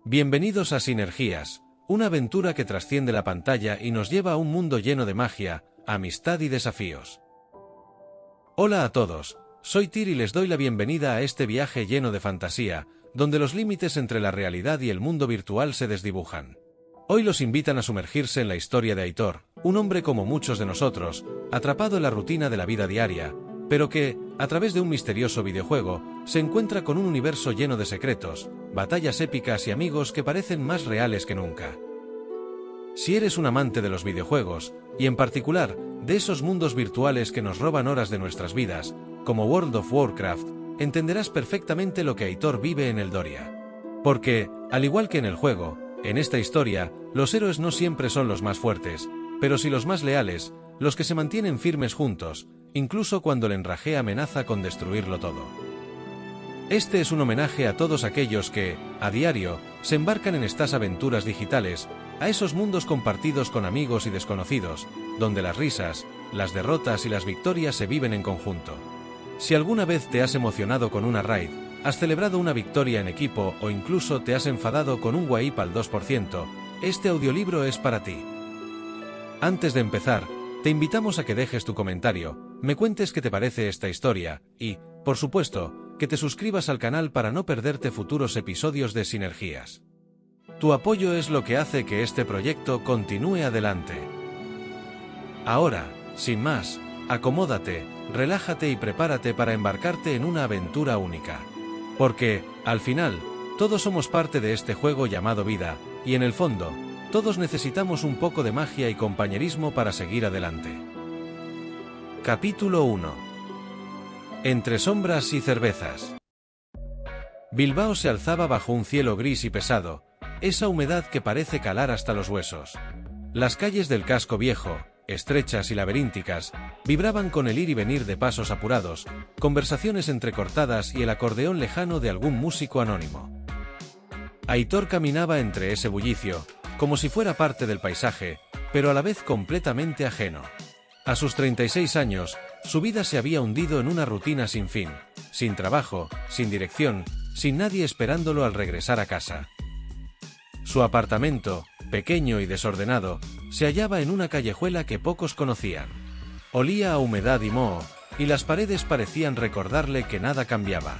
Bienvenidos a Sinergias, una aventura que trasciende la pantalla y nos lleva a un mundo lleno de magia, amistad y desafíos. Hola a todos, soy Tyr y les doy la bienvenida a este viaje lleno de fantasía, donde los límites entre la realidad y el mundo virtual se desdibujan. Hoy los invitan a sumergirse en la historia de Aitor, un hombre como muchos de nosotros, atrapado en la rutina de la vida diaria, pero que, a través de un misterioso videojuego, se encuentra con un universo lleno de secretos, batallas épicas y amigos que parecen más reales que nunca. Si eres un amante de los videojuegos, y en particular, de esos mundos virtuales que nos roban horas de nuestras vidas, como World of Warcraft, entenderás perfectamente lo que Aitor vive en Eldoria. Porque, al igual que en el juego, en esta historia, los héroes no siempre son los más fuertes, pero sí los más leales, los que se mantienen firmes juntos, incluso cuando el enraje amenaza con destruirlo todo. Este es un homenaje a todos aquellos que, a diario, se embarcan en estas aventuras digitales, a esos mundos compartidos con amigos y desconocidos, donde las risas, las derrotas y las victorias se viven en conjunto. Si alguna vez te has emocionado con una raid, has celebrado una victoria en equipo o incluso te has enfadado con un wipe al 2%, este audiolibro es para ti. Antes de empezar, te invitamos a que dejes tu comentario, me cuentes qué te parece esta historia y, por supuesto, que te suscribas al canal para no perderte futuros episodios de Sinergias. Tu apoyo es lo que hace que este proyecto continúe adelante. Ahora, sin más, acomódate, relájate y prepárate para embarcarte en una aventura única. Porque, al final, todos somos parte de este juego llamado vida, y en el fondo, todos necesitamos un poco de magia y compañerismo para seguir adelante. Capítulo 1. Entre sombras y cervezas. Bilbao se alzaba bajo un cielo gris y pesado, esa humedad que parece calar hasta los huesos. Las calles del casco viejo, estrechas y laberínticas, vibraban con el ir y venir de pasos apurados, conversaciones entrecortadas y el acordeón lejano de algún músico anónimo. Aitor caminaba entre ese bullicio, como si fuera parte del paisaje, pero a la vez completamente ajeno. A sus 36 años, su vida se había hundido en una rutina sin fin, sin trabajo, sin dirección, sin nadie esperándolo al regresar a casa. Su apartamento, pequeño y desordenado, se hallaba en una callejuela que pocos conocían. Olía a humedad y moho, y las paredes parecían recordarle que nada cambiaba.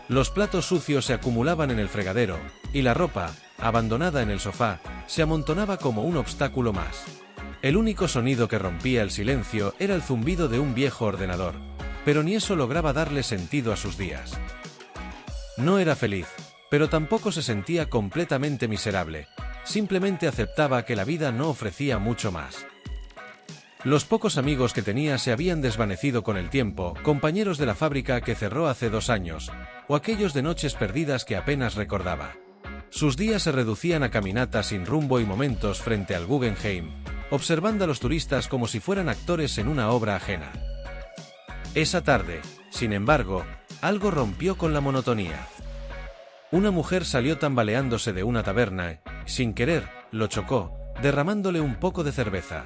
Los platos sucios se acumulaban en el fregadero, y la ropa, abandonada en el sofá, se amontonaba como un obstáculo más. El único sonido que rompía el silencio era el zumbido de un viejo ordenador, pero ni eso lograba darle sentido a sus días. No era feliz, pero tampoco se sentía completamente miserable, simplemente aceptaba que la vida no ofrecía mucho más. Los pocos amigos que tenía se habían desvanecido con el tiempo, compañeros de la fábrica que cerró hace 2 años, o aquellos de noches perdidas que apenas recordaba. Sus días se reducían a caminatas sin rumbo y momentos frente al Guggenheim, observando a los turistas como si fueran actores en una obra ajena. Esa tarde, sin embargo, algo rompió con la monotonía. Una mujer salió tambaleándose de una taberna y, sin querer, lo chocó, derramándole un poco de cerveza.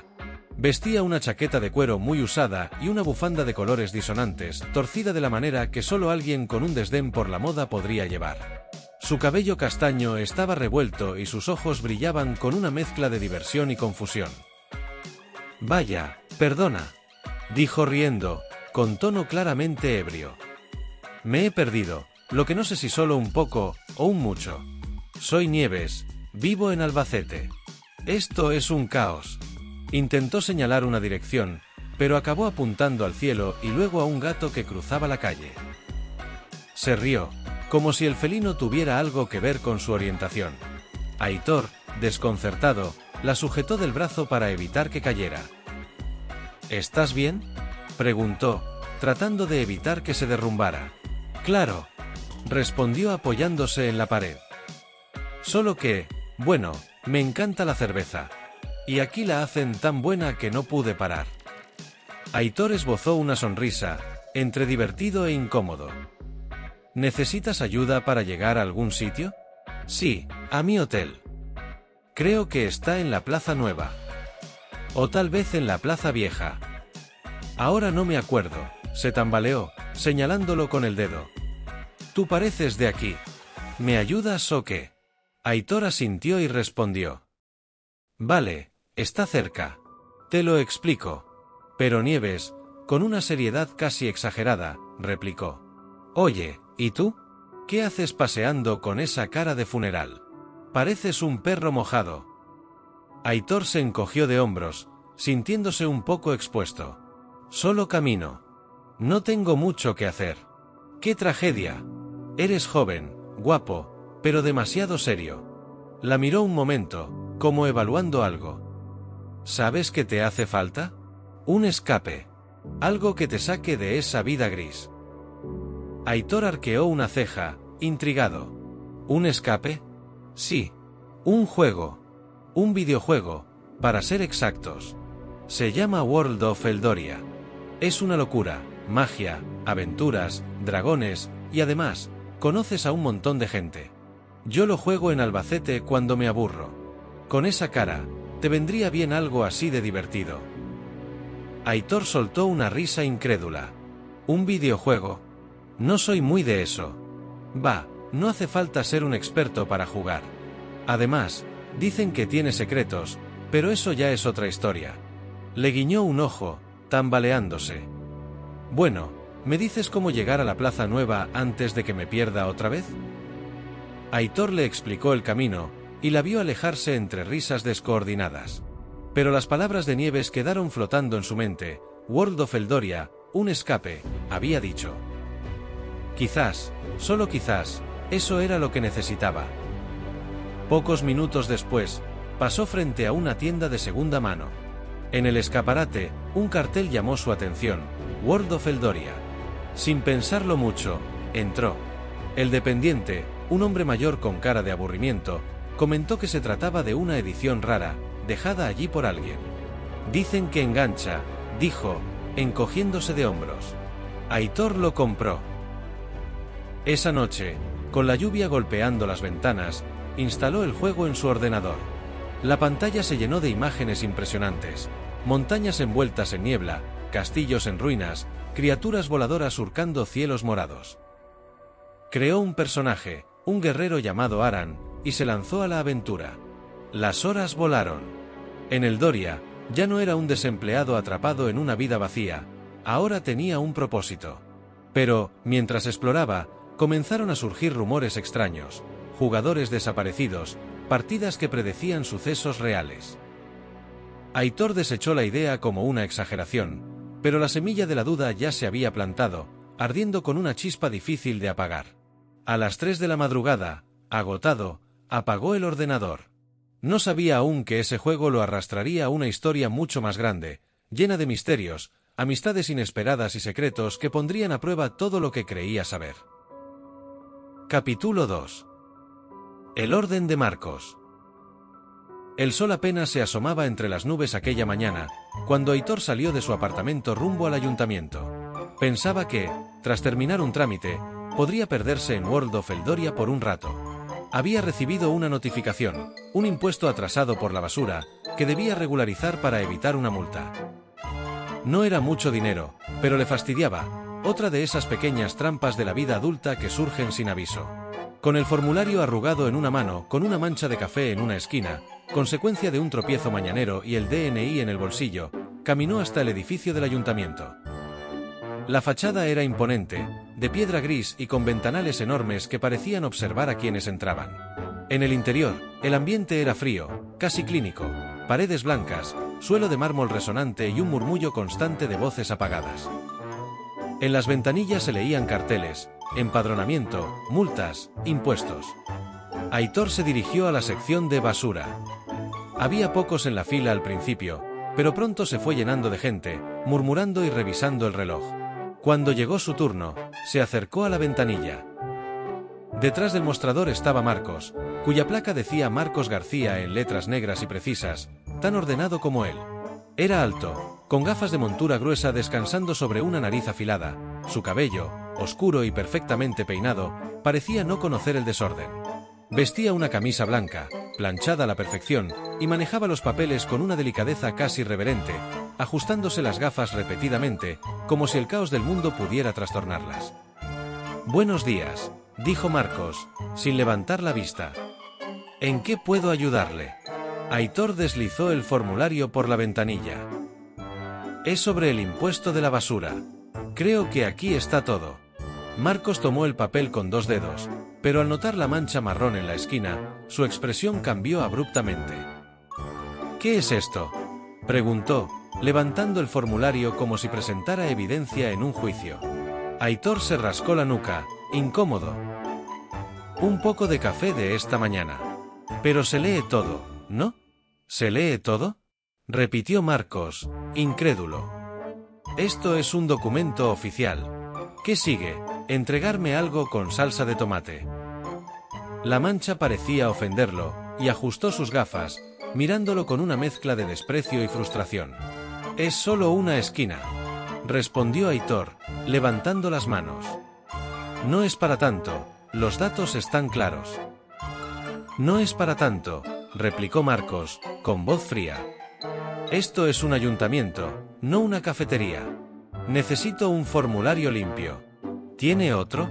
Vestía una chaqueta de cuero muy usada y una bufanda de colores disonantes, torcida de la manera que solo alguien con un desdén por la moda podría llevar. Su cabello castaño estaba revuelto y sus ojos brillaban con una mezcla de diversión y confusión. «Vaya, perdona», dijo riendo, con tono claramente ebrio. «Me he perdido, lo que no sé si solo un poco o un mucho. Soy Nieves, vivo en Albacete. Esto es un caos». Intentó señalar una dirección, pero acabó apuntando al cielo y luego a un gato que cruzaba la calle. Se rió, como si el felino tuviera algo que ver con su orientación. Aitor, desconcertado, la sujetó del brazo para evitar que cayera. «¿Estás bien?», preguntó, tratando de evitar que se derrumbara. «Claro», respondió apoyándose en la pared. «Solo que, bueno, me encanta la cerveza. Y aquí la hacen tan buena que no pude parar». Aitor esbozó una sonrisa, entre divertido e incómodo. «¿Necesitas ayuda para llegar a algún sitio?». «Sí, a mi hotel. Creo que está en la Plaza Nueva. O tal vez en la Plaza Vieja. Ahora no me acuerdo», se tambaleó, señalándolo con el dedo. «Tú pareces de aquí. ¿Me ayudas o qué?». Aitor asintió y respondió. Vale, está cerca. Te lo explico. Pero Nieves, con una seriedad casi exagerada, replicó. Oye, ¿y tú? ¿Qué haces paseando con esa cara de funeral? Pareces un perro mojado. Aitor se encogió de hombros, sintiéndose un poco expuesto. Solo camino. No tengo mucho que hacer. ¡Qué tragedia! Eres joven, guapo, pero demasiado serio. La miró un momento, como evaluando algo. ¿Sabes qué te hace falta? Un escape. Algo que te saque de esa vida gris. Aitor arqueó una ceja, intrigado. ¿Un escape? Sí. Un juego. Un videojuego, para ser exactos. Se llama World of Eldoria. Es una locura, magia, aventuras, dragones, y además, conoces a un montón de gente. Yo lo juego en Albacete cuando me aburro. Con esa cara, te vendría bien algo así de divertido. Aitor soltó una risa incrédula. ¿Un videojuego? No soy muy de eso. Va, no hace falta ser un experto para jugar. Además, dicen que tiene secretos, pero eso ya es otra historia. Le guiñó un ojo, tambaleándose. Bueno, ¿me dices cómo llegar a la Plaza Nueva antes de que me pierda otra vez? Aitor le explicó el camino, y la vio alejarse entre risas descoordinadas. Pero las palabras de Nieves quedaron flotando en su mente. World of Eldoria, un escape, había dicho. Quizás, solo quizás, eso era lo que necesitaba. Pocos minutos después, pasó frente a una tienda de segunda mano. En el escaparate, un cartel llamó su atención, World of Eldoria. Sin pensarlo mucho, entró. El dependiente, un hombre mayor con cara de aburrimiento, comentó que se trataba de una edición rara, dejada allí por alguien. Dicen que engancha, dijo, encogiéndose de hombros. Aitor lo compró. Esa noche, con la lluvia golpeando las ventanas, instaló el juego en su ordenador. La pantalla se llenó de imágenes impresionantes, montañas envueltas en niebla, castillos en ruinas, criaturas voladoras surcando cielos morados. Creó un personaje, un guerrero llamado Aran, y se lanzó a la aventura. Las horas volaron. En Eldoria, ya no era un desempleado atrapado en una vida vacía, ahora tenía un propósito. Pero, mientras exploraba, comenzaron a surgir rumores extraños, jugadores desaparecidos, partidas que predecían sucesos reales. Aitor desechó la idea como una exageración, pero la semilla de la duda ya se había plantado, ardiendo con una chispa difícil de apagar. A las 3 de la madrugada, agotado, apagó el ordenador. No sabía aún que ese juego lo arrastraría a una historia mucho más grande, llena de misterios, amistades inesperadas y secretos que pondrían a prueba todo lo que creía saber. Capítulo 2. El orden de Marcos. El sol apenas se asomaba entre las nubes aquella mañana, cuando Aitor salió de su apartamento rumbo al ayuntamiento. Pensaba que, tras terminar un trámite, podría perderse en World of Eldoria por un rato. Había recibido una notificación, un impuesto atrasado por la basura, que debía regularizar para evitar una multa. No era mucho dinero, pero le fastidiaba, otra de esas pequeñas trampas de la vida adulta que surgen sin aviso. Con el formulario arrugado en una mano, con una mancha de café en una esquina, consecuencia de un tropiezo mañanero y el DNI en el bolsillo, caminó hasta el edificio del ayuntamiento. La fachada era imponente, de piedra gris y con ventanales enormes que parecían observar a quienes entraban. En el interior, el ambiente era frío, casi clínico, paredes blancas, suelo de mármol resonante y un murmullo constante de voces apagadas. En las ventanillas se leían carteles, empadronamiento, multas, impuestos. Aitor se dirigió a la sección de basura. Había pocos en la fila al principio, pero pronto se fue llenando de gente, murmurando y revisando el reloj. Cuando llegó su turno, se acercó a la ventanilla. Detrás del mostrador estaba Marcos, cuya placa decía Marcos García en letras negras y precisas, tan ordenado como él. Era alto, con gafas de montura gruesa descansando sobre una nariz afilada. Su cabello, oscuro y perfectamente peinado, parecía no conocer el desorden. Vestía una camisa blanca, planchada a la perfección, y manejaba los papeles con una delicadeza casi reverente, ajustándose las gafas repetidamente, como si el caos del mundo pudiera trastornarlas. «Buenos días», dijo Marcos, sin levantar la vista. ¿En qué puedo ayudarle? Aitor deslizó el formulario por la ventanilla. Es sobre el impuesto de la basura. Creo que aquí está todo. Marcos tomó el papel con 2 dedos, pero al notar la mancha marrón en la esquina, su expresión cambió abruptamente. ¿Qué es esto?, preguntó, levantando el formulario como si presentara evidencia en un juicio. Aitor se rascó la nuca, incómodo. Un poco de café de esta mañana. Pero se lee todo, ¿no? ¿Se lee todo?, repitió Marcos, incrédulo. Esto es un documento oficial. ¿Qué sigue? Entregarme algo con salsa de tomate. La mancha parecía ofenderlo, y ajustó sus gafas, mirándolo con una mezcla de desprecio y frustración. Es solo una esquina, respondió Aitor, levantando las manos. No es para tanto, los datos están claros. No es para tanto, replicó Marcos, con voz fría. Esto es un ayuntamiento, no una cafetería. Necesito un formulario limpio. ¿Tiene otro?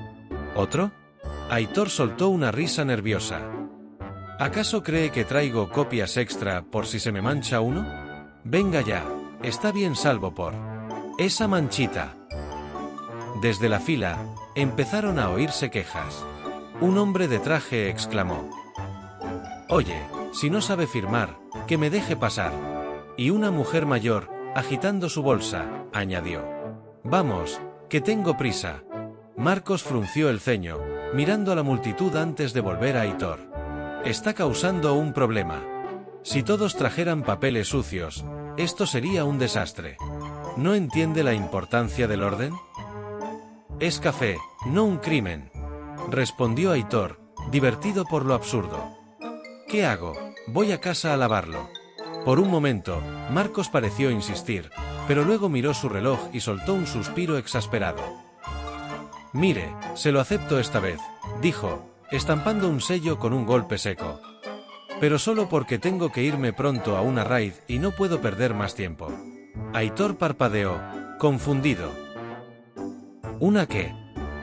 ¿Otro? Aitor soltó una risa nerviosa. ¿Acaso cree que traigo copias extra por si se me mancha uno? Venga ya, está bien salvo por esa manchita. Desde la fila, empezaron a oírse quejas. Un hombre de traje exclamó: «Oye, si no sabe firmar, que me deje pasar». Y una mujer mayor, agitando su bolsa, añadió: «Vamos, que tengo prisa». Marcos frunció el ceño, mirando a la multitud antes de volver a Aitor. Está causando un problema. Si todos trajeran papeles sucios, esto sería un desastre. ¿No entiende la importancia del orden? Es café, no un crimen, respondió Aitor, divertido por lo absurdo. ¿Qué hago? Voy a casa a lavarlo. Por un momento, Marcos pareció insistir, pero luego miró su reloj y soltó un suspiro exasperado. Mire, se lo acepto esta vez, dijo, estampando un sello con un golpe seco. Pero solo porque tengo que irme pronto a una raid y no puedo perder más tiempo. Aitor parpadeó, confundido. ¿Una qué?,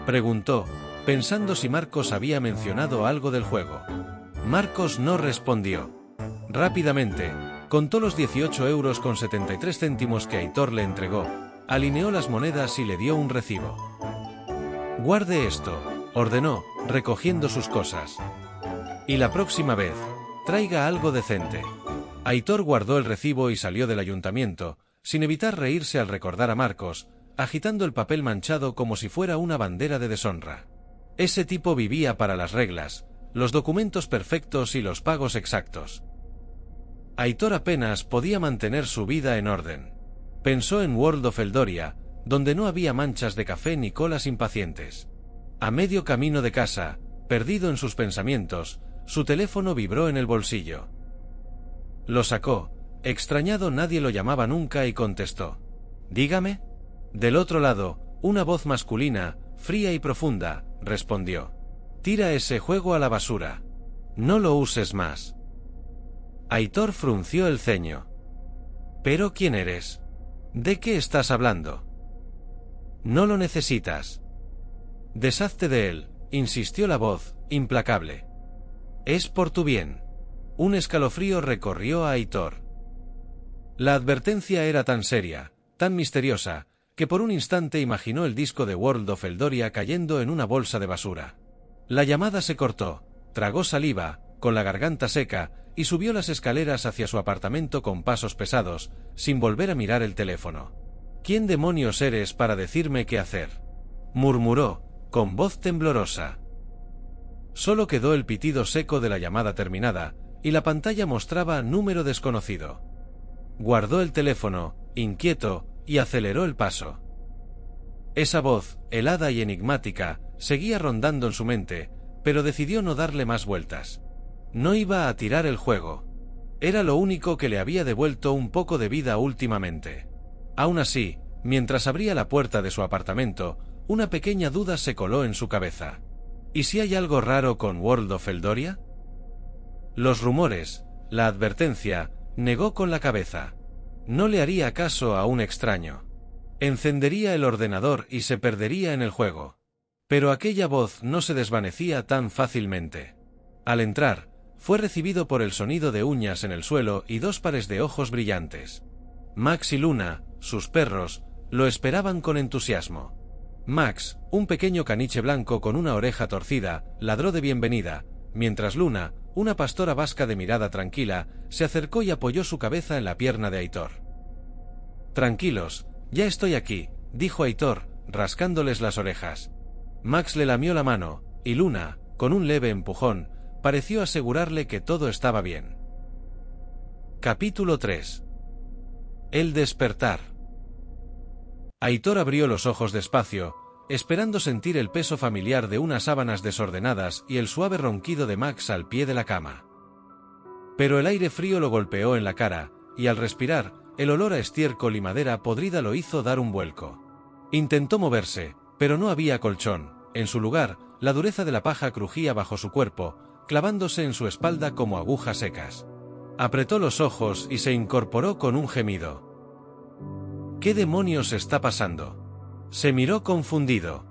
preguntó, pensando si Marcos había mencionado algo del juego. Marcos no respondió. Rápidamente, contó los 18,73 € que Aitor le entregó, alineó las monedas y le dio un recibo. «Guarde esto», ordenó, recogiendo sus cosas. «Y la próxima vez, traiga algo decente». Aitor guardó el recibo y salió del ayuntamiento, sin evitar reírse al recordar a Marcos, agitando el papel manchado como si fuera una bandera de deshonra. Ese tipo vivía para las reglas, los documentos perfectos y los pagos exactos. Aitor apenas podía mantener su vida en orden. Pensó en World of Eldoria, donde no había manchas de café ni colas impacientes. A medio camino de casa, perdido en sus pensamientos, su teléfono vibró en el bolsillo. Lo sacó, extrañado, nadie lo llamaba nunca, y contestó. «Dígame». Del otro lado, una voz masculina, fría y profunda, respondió. «Tira ese juego a la basura. No lo uses más». Aitor frunció el ceño. «¿Pero quién eres? ¿De qué estás hablando?» «No lo necesitas». «Deshazte de él», insistió la voz, implacable. «Es por tu bien». Un escalofrío recorrió a Aitor. La advertencia era tan seria, tan misteriosa, que por un instante imaginó el disco de World of Eldoria cayendo en una bolsa de basura. La llamada se cortó, tragó saliva, con la garganta seca, y subió las escaleras hacia su apartamento con pasos pesados, sin volver a mirar el teléfono. «¿Quién demonios eres para decirme qué hacer?», murmuró, con voz temblorosa. Solo quedó el pitido seco de la llamada terminada, y la pantalla mostraba número desconocido. Guardó el teléfono, inquieto, y aceleró el paso. Esa voz, helada y enigmática, seguía rondando en su mente, pero decidió no darle más vueltas. No iba a tirar el juego. Era lo único que le había devuelto un poco de vida últimamente. Aún así, mientras abría la puerta de su apartamento, una pequeña duda se coló en su cabeza. ¿Y si hay algo raro con World of Eldoria? Los rumores, la advertencia, negó con la cabeza. No le haría caso a un extraño. Encendería el ordenador y se perdería en el juego. Pero aquella voz no se desvanecía tan fácilmente. Al entrar, Fue recibido por el sonido de uñas en el suelo y dos pares de ojos brillantes. Max y Luna, sus perros, lo esperaban con entusiasmo. Max, un pequeño caniche blanco con una oreja torcida, ladró de bienvenida, mientras Luna, una pastora vasca de mirada tranquila, se acercó y apoyó su cabeza en la pierna de Aitor. «Tranquilos, ya estoy aquí», dijo Aitor, rascándoles las orejas. Max le lamió la mano, y Luna, con un leve empujón, pareció asegurarle que todo estaba bien. Capítulo 3. El despertar. Aitor abrió los ojos despacio, esperando sentir el peso familiar de unas sábanas desordenadas y el suave ronquido de Max al pie de la cama. Pero el aire frío lo golpeó en la cara, y al respirar, el olor a estiércol y madera podrida lo hizo dar un vuelco. Intentó moverse, pero no había colchón. En su lugar, la dureza de la paja crujía bajo su cuerpo, clavándose en su espalda como agujas secas. Apretó los ojos y se incorporó con un gemido. ¿Qué demonios está pasando? Se miró confundido.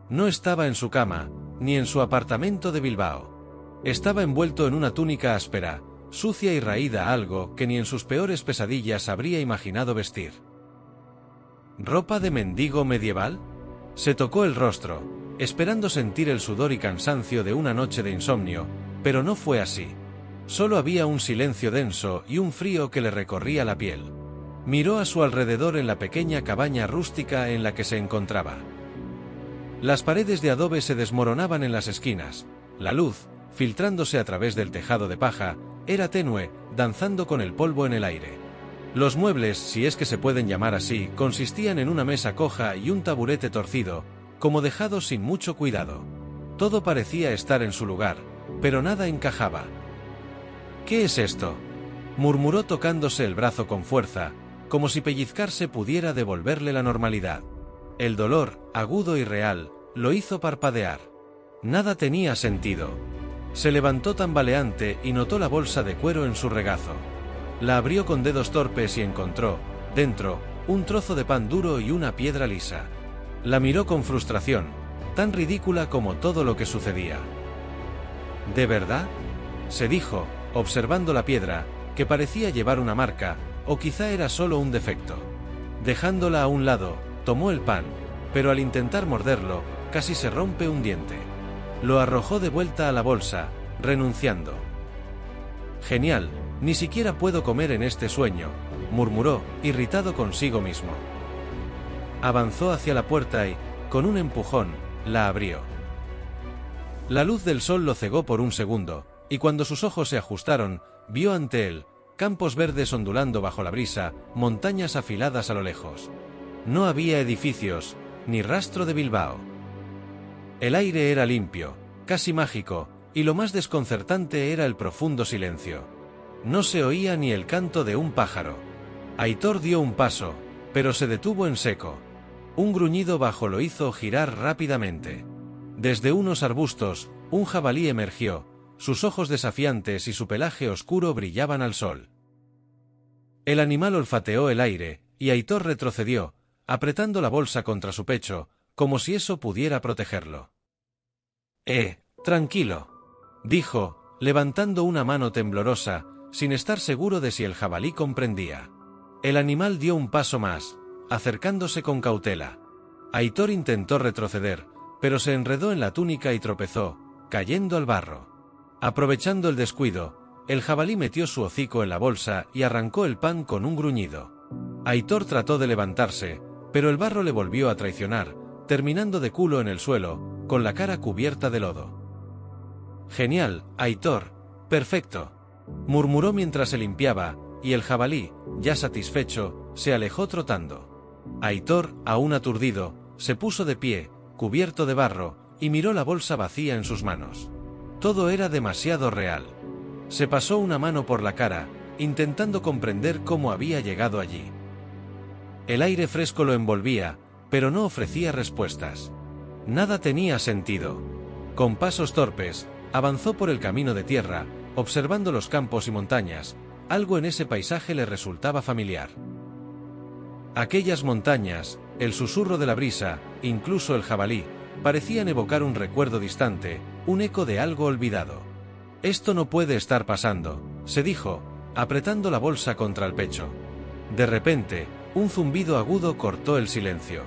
No estaba en su cama, ni en su apartamento de Bilbao. Estaba envuelto en una túnica áspera, sucia y raída, algo que ni en sus peores pesadillas habría imaginado vestir. ¿Ropa de mendigo medieval? Se tocó el rostro, esperando sentir el sudor y cansancio de una noche de insomnio, pero no fue así. Solo había un silencio denso y un frío que le recorría la piel. Miró a su alrededor en la pequeña cabaña rústica en la que se encontraba. Las paredes de adobe se desmoronaban en las esquinas. La luz, filtrándose a través del tejado de paja, era tenue, danzando con el polvo en el aire. Los muebles, si es que se pueden llamar así, consistían en una mesa coja y un taburete torcido, como dejados sin mucho cuidado. Todo parecía estar en su lugar, pero nada encajaba. «¿Qué es esto?», murmuró tocándose el brazo con fuerza, como si pellizcarse pudiera devolverle la normalidad. El dolor, agudo y real, lo hizo parpadear. Nada tenía sentido. Se levantó tambaleante y notó la bolsa de cuero en su regazo. La abrió con dedos torpes y encontró, dentro, un trozo de pan duro y una piedra lisa. La miró con frustración, tan ridícula como todo lo que sucedía. «¿De verdad?», se dijo, observando la piedra, que parecía llevar una marca, o quizá era solo un defecto. Dejándola a un lado, tomó el pan, pero al intentar morderlo, casi se rompe un diente. Lo arrojó de vuelta a la bolsa, renunciando. «Genial, ni siquiera puedo comer en este sueño», murmuró, irritado consigo mismo. Avanzó hacia la puerta y, con un empujón, la abrió. La luz del sol lo cegó por un segundo, y cuando sus ojos se ajustaron, vio ante él, campos verdes ondulando bajo la brisa, montañas afiladas a lo lejos. No había edificios, ni rastro de Bilbao. El aire era limpio, casi mágico, y lo más desconcertante era el profundo silencio. No se oía ni el canto de un pájaro. Aitor dio un paso, pero se detuvo en seco. Un gruñido bajo lo hizo girar rápidamente. Desde unos arbustos, un jabalí emergió, sus ojos desafiantes y su pelaje oscuro brillaban al sol. El animal olfateó el aire, y Aitor retrocedió, apretando la bolsa contra su pecho, como si eso pudiera protegerlo. Tranquilo», dijo, levantando una mano temblorosa, sin estar seguro de si el jabalí comprendía. El animal dio un paso más, acercándose con cautela. Aitor intentó retroceder, pero se enredó en la túnica y tropezó, cayendo al barro. Aprovechando el descuido, el jabalí metió su hocico en la bolsa y arrancó el pan con un gruñido. Aitor trató de levantarse, pero el barro le volvió a traicionar, terminando de culo en el suelo, con la cara cubierta de lodo. «Genial, Aitor, perfecto», murmuró mientras se limpiaba, y el jabalí, ya satisfecho, se alejó trotando. Aitor, aún aturdido, se puso de pie, cubierto de barro, y miró la bolsa vacía en sus manos. Todo era demasiado real. Se pasó una mano por la cara, intentando comprender cómo había llegado allí. El aire fresco lo envolvía, pero no ofrecía respuestas. Nada tenía sentido. Con pasos torpes, avanzó por el camino de tierra, observando los campos y montañas. Algo en ese paisaje le resultaba familiar. Aquellas montañas, el susurro de la brisa, incluso el jabalí, parecían evocar un recuerdo distante, un eco de algo olvidado. Esto no puede estar pasando, se dijo, apretando la bolsa contra el pecho. De repente, un zumbido agudo cortó el silencio.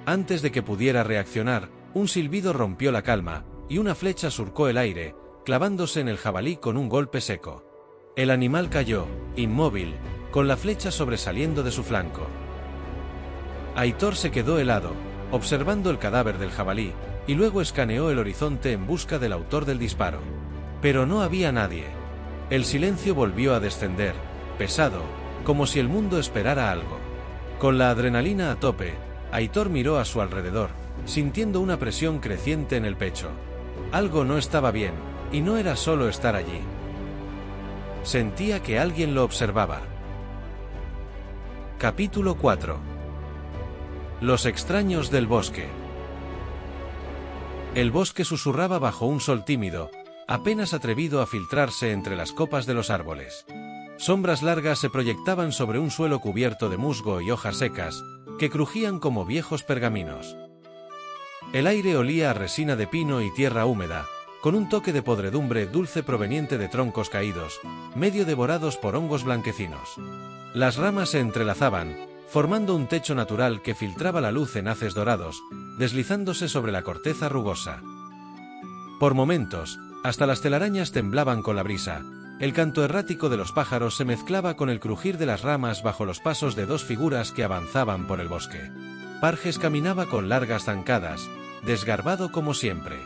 Antes de que pudiera reaccionar, un silbido rompió la calma, y una flecha surcó el aire, clavándose en el jabalí con un golpe seco. El animal cayó, inmóvil, con la flecha sobresaliendo de su flanco. Aitor se quedó helado, observando el cadáver del jabalí, y luego escaneó el horizonte en busca del autor del disparo. Pero no había nadie. El silencio volvió a descender, pesado, como si el mundo esperara algo. Con la adrenalina a tope, Aitor miró a su alrededor, sintiendo una presión creciente en el pecho. Algo no estaba bien, y no era solo estar allí. Sentía que alguien lo observaba. Capítulo 4. Los extraños del bosque. El bosque susurraba bajo un sol tímido, apenas atrevido a filtrarse entre las copas de los árboles. Sombras largas se proyectaban sobre un suelo cubierto de musgo y hojas secas, que crujían como viejos pergaminos. El aire olía a resina de pino y tierra húmeda, con un toque de podredumbre dulce proveniente de troncos caídos, medio devorados por hongos blanquecinos. Las ramas se entrelazaban, formando un techo natural que filtraba la luz en haces dorados, deslizándose sobre la corteza rugosa. Por momentos, hasta las telarañas temblaban con la brisa. El canto errático de los pájaros se mezclaba con el crujir de las ramas bajo los pasos de dos figuras que avanzaban por el bosque. Parges caminaba con largas zancadas, desgarbado como siempre.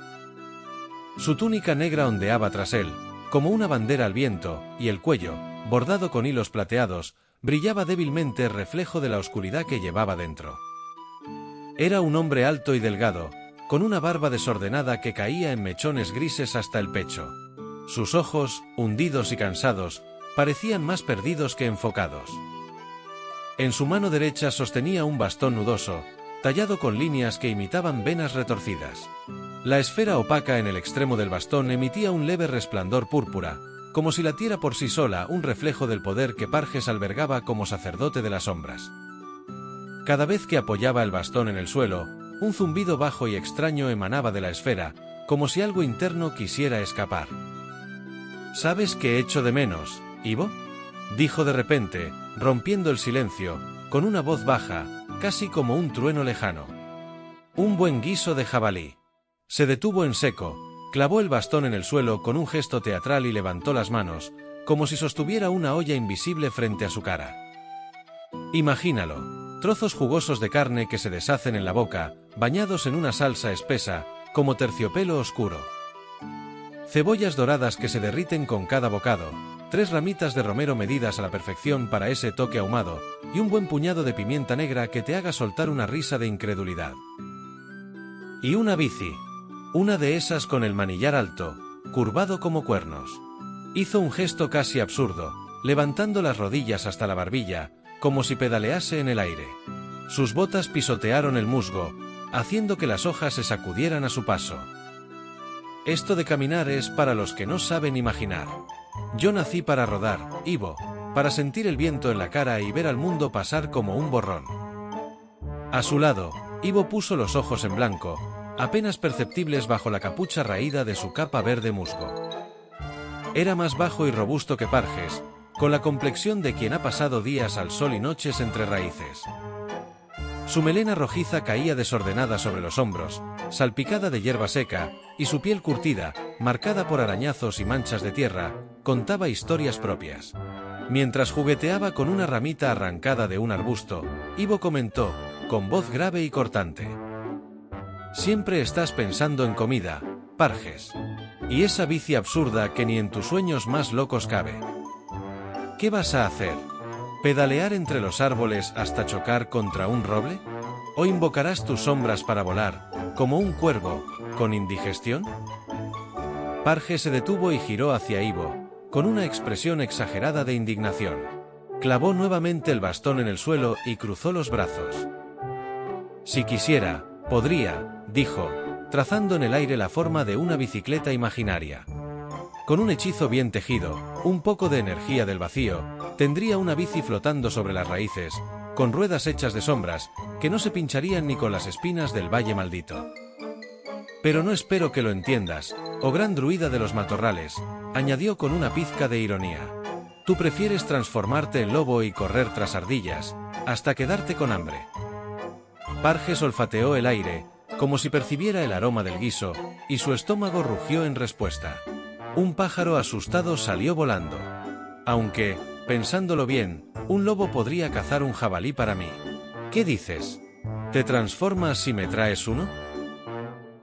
Su túnica negra ondeaba tras él, como una bandera al viento, y el cuello, bordado con hilos plateados, brillaba débilmente reflejo de la oscuridad que llevaba dentro. Era un hombre alto y delgado, con una barba desordenada que caía en mechones grises hasta el pecho. Sus ojos, hundidos y cansados, parecían más perdidos que enfocados. En su mano derecha sostenía un bastón nudoso, tallado con líneas que imitaban venas retorcidas. La esfera opaca en el extremo del bastón emitía un leve resplandor púrpura, como si latiera por sí sola, un reflejo del poder que Parges albergaba como sacerdote de las sombras. Cada vez que apoyaba el bastón en el suelo, un zumbido bajo y extraño emanaba de la esfera, como si algo interno quisiera escapar. ¿Sabes qué echo de menos, Ivo?, dijo de repente, rompiendo el silencio, con una voz baja, casi como un trueno lejano. Un buen guiso de jabalí. Se detuvo en seco, clavó el bastón en el suelo con un gesto teatral y levantó las manos, como si sostuviera una olla invisible frente a su cara. Imagínalo, trozos jugosos de carne que se deshacen en la boca, bañados en una salsa espesa, como terciopelo oscuro. Cebollas doradas que se derriten con cada bocado, 3 ramitas de romero medidas a la perfección para ese toque ahumado, y un buen puñado de pimienta negra que te haga soltar una risa de incredulidad. Y una bici. Una de esas con el manillar alto, curvado como cuernos. Hizo un gesto casi absurdo, levantando las rodillas hasta la barbilla, como si pedalease en el aire. Sus botas pisotearon el musgo, haciendo que las hojas se sacudieran a su paso. Esto de caminar es para los que no saben imaginar. Yo nací para rodar, Ivo, para sentir el viento en la cara y ver al mundo pasar como un borrón. A su lado, Ivo puso los ojos en blanco, apenas perceptibles bajo la capucha raída de su capa verde musgo. Era más bajo y robusto que Parges, con la complexión de quien ha pasado días al sol y noches entre raíces. Su melena rojiza caía desordenada sobre los hombros, salpicada de hierba seca, y su piel curtida, marcada por arañazos y manchas de tierra, contaba historias propias. Mientras jugueteaba con una ramita arrancada de un arbusto, Ivo comentó, con voz grave y cortante: «Siempre estás pensando en comida, Parges. Y esa bici absurda que ni en tus sueños más locos cabe. ¿Qué vas a hacer? ¿Pedalear entre los árboles hasta chocar contra un roble? ¿O invocarás tus sombras para volar, como un cuervo, con indigestión?» Parges se detuvo y giró hacia Ivo, con una expresión exagerada de indignación. Clavó nuevamente el bastón en el suelo y cruzó los brazos. «Si quisiera, podría», dijo, trazando en el aire la forma de una bicicleta imaginaria. Con un hechizo bien tejido, un poco de energía del vacío, tendría una bici flotando sobre las raíces, con ruedas hechas de sombras, que no se pincharían ni con las espinas del valle maldito. Pero no espero que lo entiendas, oh gran druida de los matorrales, añadió con una pizca de ironía. Tú prefieres transformarte en lobo y correr tras ardillas, hasta quedarte con hambre. Parges olfateó el aire, como si percibiera el aroma del guiso, y su estómago rugió en respuesta. Un pájaro asustado salió volando. Aunque, pensándolo bien, un lobo podría cazar un jabalí para mí. ¿Qué dices? ¿Te transformas si me traes uno?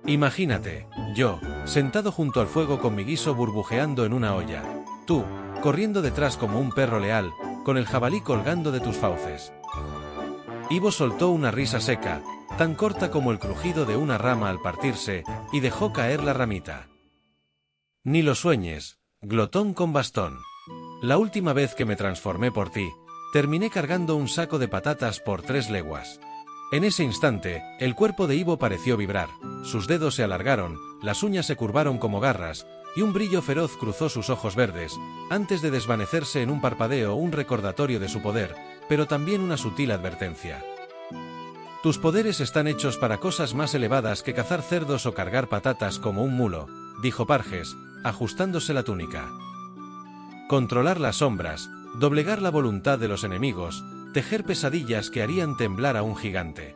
Imagínate, yo, sentado junto al fuego con mi guiso burbujeando en una olla. Tú, corriendo detrás como un perro leal, con el jabalí colgando de tus fauces. Ivo soltó una risa seca, tan corta como el crujido de una rama al partirse, y dejó caer la ramita. Ni lo sueñes, glotón con bastón. La última vez que me transformé por ti, terminé cargando un saco de patatas por 3 leguas. En ese instante, el cuerpo de Ivo pareció vibrar, sus dedos se alargaron, las uñas se curvaron como garras, y un brillo feroz cruzó sus ojos verdes, antes de desvanecerse en un parpadeo, un recordatorio de su poder, pero también una sutil advertencia. Tus poderes están hechos para cosas más elevadas que cazar cerdos o cargar patatas como un mulo, dijo Parges, ajustándose la túnica. Controlar las sombras, doblegar la voluntad de los enemigos, tejer pesadillas que harían temblar a un gigante.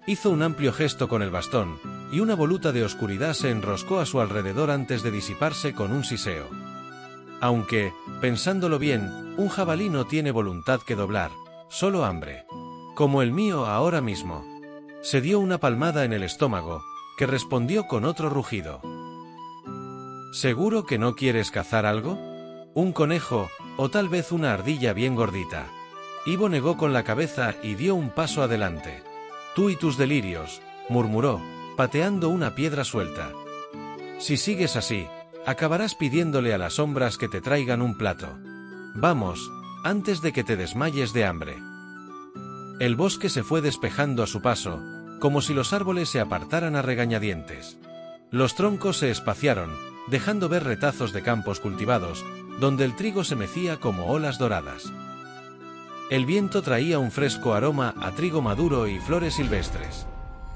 Hizo un amplio gesto con el bastón, y una voluta de oscuridad se enroscó a su alrededor antes de disiparse con un siseo. Aunque, pensándolo bien, un jabalí no tiene voluntad que doblar, solo hambre. Como el mío ahora mismo. Se dio una palmada en el estómago, que respondió con otro rugido. ¿Seguro que no quieres cazar algo? ¿Un conejo, o tal vez una ardilla bien gordita? Ivo negó con la cabeza y dio un paso adelante. Tú y tus delirios, murmuró, pateando una piedra suelta. Si sigues así, acabarás pidiéndole a las sombras que te traigan un plato. Vamos, antes de que te desmayes de hambre. El bosque se fue despejando a su paso, como si los árboles se apartaran a regañadientes. Los troncos se espaciaron, dejando ver retazos de campos cultivados, donde el trigo se mecía como olas doradas. El viento traía un fresco aroma a trigo maduro y flores silvestres.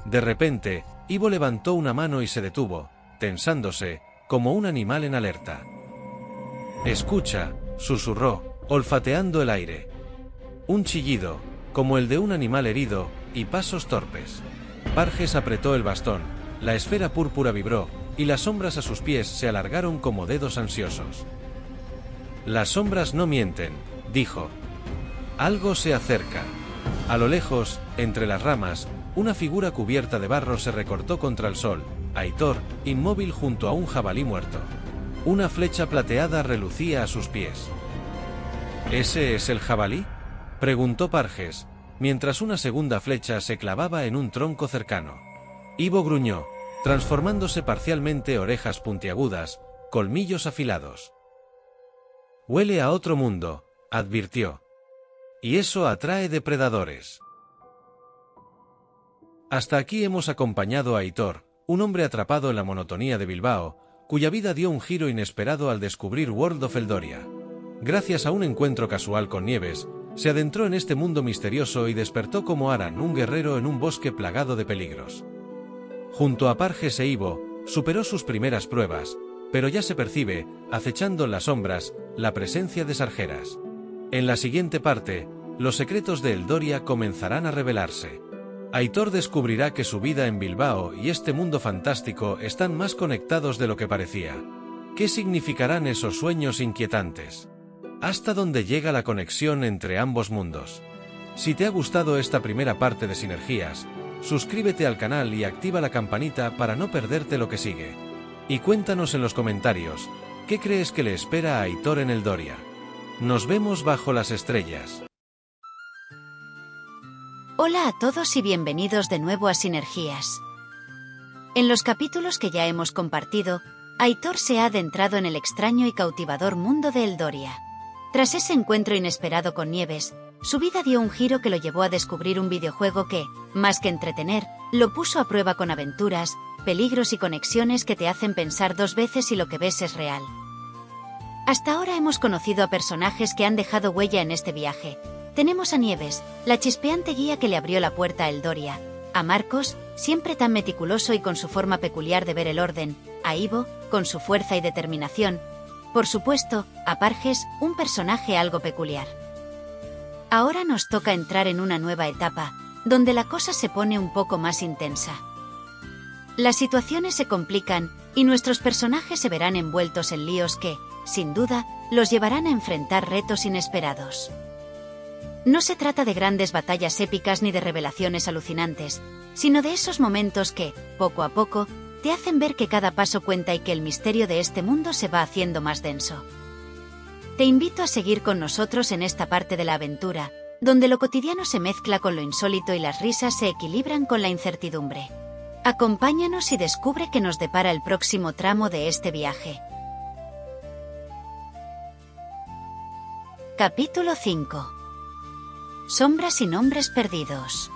De repente, Ivo levantó una mano y se detuvo, tensándose, como un animal en alerta. «Escucha», susurró, olfateando el aire. Un chillido, como el de un animal herido, y pasos torpes. Parges apretó el bastón, la esfera púrpura vibró, y las sombras a sus pies se alargaron como dedos ansiosos. «Las sombras no mienten», dijo. Algo se acerca. A lo lejos, entre las ramas, una figura cubierta de barro se recortó contra el sol, Aitor, inmóvil junto a un jabalí muerto. Una flecha plateada relucía a sus pies. ¿Ese es el jabalí?, preguntó Parges, mientras una segunda flecha se clavaba en un tronco cercano. Ivo gruñó, transformándose parcialmente orejas puntiagudas, colmillos afilados. «Huele a otro mundo», advirtió. «Y eso atrae depredadores». Hasta aquí hemos acompañado a Aitor, un hombre atrapado en la monotonía de Bilbao, cuya vida dio un giro inesperado al descubrir World of Eldoria. Gracias a un encuentro casual con Nieves, se adentró en este mundo misterioso y despertó como Aran, un guerrero en un bosque plagado de peligros. Junto a Parges e Ivo, superó sus primeras pruebas, pero ya se percibe, acechando en las sombras, la presencia de Sargeras. En la siguiente parte, los secretos de Eldoria comenzarán a revelarse. Aitor descubrirá que su vida en Bilbao y este mundo fantástico están más conectados de lo que parecía. ¿Qué significarán esos sueños inquietantes? ¿Hasta dónde llega la conexión entre ambos mundos? Si te ha gustado esta primera parte de Sinergias, suscríbete al canal y activa la campanita para no perderte lo que sigue. Y cuéntanos en los comentarios, ¿qué crees que le espera a Aitor en Eldoria? Nos vemos bajo las estrellas. Hola a todos y bienvenidos de nuevo a Sinergias. En los capítulos que ya hemos compartido, Aitor se ha adentrado en el extraño y cautivador mundo de Eldoria. Tras ese encuentro inesperado con Nieves, su vida dio un giro que lo llevó a descubrir un videojuego que, más que entretener, lo puso a prueba con aventuras, peligros y conexiones que te hacen pensar 2 veces si lo que ves es real. Hasta ahora hemos conocido a personajes que han dejado huella en este viaje. Tenemos a Nieves, la chispeante guía que le abrió la puerta a Eldoria, a Marcos, siempre tan meticuloso y con su forma peculiar de ver el orden, a Ivo, con su fuerza y determinación, por supuesto, a Parges, un personaje algo peculiar. Ahora nos toca entrar en una nueva etapa, donde la cosa se pone un poco más intensa. Las situaciones se complican, y nuestros personajes se verán envueltos en líos que, sin duda, los llevarán a enfrentar retos inesperados. No se trata de grandes batallas épicas ni de revelaciones alucinantes, sino de esos momentos que, poco a poco, te hacen ver que cada paso cuenta y que el misterio de este mundo se va haciendo más denso. Te invito a seguir con nosotros en esta parte de la aventura, donde lo cotidiano se mezcla con lo insólito y las risas se equilibran con la incertidumbre. Acompáñanos y descubre qué nos depara el próximo tramo de este viaje. Capítulo 5. Sombras y nombres perdidos.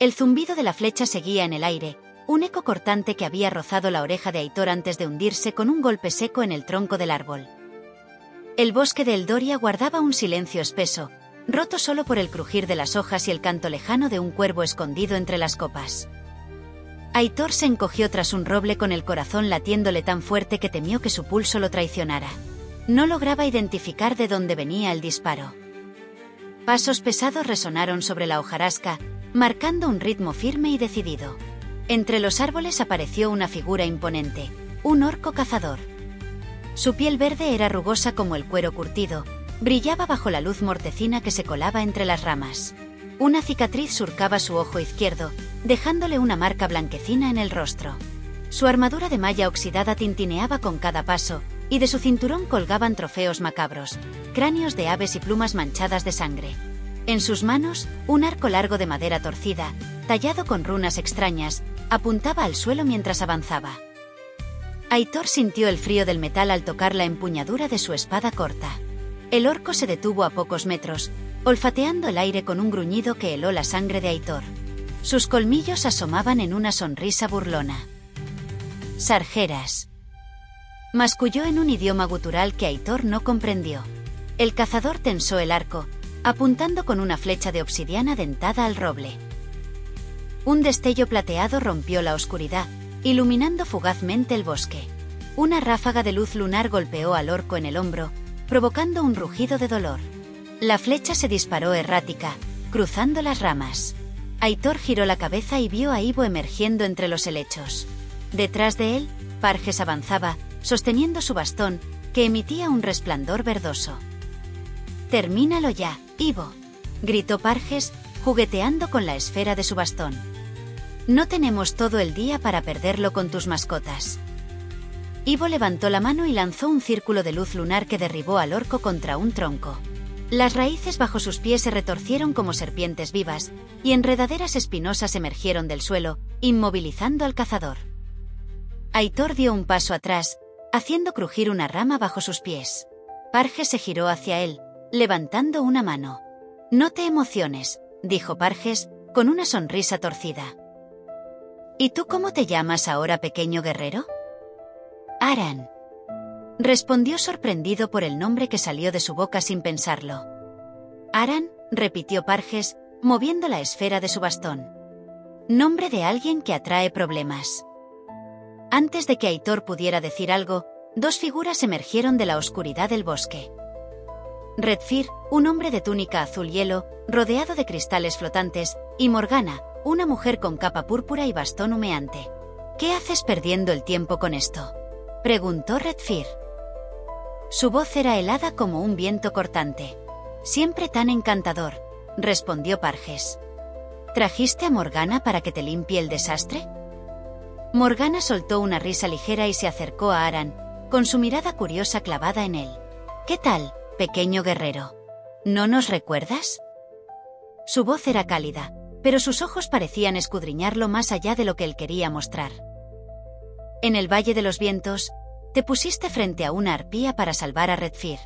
El zumbido de la flecha seguía en el aire, un eco cortante que había rozado la oreja de Aitor antes de hundirse con un golpe seco en el tronco del árbol. El bosque de Eldoria guardaba un silencio espeso, roto solo por el crujir de las hojas y el canto lejano de un cuervo escondido entre las copas. Aitor se encogió tras un roble con el corazón latiéndole tan fuerte que temió que su pulso lo traicionara. No lograba identificar de dónde venía el disparo. Pasos pesados resonaron sobre la hojarasca, marcando un ritmo firme y decidido. Entre los árboles apareció una figura imponente, un orco cazador. Su piel verde era rugosa como el cuero curtido, brillaba bajo la luz mortecina que se colaba entre las ramas. Una cicatriz surcaba su ojo izquierdo, dejándole una marca blanquecina en el rostro. Su armadura de malla oxidada tintineaba con cada paso, y de su cinturón colgaban trofeos macabros, cráneos de aves y plumas manchadas de sangre. En sus manos, un arco largo de madera torcida, tallado con runas extrañas, apuntaba al suelo mientras avanzaba. Aitor sintió el frío del metal al tocar la empuñadura de su espada corta. El orco se detuvo a pocos metros, olfateando el aire con un gruñido que heló la sangre de Aitor. Sus colmillos asomaban en una sonrisa burlona. Sargeras. Masculló en un idioma gutural que Aitor no comprendió. El cazador tensó el arco, apuntando con una flecha de obsidiana dentada al roble. Un destello plateado rompió la oscuridad, iluminando fugazmente el bosque. Una ráfaga de luz lunar golpeó al orco en el hombro, provocando un rugido de dolor. La flecha se disparó errática, cruzando las ramas. Aitor giró la cabeza y vio a Ivo emergiendo entre los helechos. Detrás de él, Parges avanzaba, sosteniendo su bastón, que emitía un resplandor verdoso. «Termínalo ya, Ivo», gritó Parges, jugueteando con la esfera de su bastón. «No tenemos todo el día para perderlo con tus mascotas». Ivo levantó la mano y lanzó un círculo de luz lunar que derribó al orco contra un tronco. Las raíces bajo sus pies se retorcieron como serpientes vivas, y enredaderas espinosas emergieron del suelo, inmovilizando al cazador. Aitor dio un paso atrás, haciendo crujir una rama bajo sus pies. Parges se giró hacia él, levantando una mano. «No te emociones», dijo Parges, con una sonrisa torcida. «¿Y tú cómo te llamas ahora, pequeño guerrero?» «Aran», respondió sorprendido por el nombre que salió de su boca sin pensarlo. «Aran», repitió Parges, moviendo la esfera de su bastón. «Nombre de alguien que atrae problemas». Antes de que Aitor pudiera decir algo, dos figuras emergieron de la oscuridad del bosque. Redfir, un hombre de túnica azul hielo, rodeado de cristales flotantes, y Morgana, una mujer con capa púrpura y bastón humeante. «¿Qué haces perdiendo el tiempo con esto?», preguntó Redfir. Su voz era helada como un viento cortante. «Siempre tan encantador», respondió Parges. «¿Trajiste a Morgana para que te limpie el desastre?». Morgana soltó una risa ligera y se acercó a Aran, con su mirada curiosa clavada en él. «¿Qué tal, pequeño guerrero? ¿No nos recuerdas?». Su voz era cálida, pero sus ojos parecían escudriñarlo más allá de lo que él quería mostrar. «En el Valle de los Vientos, te pusiste frente a una arpía para salvar a Redfir».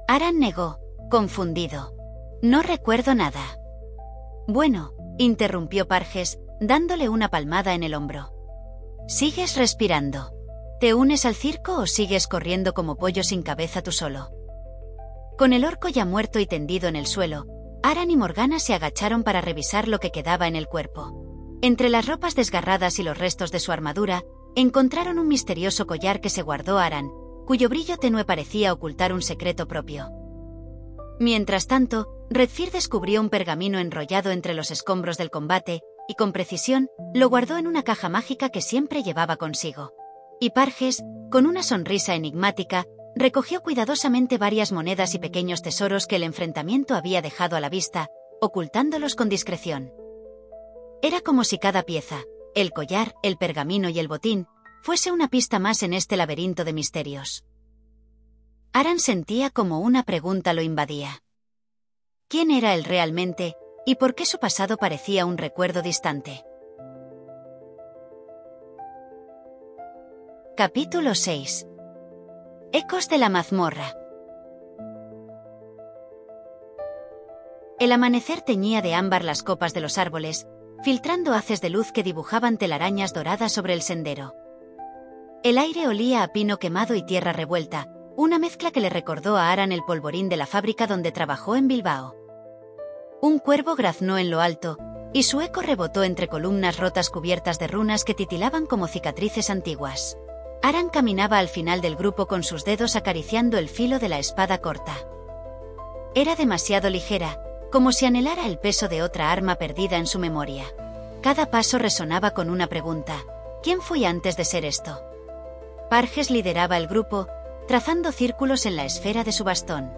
Aran negó, confundido. «No recuerdo nada». «Bueno», interrumpió Parges, dándole una palmada en el hombro. «¿Sigues respirando? ¿Te unes al circo o sigues corriendo como pollo sin cabeza tú solo?». Con el orco ya muerto y tendido en el suelo, Aran y Morgana se agacharon para revisar lo que quedaba en el cuerpo. Entre las ropas desgarradas y los restos de su armadura, encontraron un misterioso collar que se guardó Aran, cuyo brillo tenue parecía ocultar un secreto propio. Mientras tanto, Redfir descubrió un pergamino enrollado entre los escombros del combate, y con precisión, lo guardó en una caja mágica que siempre llevaba consigo. Y Parges, con una sonrisa enigmática, recogió cuidadosamente varias monedas y pequeños tesoros que el enfrentamiento había dejado a la vista, ocultándolos con discreción. Era como si cada pieza, el collar, el pergamino y el botín, fuese una pista más en este laberinto de misterios. Aran sentía como una pregunta lo invadía. ¿Quién era él realmente, y por qué su pasado parecía un recuerdo distante? Capítulo 6. Ecos de la mazmorra. El amanecer teñía de ámbar las copas de los árboles, filtrando haces de luz que dibujaban telarañas doradas sobre el sendero. El aire olía a pino quemado y tierra revuelta, una mezcla que le recordó a Aran el polvorín de la fábrica donde trabajó en Bilbao. Un cuervo graznó en lo alto, y su eco rebotó entre columnas rotas cubiertas de runas que titilaban como cicatrices antiguas. Aran caminaba al final del grupo con sus dedos acariciando el filo de la espada corta. Era demasiado ligera, como si anhelara el peso de otra arma perdida en su memoria. Cada paso resonaba con una pregunta: ¿quién fui antes de ser esto? Parges lideraba el grupo, trazando círculos en la esfera de su bastón.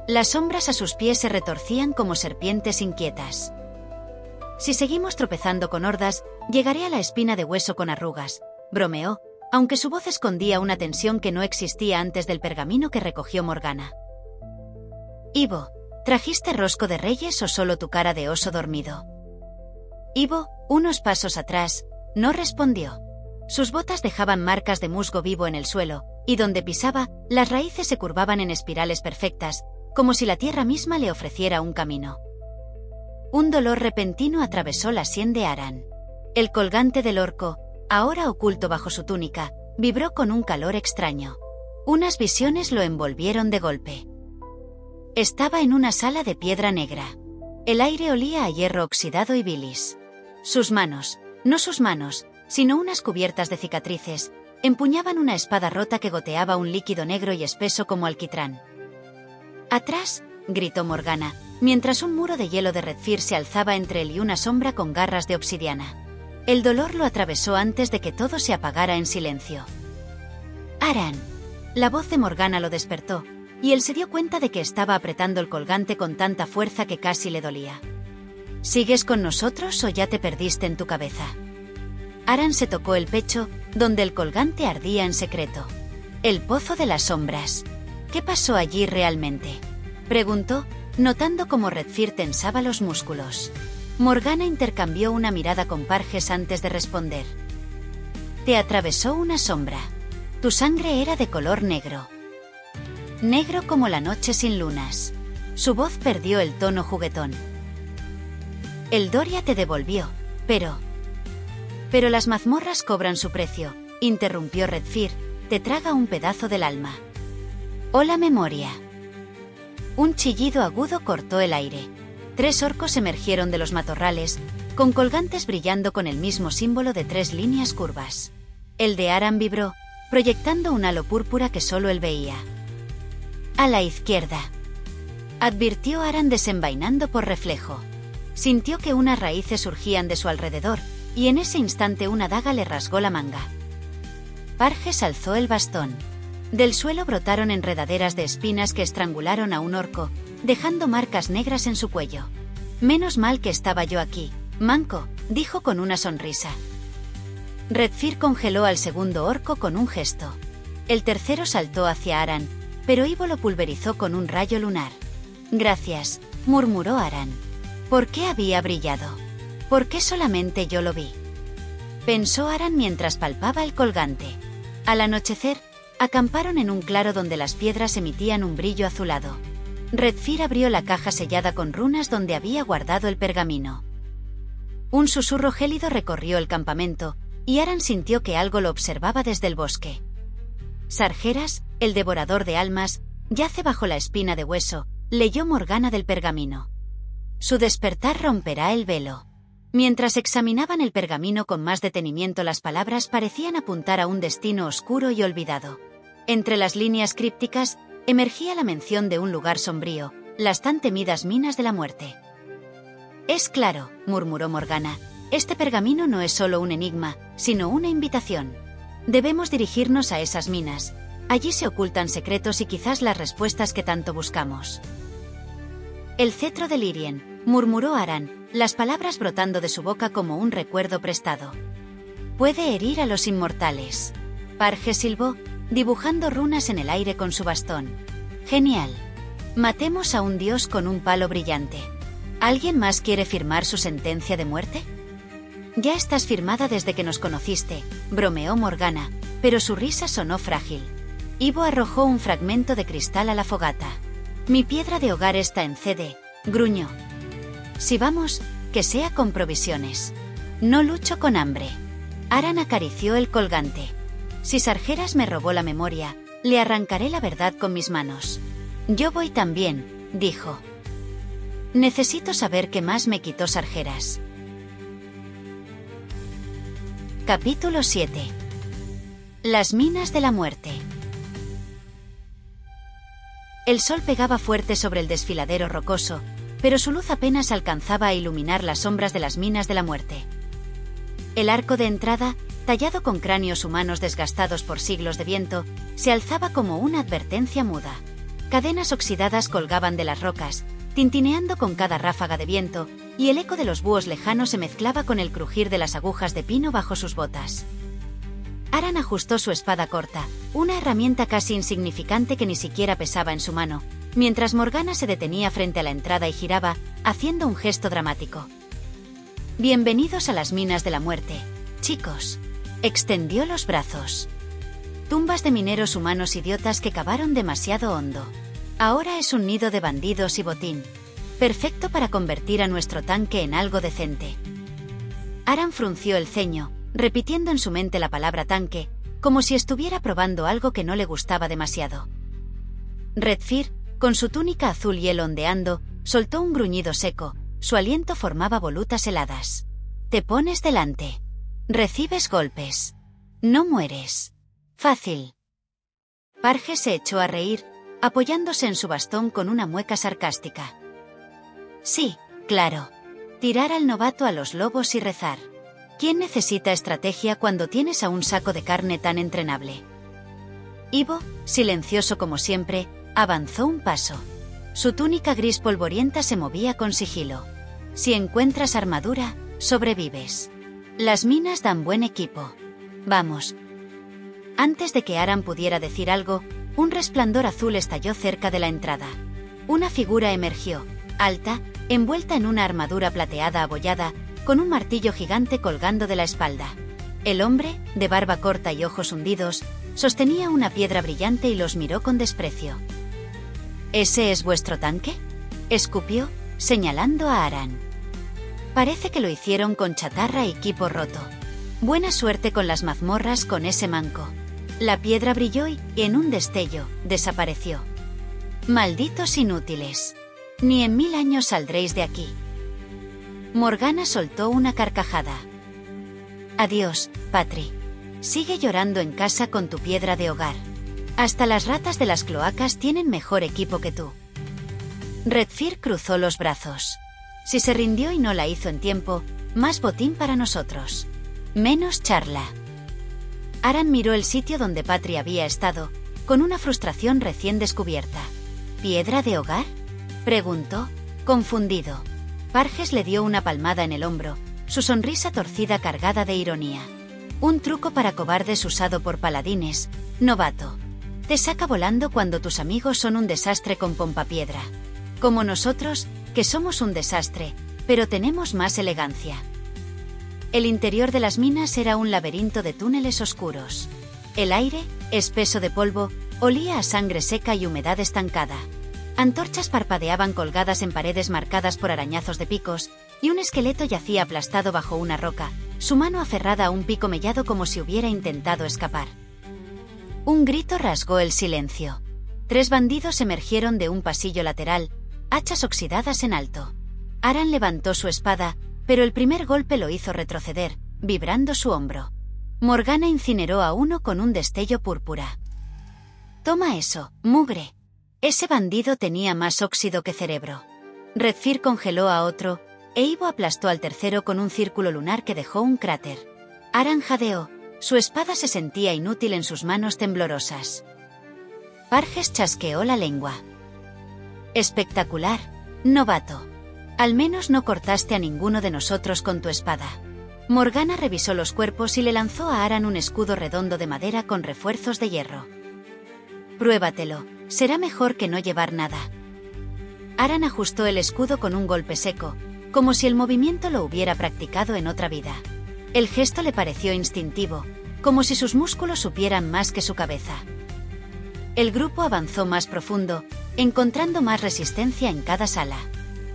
Las sombras a sus pies se retorcían como serpientes inquietas. Si seguimos tropezando con hordas, llegaré a la espina de hueso con arrugas, bromeó, aunque su voz escondía una tensión que no existía antes del pergamino que recogió Morgana. Ivo, ¿trajiste rosco de reyes o solo tu cara de oso dormido? Ivo, unos pasos atrás, no respondió. Sus botas dejaban marcas de musgo vivo en el suelo, y donde pisaba, las raíces se curvaban en espirales perfectas, como si la tierra misma le ofreciera un camino. Un dolor repentino atravesó la sien de Aran. El colgante del orco, ahora oculto bajo su túnica, vibró con un calor extraño. Unas visiones lo envolvieron de golpe. Estaba en una sala de piedra negra. El aire olía a hierro oxidado y bilis. Sus manos, no sus manos, sino unas cubiertas de cicatrices, empuñaban una espada rota que goteaba un líquido negro y espeso como alquitrán. «¡Atrás!», gritó Morgana, mientras un muro de hielo de Redfir se alzaba entre él y una sombra con garras de obsidiana. El dolor lo atravesó antes de que todo se apagara en silencio. «¡Aran!». La voz de Morgana lo despertó, y él se dio cuenta de que estaba apretando el colgante con tanta fuerza que casi le dolía. «¿Sigues con nosotros o ya te perdiste en tu cabeza?». Aran se tocó el pecho, donde el colgante ardía en secreto. «El pozo de las sombras. ¿Qué pasó allí realmente?», preguntó, notando cómo Redfir tensaba los músculos. Morgana intercambió una mirada con Parges antes de responder. «Te atravesó una sombra. Tu sangre era de color negro. Negro como la noche sin lunas». Su voz perdió el tono juguetón. «El Doria te devolvió, pero las mazmorras cobran su precio», interrumpió Redfir, «te traga un pedazo del alma». «¡Oh, la memoria!». Un chillido agudo cortó el aire. 3 orcos emergieron de los matorrales, con colgantes brillando con el mismo símbolo de 3 líneas curvas. El de Aran vibró, proyectando un halo púrpura que solo él veía. «A la izquierda», advirtió Aran desenvainando por reflejo. Sintió que unas raíces surgían de su alrededor, y en ese instante una daga le rasgó la manga. Parges alzó el bastón. Del suelo brotaron enredaderas de espinas que estrangularon a un orco, dejando marcas negras en su cuello. «Menos mal que estaba yo aquí, manco», dijo con una sonrisa. Redfir congeló al segundo orco con un gesto. El tercero saltó hacia Aran, pero Ivo lo pulverizó con un rayo lunar. «Gracias», murmuró Aran. «¿Por qué había brillado? ¿Por qué solamente yo lo vi?», pensó Aran mientras palpaba el colgante. Al anochecer, acamparon en un claro donde las piedras emitían un brillo azulado. Redfir abrió la caja sellada con runas donde había guardado el pergamino. Un susurro gélido recorrió el campamento, y Aran sintió que algo lo observaba desde el bosque. «Sargeras, el devorador de almas, yace bajo la espina de hueso», leyó Morgana del pergamino. Su despertar romperá el velo. Mientras examinaban el pergamino con más detenimiento, las palabras parecían apuntar a un destino oscuro y olvidado. Entre las líneas crípticas, emergía la mención de un lugar sombrío, las tan temidas minas de la muerte. «Es claro», murmuró Morgana, «este pergamino no es solo un enigma, sino una invitación. Debemos dirigirnos a esas minas. Allí se ocultan secretos y quizás las respuestas que tanto buscamos». «El cetro de Lírien», murmuró Aran, las palabras brotando de su boca como un recuerdo prestado. «Puede herir a los inmortales». Parge silbó, dibujando runas en el aire con su bastón. «Genial. Matemos a un dios con un palo brillante. ¿Alguien más quiere firmar su sentencia de muerte?» «Ya estás firmada desde que nos conociste», bromeó Morgana, pero su risa sonó frágil. Ivo arrojó un fragmento de cristal a la fogata. «Mi piedra de hogar está en CD», gruñó. «Si vamos, que sea con provisiones. No lucho con hambre». Aran acarició el colgante. «Si Sargeras me robó la memoria, le arrancaré la verdad con mis manos». «Yo voy también», dijo. «Necesito saber qué más me quitó Sargeras». Capítulo 7. Las minas de la muerte. El sol pegaba fuerte sobre el desfiladero rocoso, pero su luz apenas alcanzaba a iluminar las sombras de las minas de la muerte. El arco de entrada, tallado con cráneos humanos desgastados por siglos de viento, se alzaba como una advertencia muda. Cadenas oxidadas colgaban de las rocas, tintineando con cada ráfaga de viento, y el eco de los búhos lejanos se mezclaba con el crujir de las agujas de pino bajo sus botas. Aran ajustó su espada corta, una herramienta casi insignificante que ni siquiera pesaba en su mano, mientras Morgana se detenía frente a la entrada y giraba, haciendo un gesto dramático. «Bienvenidos a las minas de la muerte, chicos». Extendió los brazos. Tumbas de mineros humanos idiotas que cavaron demasiado hondo. Ahora es un nido de bandidos y botín. Perfecto para convertir a nuestro tanque en algo decente. Aran frunció el ceño, repitiendo en su mente la palabra tanque, como si estuviera probando algo que no le gustaba demasiado. Redfir, con su túnica azul hielo ondeando, soltó un gruñido seco, su aliento formaba volutas heladas. «Te pones delante. Recibes golpes. No mueres. Fácil». Parge se echó a reír, apoyándose en su bastón con una mueca sarcástica. «Sí, claro. Tirar al novato a los lobos y rezar. ¿Quién necesita estrategia cuando tienes a un saco de carne tan entrenable?» Ivo, silencioso como siempre, avanzó un paso. Su túnica gris polvorienta se movía con sigilo. «Si encuentras armadura, sobrevives. Las minas dan buen equipo. Vamos». Antes de que Aran pudiera decir algo, un resplandor azul estalló cerca de la entrada. Una figura emergió, alta, envuelta en una armadura plateada abollada, con un martillo gigante colgando de la espalda. El hombre, de barba corta y ojos hundidos, sostenía una piedra brillante y los miró con desprecio. «¿Ese es vuestro tanque?», escupió, señalando a Aran. «Parece que lo hicieron con chatarra y equipo roto. Buena suerte con las mazmorras con ese manco». La piedra brilló y, en un destello, desapareció. «Malditos inútiles. Ni en 1000 años saldréis de aquí». Morgana soltó una carcajada. «Adiós, Patri. Sigue llorando en casa con tu piedra de hogar. Hasta las ratas de las cloacas tienen mejor equipo que tú». Redfir cruzó los brazos. Si se rindió y no la hizo en tiempo, más botín para nosotros. Menos charla. Aran miró el sitio donde Patri había estado, con una frustración recién descubierta. «¿Piedra de hogar?», preguntó, confundido. Parges le dio una palmada en el hombro, su sonrisa torcida cargada de ironía. «Un truco para cobardes usado por paladines, novato. Te saca volando cuando tus amigos son un desastre con pompapiedra. Como nosotros, que somos un desastre, pero tenemos más elegancia». El interior de las minas era un laberinto de túneles oscuros. El aire, espeso de polvo, olía a sangre seca y humedad estancada. Antorchas parpadeaban colgadas en paredes marcadas por arañazos de picos, y un esqueleto yacía aplastado bajo una roca, su mano aferrada a un pico mellado como si hubiera intentado escapar. Un grito rasgó el silencio. 3 bandidos emergieron de un pasillo lateral, hachas oxidadas en alto. Aran levantó su espada, pero el primer golpe lo hizo retroceder, vibrando su hombro. Morgana incineró a uno con un destello púrpura. «Toma eso, mugre». Ese bandido tenía más óxido que cerebro. Redfear congeló a otro, e Ivo aplastó al tercero con un círculo lunar que dejó un cráter. Aran jadeó, su espada se sentía inútil en sus manos temblorosas. Parges chasqueó la lengua. «Espectacular, novato. Al menos no cortaste a ninguno de nosotros con tu espada». Morgana revisó los cuerpos y le lanzó a Aran un escudo redondo de madera con refuerzos de hierro. «Pruébatelo, será mejor que no llevar nada». Aran ajustó el escudo con un golpe seco, como si el movimiento lo hubiera practicado en otra vida. El gesto le pareció instintivo, como si sus músculos supieran más que su cabeza. El grupo avanzó más profundo, encontrando más resistencia en cada sala.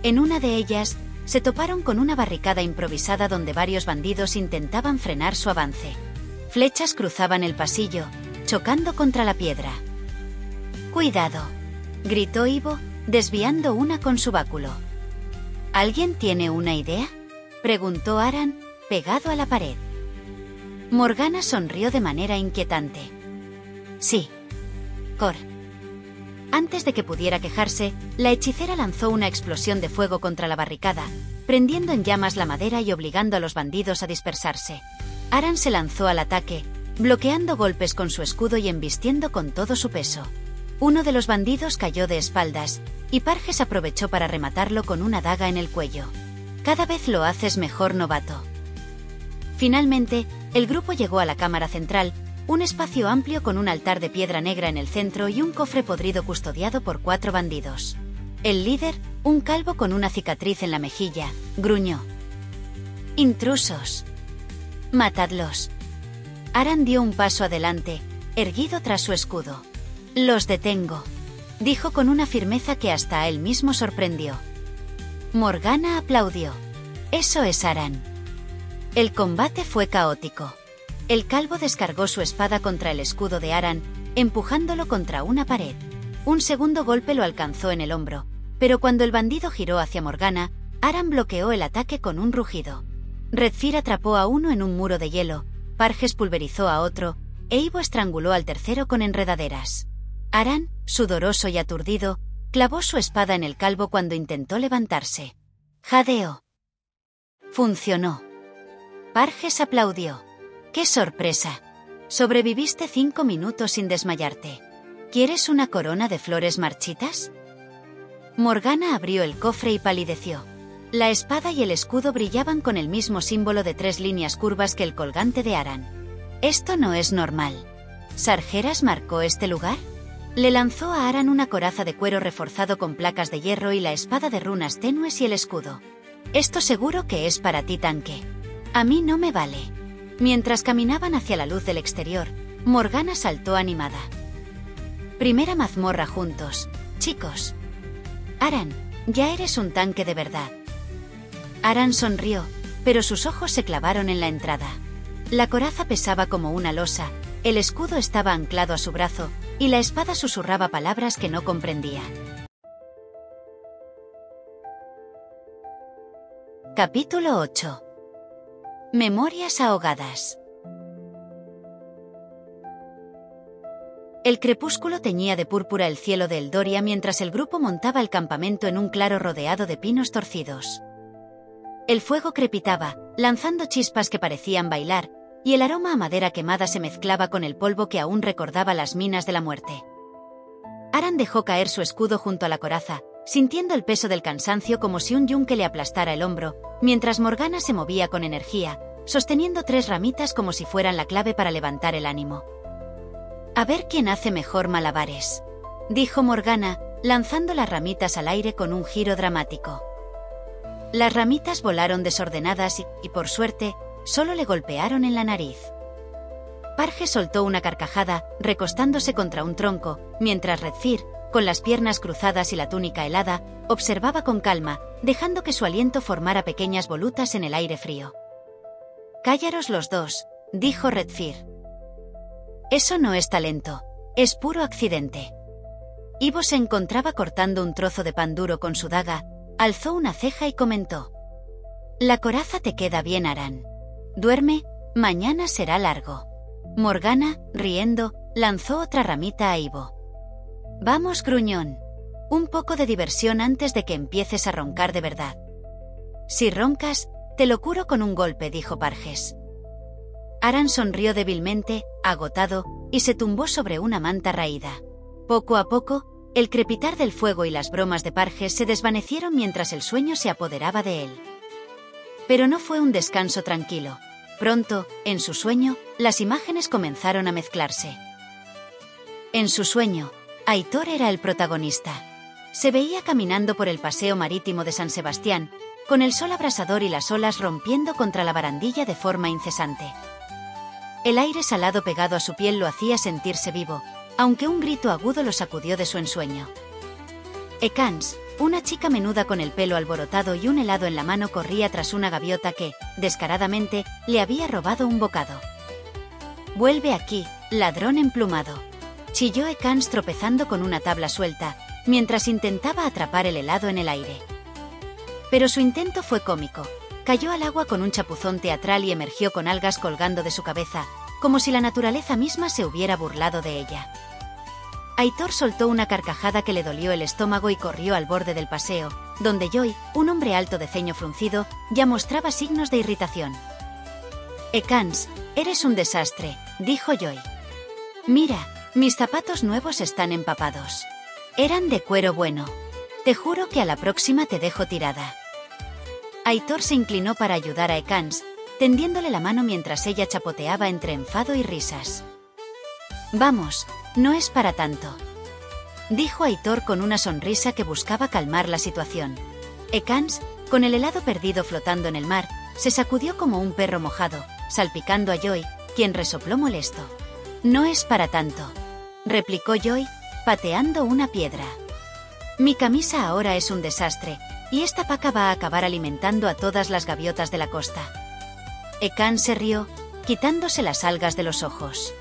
En una de ellas, se toparon con una barricada improvisada donde varios bandidos intentaban frenar su avance. Flechas cruzaban el pasillo, chocando contra la piedra. «¡Cuidado!», gritó Ivo, desviando una con su báculo. «¿Alguien tiene una idea?», preguntó Aran, pegado a la pared. Morgana sonrió de manera inquietante. «Sí. Cor». Antes de que pudiera quejarse, la hechicera lanzó una explosión de fuego contra la barricada, prendiendo en llamas la madera y obligando a los bandidos a dispersarse. Aran se lanzó al ataque, bloqueando golpes con su escudo y embistiendo con todo su peso. Uno de los bandidos cayó de espaldas, y Parges aprovechó para rematarlo con una daga en el cuello. «Cada vez lo haces mejor, novato». Finalmente, el grupo llegó a la cámara central, un espacio amplio con un altar de piedra negra en el centro y un cofre podrido custodiado por 4 bandidos. El líder, un calvo con una cicatriz en la mejilla, gruñó: «¡Intrusos! ¡Matadlos!». Aran dio un paso adelante, erguido tras su escudo. «Los detengo», dijo con una firmeza que hasta a él mismo sorprendió. Morgana aplaudió. «Eso es Aran». El combate fue caótico. El calvo descargó su espada contra el escudo de Aran, empujándolo contra una pared. Un segundo golpe lo alcanzó en el hombro, pero cuando el bandido giró hacia Morgana, Aran bloqueó el ataque con un rugido. Redfear atrapó a uno en un muro de hielo, Parges pulverizó a otro, e Ivo estranguló al tercero con enredaderas. Aran, sudoroso y aturdido, clavó su espada en el calvo cuando intentó levantarse. Jadeó. Funcionó. Parges aplaudió. ¡Qué sorpresa! Sobreviviste 5 minutos sin desmayarte. ¿Quieres una corona de flores marchitas? Morgana abrió el cofre y palideció. La espada y el escudo brillaban con el mismo símbolo de 3 líneas curvas que el colgante de Aran. Esto no es normal. ¿Sargeras marcó este lugar? Le lanzó a Aran una coraza de cuero reforzado con placas de hierro y la espada de runas tenues y el escudo. Esto seguro que es para ti, tanque. A mí no me vale. Mientras caminaban hacia la luz del exterior, Morgana saltó animada. Primera mazmorra juntos, chicos. Aran, ya eres un tanque de verdad. Aran sonrió, pero sus ojos se clavaron en la entrada. La coraza pesaba como una losa, el escudo estaba anclado a su brazo, y la espada susurraba palabras que no comprendía. Capítulo 8. Memorias ahogadas. El crepúsculo teñía de púrpura el cielo de Eldoria mientras el grupo montaba el campamento en un claro rodeado de pinos torcidos. El fuego crepitaba, lanzando chispas que parecían bailar, y el aroma a madera quemada se mezclaba con el polvo que aún recordaba las minas de la muerte. Aran dejó caer su escudo junto a la coraza, sintiendo el peso del cansancio como si un yunque le aplastara el hombro, mientras Morgana se movía con energía, sosteniendo 3 ramitas como si fueran la clave para levantar el ánimo. «A ver quién hace mejor malabares», dijo Morgana, lanzando las ramitas al aire con un giro dramático. Las ramitas volaron desordenadas y, por suerte, solo le golpearon en la nariz. Parges soltó una carcajada, recostándose contra un tronco, mientras Redfear, con las piernas cruzadas y la túnica helada, observaba con calma, dejando que su aliento formara pequeñas volutas en el aire frío. «Cállaros los dos», dijo Redfear. «Eso no es talento, es puro accidente». Ivo se encontraba cortando un trozo de pan duro con su daga, Alzó una ceja y comentó: «La coraza te queda bien, Aran. Duerme, mañana será largo». Morgana, riendo, lanzó otra ramita a Ivo. «Vamos, gruñón. Un poco de diversión antes de que empieces a roncar de verdad». «Si roncas, te lo curo con un golpe», dijo Parges. Aran sonrió débilmente, agotado, y se tumbó sobre una manta raída. Poco a poco, el crepitar del fuego y las bromas de Parges se desvanecieron mientras el sueño se apoderaba de él. Pero no fue un descanso tranquilo. Pronto, en su sueño, las imágenes comenzaron a mezclarse. En su sueño, Aitor era el protagonista. Se veía caminando por el paseo marítimo de San Sebastián, con el sol abrasador y las olas rompiendo contra la barandilla de forma incesante. El aire salado pegado a su piel lo hacía sentirse vivo, aunque un grito agudo lo sacudió de su ensueño. Ekans, una chica menuda con el pelo alborotado y un helado en la mano, corría tras una gaviota que, descaradamente, le había robado un bocado. «Vuelve aquí, ladrón emplumado», chilló Ekans tropezando con una tabla suelta, mientras intentaba atrapar el helado en el aire. Pero su intento fue cómico. Cayó al agua con un chapuzón teatral y emergió con algas colgando de su cabeza, como si la naturaleza misma se hubiera burlado de ella. Aitor soltó una carcajada que le dolió el estómago y corrió al borde del paseo, donde Joy, un hombre alto de ceño fruncido, ya mostraba signos de irritación. «Ekans, eres un desastre», dijo Joy. «Mira, mis zapatos nuevos están empapados. Eran de cuero bueno. Te juro que a la próxima te dejo tirada». Aitor se inclinó para ayudar a Ekans, tendiéndole la mano mientras ella chapoteaba entre enfado y risas. «Vamos, no es para tanto», dijo Aitor con una sonrisa que buscaba calmar la situación. Ekans, con el helado perdido flotando en el mar, se sacudió como un perro mojado, salpicando a Joy, quien resopló molesto. «No es para tanto», replicó Joy, pateando una piedra. «Mi camisa ahora es un desastre, y esta paca va a acabar alimentando a todas las gaviotas de la costa». Ekans se rió, quitándose las algas de los ojos.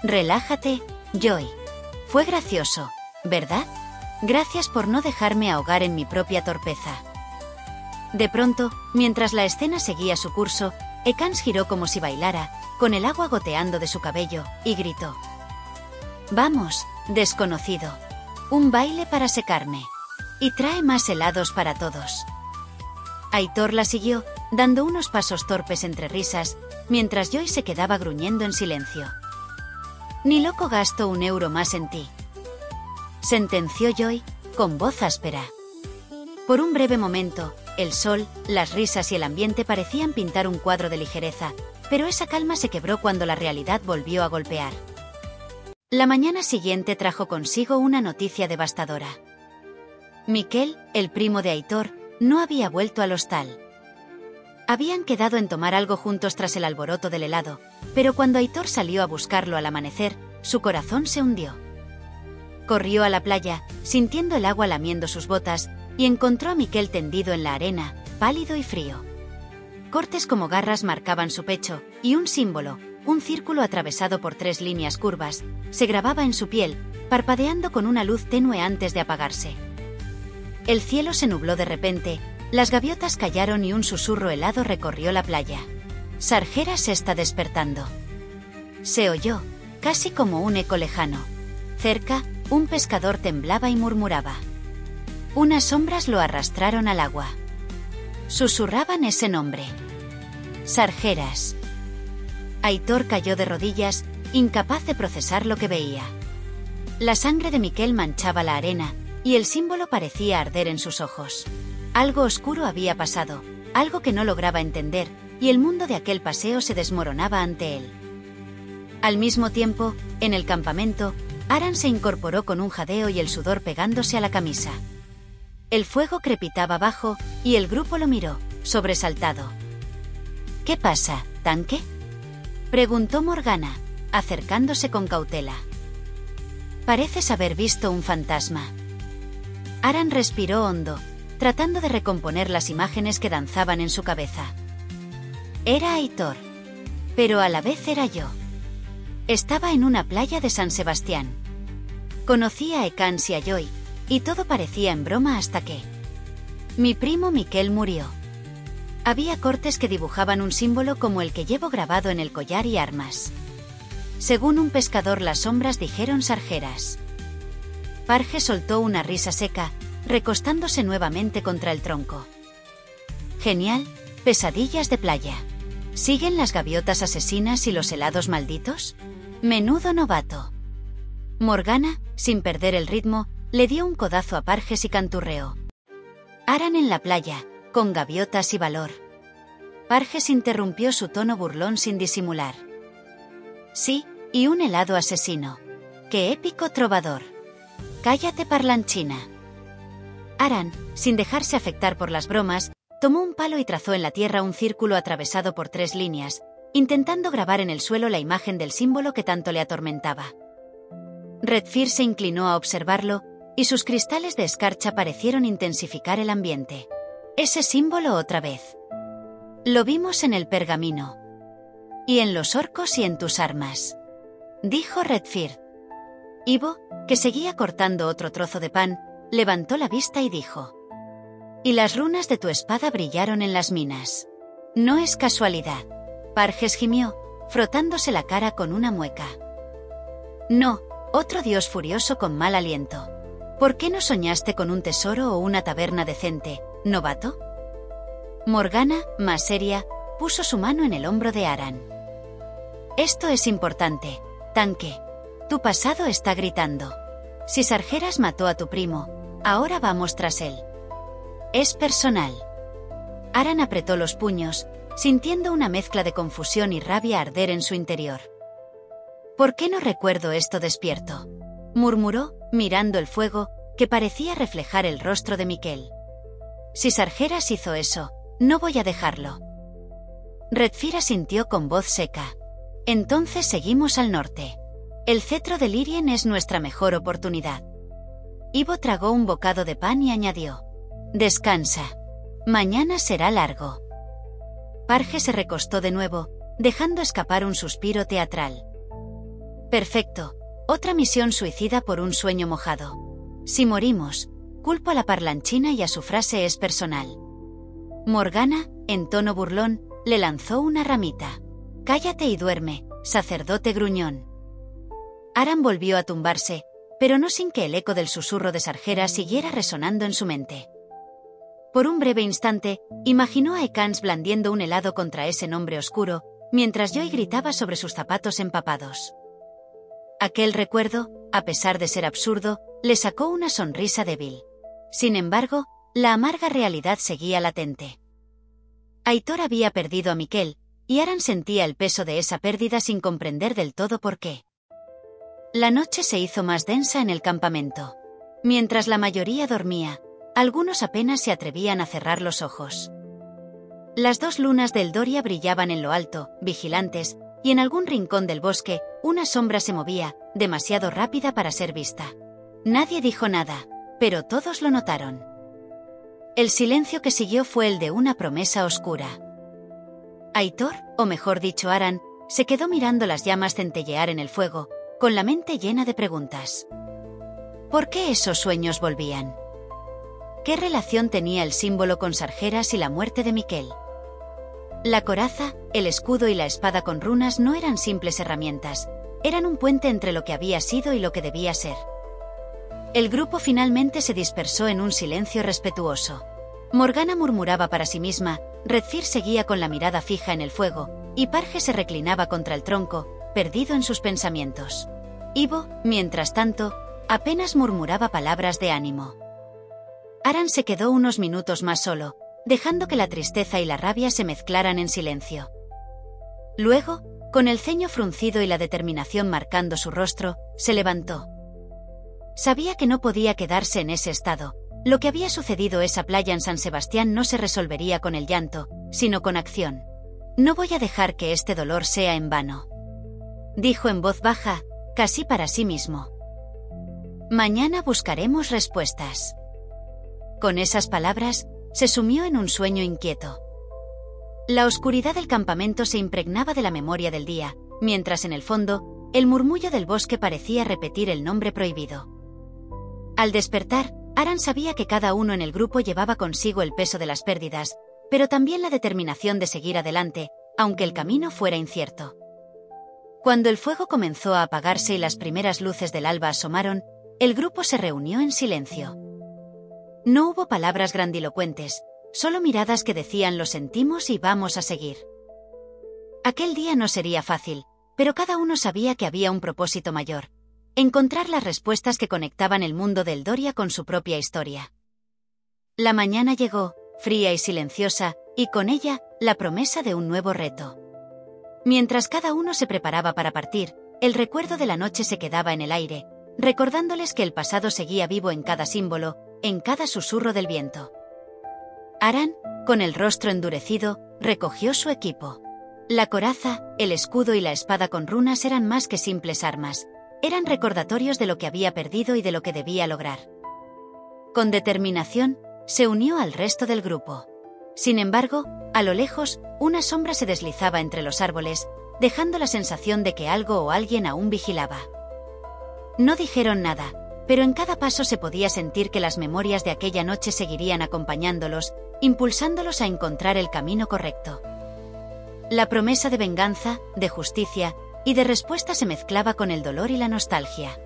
«Relájate, Joy. Fue gracioso, ¿verdad? Gracias por no dejarme ahogar en mi propia torpeza». De pronto, mientras la escena seguía su curso, Ekans giró como si bailara, con el agua goteando de su cabello, y gritó: «Vamos, desconocido. Un baile para secarme. Y trae más helados para todos». Aitor la siguió, dando unos pasos torpes entre risas, mientras Joy se quedaba gruñendo en silencio. «Ni loco gasto €1 más en ti», sentenció Joy, con voz áspera. Por un breve momento, el sol, las risas y el ambiente parecían pintar un cuadro de ligereza, pero esa calma se quebró cuando la realidad volvió a golpear. La mañana siguiente trajo consigo una noticia devastadora. Miquel, el primo de Aitor, no había vuelto al hostal. Habían quedado en tomar algo juntos tras el alboroto del helado, pero cuando Aitor salió a buscarlo al amanecer, su corazón se hundió. Corrió a la playa, sintiendo el agua lamiendo sus botas, y encontró a Miquel tendido en la arena, pálido y frío. Cortes como garras marcaban su pecho, y un símbolo, un círculo atravesado por 3 líneas curvas, se grababa en su piel, parpadeando con una luz tenue antes de apagarse. El cielo se nubló de repente, las gaviotas callaron y un susurro helado recorrió la playa. «Sargera se está despertando», se oyó, casi como un eco lejano. Cerca, un pescador temblaba y murmuraba. Unas sombras lo arrastraron al agua. Susurraban ese nombre. «Sargeras». Aitor cayó de rodillas, incapaz de procesar lo que veía. La sangre de Miquel manchaba la arena, y el símbolo parecía arder en sus ojos. Algo oscuro había pasado, algo que no lograba entender, y el mundo de aquel paseo se desmoronaba ante él. Al mismo tiempo, en el campamento, Aran se incorporó con un jadeo y el sudor pegándose a la camisa. El fuego crepitaba abajo, y el grupo lo miró, sobresaltado. «¿Qué pasa, tanque?», preguntó Morgana, acercándose con cautela. «Pareces haber visto un fantasma». Aran respiró hondo, tratando de recomponer las imágenes que danzaban en su cabeza. Era Aitor, pero a la vez era yo. Estaba en una playa de San Sebastián. Conocía a Ekans y a Joy, y todo parecía en broma hasta que... Mi primo Miquel murió. Había cortes que dibujaban un símbolo como el que llevo grabado en el collar y armas. Según un pescador, las sombras dijeron sarjeras. Parge soltó una risa seca, recostándose nuevamente contra el tronco. Genial, pesadillas de playa. ¿Siguen las gaviotas asesinas y los helados malditos? Menudo novato. Morgana, sin perder el ritmo, le dio un codazo a Parges y canturreó. Aran en la playa, con gaviotas y valor. Parges interrumpió su tono burlón sin disimular. Sí, y un helado asesino. ¡Qué épico trovador! Cállate, parlanchina. Aran, sin dejarse afectar por las bromas, tomó un palo y trazó en la tierra un círculo atravesado por 3 líneas, intentando grabar en el suelo la imagen del símbolo que tanto le atormentaba. Redfir se inclinó a observarlo, y sus cristales de escarcha parecieron intensificar el ambiente. Ese símbolo otra vez. Lo vimos en el pergamino. Y en los orcos y en tus armas. Dijo Redfir. Ivo, que seguía cortando otro trozo de pan, levantó la vista y dijo. Y las runas de tu espada brillaron en las minas. No es casualidad. Parges gimió, frotándose la cara con una mueca. No, otro dios furioso con mal aliento. ¿Por qué no soñaste con un tesoro o una taberna decente, novato? Morgana, más seria, puso su mano en el hombro de Aran. Esto es importante, tanque. Tu pasado está gritando. Si Sargeras mató a tu primo, ahora vamos tras él. Es personal. Aran apretó los puños, sintiendo una mezcla de confusión y rabia arder en su interior. ¿Por qué no recuerdo esto despierto? Murmuró, mirando el fuego, que parecía reflejar el rostro de Miquel. Si Sargeras hizo eso, no voy a dejarlo. Redfir asintió con voz seca. Entonces seguimos al norte. El cetro de Lírien es nuestra mejor oportunidad. Ivo tragó un bocado de pan y añadió. Descansa. Mañana será largo. Parge se recostó de nuevo, dejando escapar un suspiro teatral. Perfecto. Otra misión suicida por un sueño mojado. Si morimos, culpo a la parlanchina y a su frase es personal. Morgana, en tono burlón, le lanzó una ramita. Cállate y duerme, sacerdote gruñón. Aran volvió a tumbarse, pero no sin que el eco del susurro de Sargeras siguiera resonando en su mente. Por un breve instante, imaginó a Ekans blandiendo un helado contra ese nombre oscuro, mientras Joy gritaba sobre sus zapatos empapados. Aquel recuerdo, a pesar de ser absurdo, le sacó una sonrisa débil. Sin embargo, la amarga realidad seguía latente. Aitor había perdido a Miquel, y Aran sentía el peso de esa pérdida sin comprender del todo por qué. La noche se hizo más densa en el campamento. Mientras la mayoría dormía, algunos apenas se atrevían a cerrar los ojos. Las 2 lunas de Eldoria brillaban en lo alto, vigilantes, y en algún rincón del bosque, una sombra se movía, demasiado rápida para ser vista. Nadie dijo nada, pero todos lo notaron. El silencio que siguió fue el de una promesa oscura. Aitor, o mejor dicho Aran, se quedó mirando las llamas centellear en el fuego, con la mente llena de preguntas. ¿Por qué esos sueños volvían? ¿Qué relación tenía el símbolo con Sargeras y la muerte de Miquel? La coraza, el escudo y la espada con runas no eran simples herramientas, eran un puente entre lo que había sido y lo que debía ser. El grupo finalmente se dispersó en un silencio respetuoso. Morgana murmuraba para sí misma, Redfir seguía con la mirada fija en el fuego, y Parge se reclinaba contra el tronco, perdido en sus pensamientos. Ivo, mientras tanto, apenas murmuraba palabras de ánimo. Aran se quedó unos minutos más solo, dejando que la tristeza y la rabia se mezclaran en silencio. Luego, con el ceño fruncido y la determinación marcando su rostro, se levantó. Sabía que no podía quedarse en ese estado. Lo que había sucedido esa playa en San Sebastián no se resolvería con el llanto, sino con acción. No voy a dejar que este dolor sea en vano. Dijo en voz baja, casi para sí mismo. Mañana buscaremos respuestas. Con esas palabras, se sumió en un sueño inquieto. La oscuridad del campamento se impregnaba de la memoria del día, mientras en el fondo, el murmullo del bosque parecía repetir el nombre prohibido. Al despertar, Aran sabía que cada uno en el grupo llevaba consigo el peso de las pérdidas, pero también la determinación de seguir adelante, aunque el camino fuera incierto. Cuando el fuego comenzó a apagarse y las primeras luces del alba asomaron, el grupo se reunió en silencio. No hubo palabras grandilocuentes, solo miradas que decían lo sentimos y vamos a seguir. Aquel día no sería fácil, pero cada uno sabía que había un propósito mayor: encontrar las respuestas que conectaban el mundo de Eldoria con su propia historia. La mañana llegó, fría y silenciosa, y con ella, la promesa de un nuevo reto. Mientras cada uno se preparaba para partir, el recuerdo de la noche se quedaba en el aire, recordándoles que el pasado seguía vivo en cada símbolo, en cada susurro del viento. Aran, con el rostro endurecido, recogió su equipo. La coraza, el escudo y la espada con runas eran más que simples armas, eran recordatorios de lo que había perdido y de lo que debía lograr. Con determinación, se unió al resto del grupo. Sin embargo, a lo lejos, una sombra se deslizaba entre los árboles, dejando la sensación de que algo o alguien aún vigilaba. No dijeron nada, pero en cada paso se podía sentir que las memorias de aquella noche seguirían acompañándolos, impulsándolos a encontrar el camino correcto. La promesa de venganza, de justicia y de respuesta se mezclaba con el dolor y la nostalgia.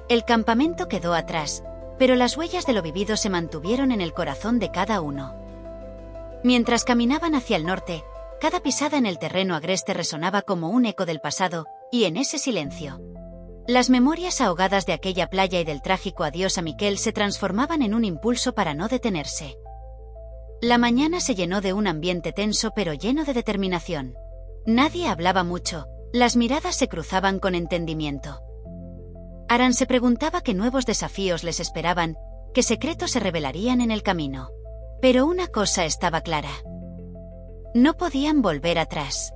El campamento quedó atrás, pero las huellas de lo vivido se mantuvieron en el corazón de cada uno. Mientras caminaban hacia el norte, cada pisada en el terreno agreste resonaba como un eco del pasado, y en ese silencio, las memorias ahogadas de aquella playa y del trágico adiós a Miquel se transformaban en un impulso para no detenerse. La mañana se llenó de un ambiente tenso pero lleno de determinación. Nadie hablaba mucho, las miradas se cruzaban con entendimiento. Aran se preguntaba qué nuevos desafíos les esperaban, qué secretos se revelarían en el camino. Pero una cosa estaba clara: no podían volver atrás.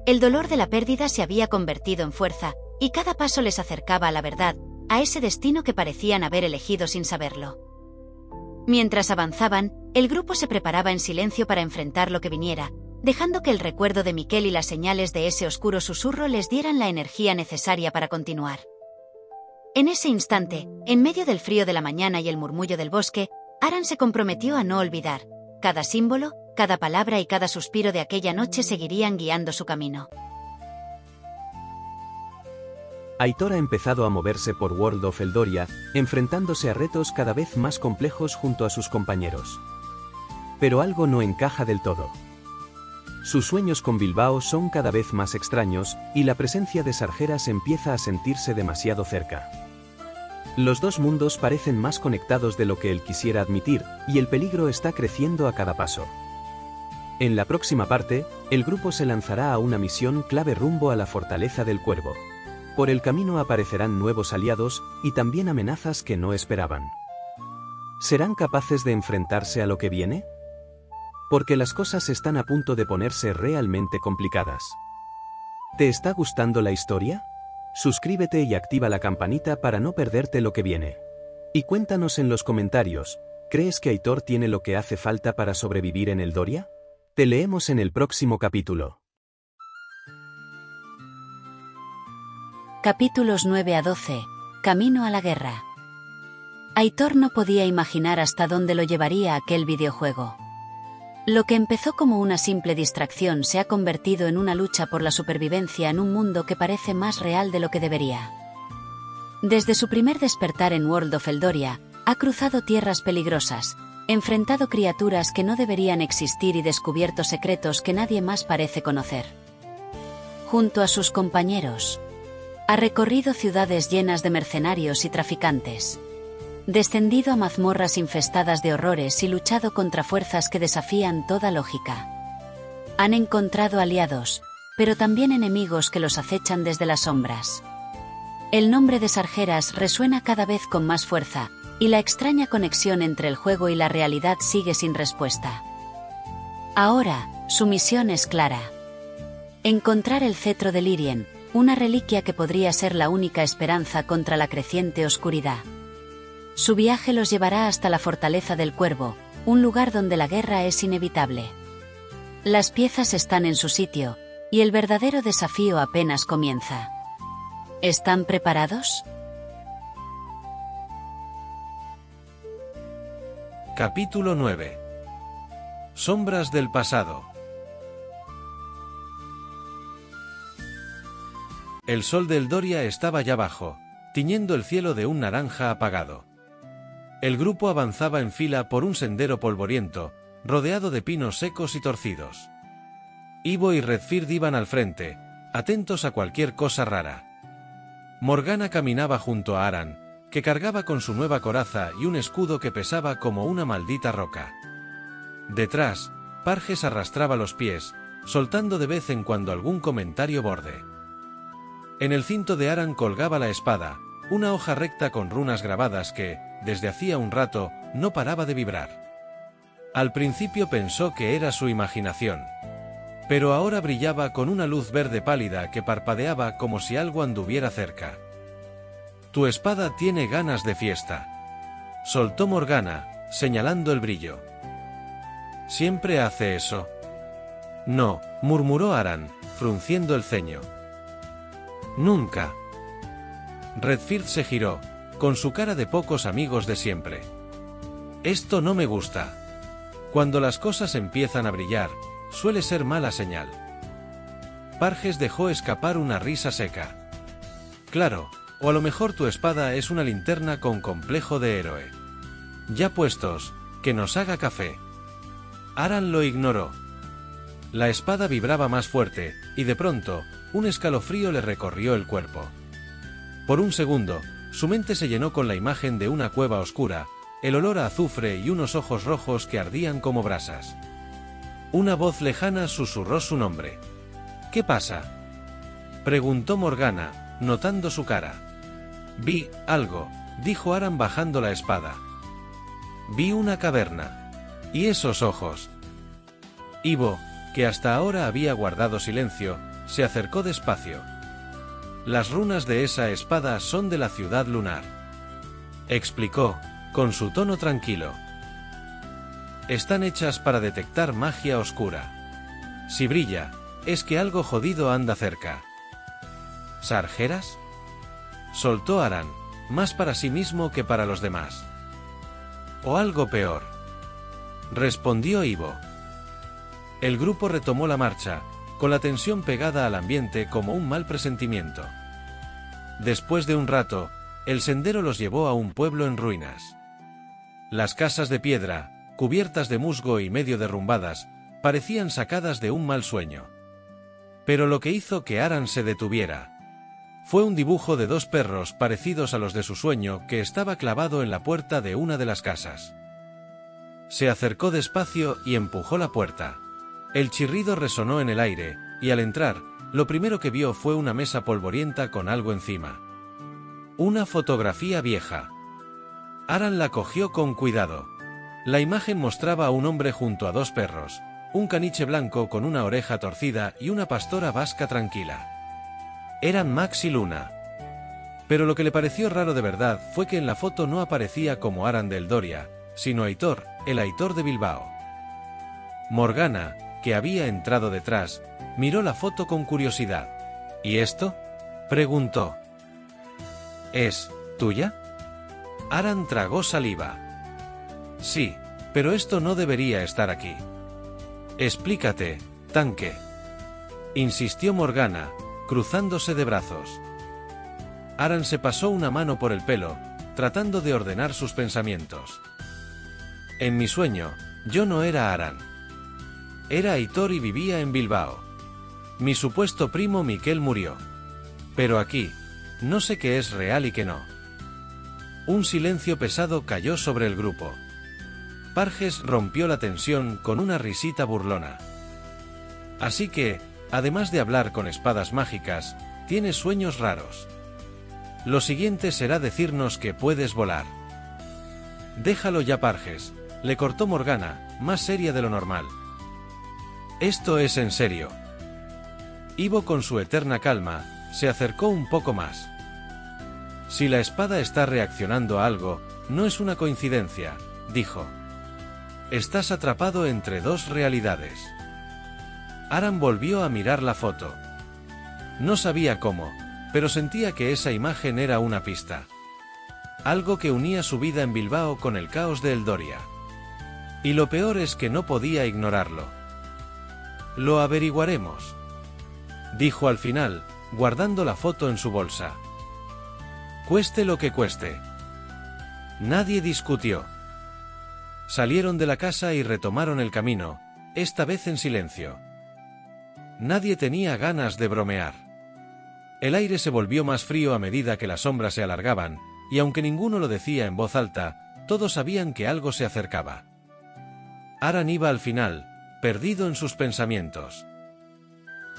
El dolor de la pérdida se había convertido en fuerza, y cada paso les acercaba a la verdad, a ese destino que parecían haber elegido sin saberlo. Mientras avanzaban, el grupo se preparaba en silencio para enfrentar lo que viniera, dejando que el recuerdo de Miquel y las señales de ese oscuro susurro les dieran la energía necesaria para continuar. En ese instante, en medio del frío de la mañana y el murmullo del bosque, Aran se comprometió a no olvidar. Cada símbolo, cada palabra y cada suspiro de aquella noche seguirían guiando su camino. Aitor ha empezado a moverse por World of Eldoria, enfrentándose a retos cada vez más complejos junto a sus compañeros. Pero algo no encaja del todo. Sus sueños con Bilbao son cada vez más extraños, y la presencia de Sargeras empieza a sentirse demasiado cerca. Los dos mundos parecen más conectados de lo que él quisiera admitir, y el peligro está creciendo a cada paso. En la próxima parte, el grupo se lanzará a una misión clave rumbo a la Fortaleza del Cuervo. Por el camino aparecerán nuevos aliados, y también amenazas que no esperaban. ¿Serán capaces de enfrentarse a lo que viene? Porque las cosas están a punto de ponerse realmente complicadas. ¿Te está gustando la historia? Suscríbete y activa la campanita para no perderte lo que viene. Y cuéntanos en los comentarios, ¿crees que Aitor tiene lo que hace falta para sobrevivir en Eldoria? Te leemos en el próximo capítulo. Capítulos 9 a 12. Camino a la guerra. Aitor no podía imaginar hasta dónde lo llevaría aquel videojuego. Lo que empezó como una simple distracción se ha convertido en una lucha por la supervivencia en un mundo que parece más real de lo que debería. Desde su primer despertar en World of Eldoria, ha cruzado tierras peligrosas, enfrentado criaturas que no deberían existir y descubierto secretos que nadie más parece conocer. Junto a sus compañeros, ha recorrido ciudades llenas de mercenarios y traficantes, descendido a mazmorras infestadas de horrores y luchado contra fuerzas que desafían toda lógica. Han encontrado aliados, pero también enemigos que los acechan desde las sombras. El nombre de Sargeras resuena cada vez con más fuerza, y la extraña conexión entre el juego y la realidad sigue sin respuesta. Ahora, su misión es clara: encontrar el cetro de Lyrien, una reliquia que podría ser la única esperanza contra la creciente oscuridad. Su viaje los llevará hasta la Fortaleza del Cuervo, un lugar donde la guerra es inevitable. Las piezas están en su sitio, y el verdadero desafío apenas comienza. ¿Están preparados? Capítulo 9. Sombras del pasado. El sol de Eldoria estaba ya bajo, tiñendo el cielo de un naranja apagado. El grupo avanzaba en fila por un sendero polvoriento, rodeado de pinos secos y torcidos. Ivo y Redfird iban al frente, atentos a cualquier cosa rara. Morgana caminaba junto a Aran, que cargaba con su nueva coraza y un escudo que pesaba como una maldita roca. Detrás, Parges arrastraba los pies, soltando de vez en cuando algún comentario borde. En el cinto de Aran colgaba la espada, una hoja recta con runas grabadas que, desde hacía un rato, no paraba de vibrar. Al principio pensó que era su imaginación. Pero ahora brillaba con una luz verde pálida que parpadeaba como si algo anduviera cerca. «Tu espada tiene ganas de fiesta», soltó Morgana, señalando el brillo. «¿Siempre hace eso?» «No», murmuró Aran, frunciendo el ceño. «Nunca». Redfird se giró, con su cara de pocos amigos de siempre. «Esto no me gusta. Cuando las cosas empiezan a brillar, suele ser mala señal». Parges dejó escapar una risa seca. «Claro, o a lo mejor tu espada es una linterna con complejo de héroe. Ya puestos, que nos haga café». Aran lo ignoró. La espada vibraba más fuerte, y de pronto, un escalofrío le recorrió el cuerpo. Por un segundo, su mente se llenó con la imagen de una cueva oscura, el olor a azufre y unos ojos rojos que ardían como brasas. Una voz lejana susurró su nombre. «¿Qué pasa?», preguntó Morgana, notando su cara. «Vi algo», dijo Aran bajando la espada. «Vi una caverna. ¿Y esos ojos?». Ivo, que hasta ahora había guardado silencio, se acercó despacio. «Las runas de esa espada son de la ciudad lunar», explicó, con su tono tranquilo. «Están hechas para detectar magia oscura. Si brilla, es que algo jodido anda cerca». «¿Sargeras?», soltó Aran, más para sí mismo que para los demás. «O algo peor», respondió Ivo. El grupo retomó la marcha, con la tensión pegada al ambiente como un mal presentimiento. Después de un rato, el sendero los llevó a un pueblo en ruinas. Las casas de piedra, cubiertas de musgo y medio derrumbadas, parecían sacadas de un mal sueño. Pero lo que hizo que Aran se detuviera fue un dibujo de dos perros parecidos a los de su sueño que estaba clavado en la puerta de una de las casas. Se acercó despacio y empujó la puerta. El chirrido resonó en el aire, y al entrar, lo primero que vio fue una mesa polvorienta con algo encima. Una fotografía vieja. Aran la cogió con cuidado. La imagen mostraba a un hombre junto a dos perros, un caniche blanco con una oreja torcida y una pastora vasca tranquila. Eran Max y Luna. Pero lo que le pareció raro de verdad fue que en la foto no aparecía como Aran de Eldoria, sino Aitor, el Aitor de Bilbao. Morgana, que había entrado detrás, miró la foto con curiosidad. «¿Y esto?», preguntó. «¿Es tuya?». Aran tragó saliva. «Sí, pero esto no debería estar aquí». «Explícate, tanque», insistió Morgana, cruzándose de brazos. Aran se pasó una mano por el pelo, tratando de ordenar sus pensamientos. «En mi sueño, yo no era Aran. Era Aitor y vivía en Bilbao. Mi supuesto primo Miquel murió. Pero aquí, no sé qué es real y qué no». Un silencio pesado cayó sobre el grupo. Parges rompió la tensión con una risita burlona. «Así que, además de hablar con espadas mágicas, tienes sueños raros. Lo siguiente será decirnos que puedes volar». «Déjalo ya, Parges», le cortó Morgana, más seria de lo normal. «Esto es en serio». Ivo, con su eterna calma, se acercó un poco más. «Si la espada está reaccionando a algo, no es una coincidencia», dijo. «Estás atrapado entre dos realidades». Aran volvió a mirar la foto. No sabía cómo, pero sentía que esa imagen era una pista. Algo que unía su vida en Bilbao con el caos de Eldoria. Y lo peor es que no podía ignorarlo. Lo averiguaremos, dijo al final, guardando la foto en su bolsa. Cueste lo que cueste. Nadie discutió. Salieron de la casa y retomaron el camino, esta vez en silencio. Nadie tenía ganas de bromear. El aire se volvió más frío a medida que las sombras se alargaban, y aunque ninguno lo decía en voz alta, todos sabían que algo se acercaba. Aran iba al final, perdido en sus pensamientos.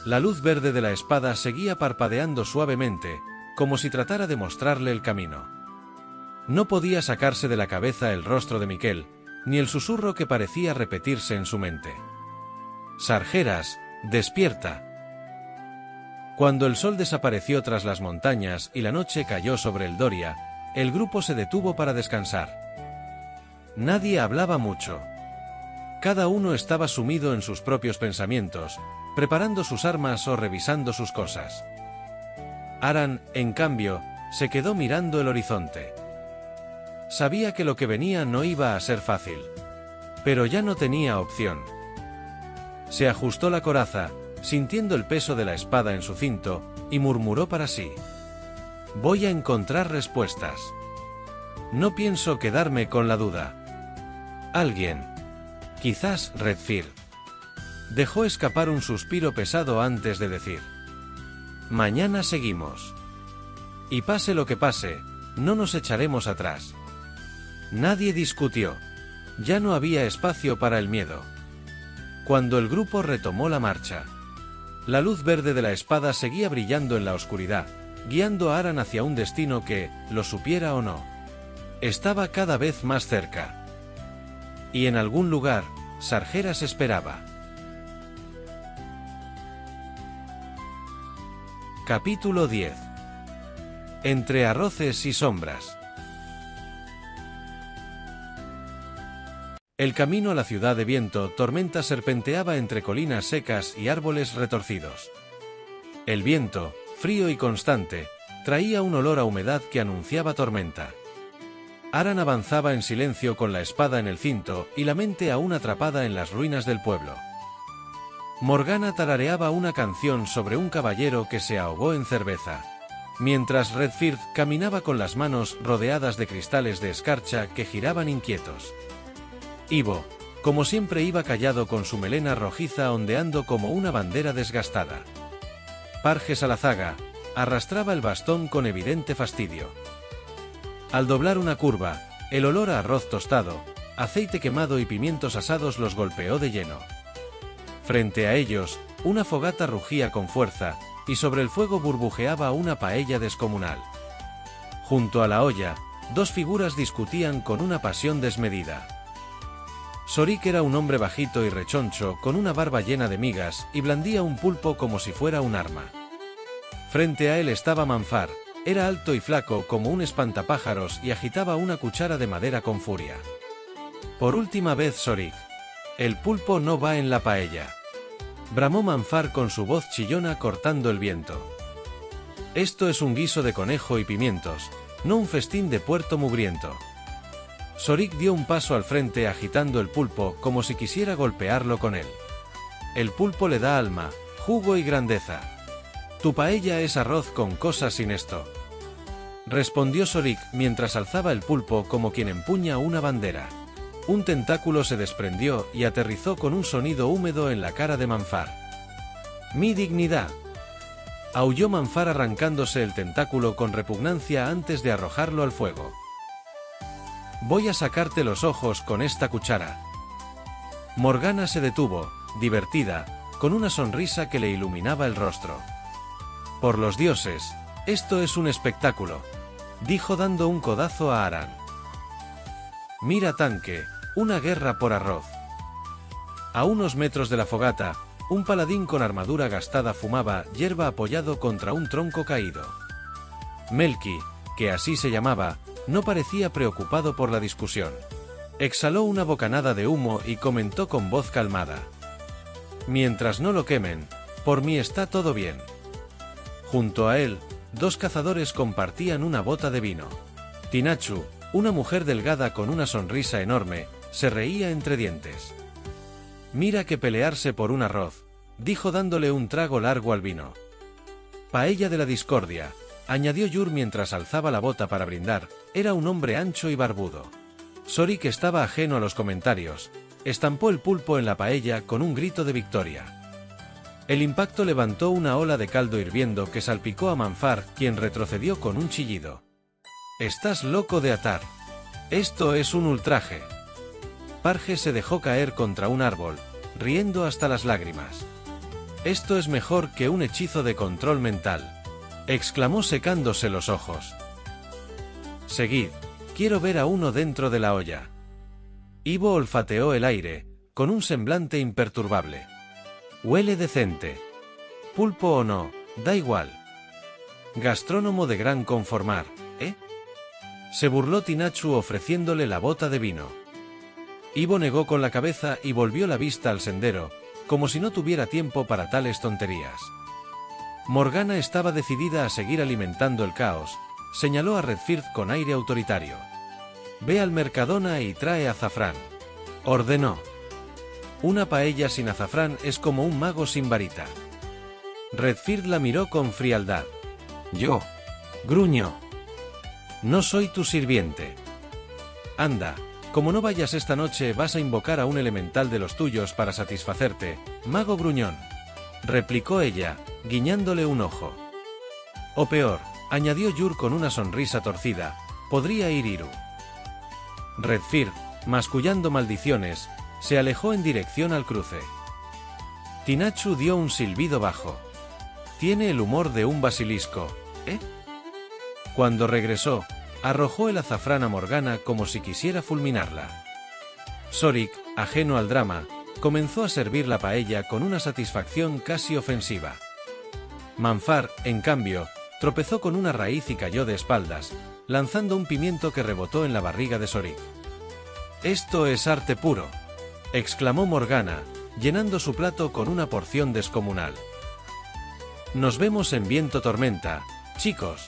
La luz verde de la espada seguía parpadeando suavemente, como si tratara de mostrarle el camino. No podía sacarse de la cabeza el rostro de Miquel, ni el susurro que parecía repetirse en su mente. Sargeras, despierta. Cuando el sol desapareció tras las montañas y la noche cayó sobre el Doria, el grupo se detuvo para descansar. Nadie hablaba mucho. Cada uno estaba sumido en sus propios pensamientos, preparando sus armas o revisando sus cosas. Aran, en cambio, se quedó mirando el horizonte. Sabía que lo que venía no iba a ser fácil. Pero ya no tenía opción. Se ajustó la coraza, sintiendo el peso de la espada en su cinto, y murmuró para sí: voy a encontrar respuestas. No pienso quedarme con la duda. Alguien, quizás Redfird, dejó escapar un suspiro pesado antes de decir: mañana seguimos. Y pase lo que pase, no nos echaremos atrás. Nadie discutió. Ya no había espacio para el miedo. Cuando el grupo retomó la marcha, la luz verde de la espada seguía brillando en la oscuridad, guiando a Aran hacia un destino que, lo supiera o no, estaba cada vez más cerca. Y en algún lugar, Sargeras esperaba. Capítulo 10. Entre arroces y sombras. El camino a la ciudad de Viento Tormenta serpenteaba entre colinas secas y árboles retorcidos. El viento, frío y constante, traía un olor a humedad que anunciaba tormenta. Aran avanzaba en silencio con la espada en el cinto y la mente aún atrapada en las ruinas del pueblo. Morgana tarareaba una canción sobre un caballero que se ahogó en cerveza, mientras Redfird caminaba con las manos rodeadas de cristales de escarcha que giraban inquietos. Ivo, como siempre, iba callado con su melena rojiza ondeando como una bandera desgastada. Parge Salazaga arrastraba el bastón con evidente fastidio. Al doblar una curva, el olor a arroz tostado, aceite quemado y pimientos asados los golpeó de lleno. Frente a ellos, una fogata rugía con fuerza, y sobre el fuego burbujeaba una paella descomunal. Junto a la olla, dos figuras discutían con una pasión desmedida. Sorik era un hombre bajito y rechoncho, con una barba llena de migas, y blandía un pulpo como si fuera un arma. Frente a él estaba Manfar, era alto y flaco como un espantapájaros y agitaba una cuchara de madera con furia. Por última vez, Sorik. El pulpo no va en la paella. Bramó Manfar con su voz chillona cortando el viento. Esto es un guiso de conejo y pimientos, no un festín de puerto mugriento. Sorik dio un paso al frente agitando el pulpo como si quisiera golpearlo con él. El pulpo le da alma, jugo y grandeza. Tu paella es arroz con cosas sin esto. Respondió Sorik mientras alzaba el pulpo como quien empuña una bandera. Un tentáculo se desprendió y aterrizó con un sonido húmedo en la cara de Manfar. ¡Mi dignidad!, aulló Manfar arrancándose el tentáculo con repugnancia antes de arrojarlo al fuego. Voy a sacarte los ojos con esta cuchara. Morgana se detuvo, divertida, con una sonrisa que le iluminaba el rostro. Por los dioses, esto es un espectáculo, dijo dando un codazo a Aran. Mira tanque, una guerra por arroz. A unos metros de la fogata, un paladín con armadura gastada fumaba hierba apoyado contra un tronco caído. Melki, que así se llamaba, no parecía preocupado por la discusión. Exhaló una bocanada de humo y comentó con voz calmada: mientras no lo quemen, por mí está todo bien. Junto a él, dos cazadores compartían una bota de vino. Tinachu, una mujer delgada con una sonrisa enorme, se reía entre dientes. «Mira que pelearse por un arroz», dijo dándole un trago largo al vino. «Paella de la discordia», añadió Yor mientras alzaba la bota para brindar. Era un hombre ancho y barbudo. Zorik estaba ajeno a los comentarios. Estampó el pulpo en la paella con un grito de victoria. El impacto levantó una ola de caldo hirviendo que salpicó a Manfar, quien retrocedió con un chillido. «Estás loco de atar. Esto es un ultraje». Parge se dejó caer contra un árbol, riendo hasta las lágrimas. «Esto es mejor que un hechizo de control mental», exclamó secándose los ojos. «Seguid, quiero ver a uno dentro de la olla». Ivo olfateó el aire, con un semblante imperturbable. «Huele decente. Pulpo o no, da igual. Gastrónomo de gran conformar, ¿eh?». Se burló Tinachu ofreciéndole la bota de vino. Ivo negó con la cabeza y volvió la vista al sendero, como si no tuviera tiempo para tales tonterías. Morgana estaba decidida a seguir alimentando el caos, señaló a Redfird con aire autoritario. «Ve al Mercadona y trae azafrán», ordenó. «Una paella sin azafrán es como un mago sin varita». Redfird la miró con frialdad. «Yo», gruñó, «no soy tu sirviente». «Anda, como no vayas esta noche vas a invocar a un elemental de los tuyos para satisfacerte, mago gruñón», replicó ella, guiñándole un ojo. «O peor», añadió Yor con una sonrisa torcida, «podría ir Iru». Redfird, mascullando maldiciones, se alejó en dirección al cruce. Tinachu dio un silbido bajo. «Tiene el humor de un basilisco, ¿eh?». Cuando regresó, arrojó el azafrán a Morgana como si quisiera fulminarla. Zorik, ajeno al drama, comenzó a servir la paella con una satisfacción casi ofensiva. Manfar, en cambio, tropezó con una raíz y cayó de espaldas, lanzando un pimiento que rebotó en la barriga de Zorik. «Esto es arte puro», exclamó Morgana, llenando su plato con una porción descomunal. «Nos vemos en Viento Tormenta, chicos.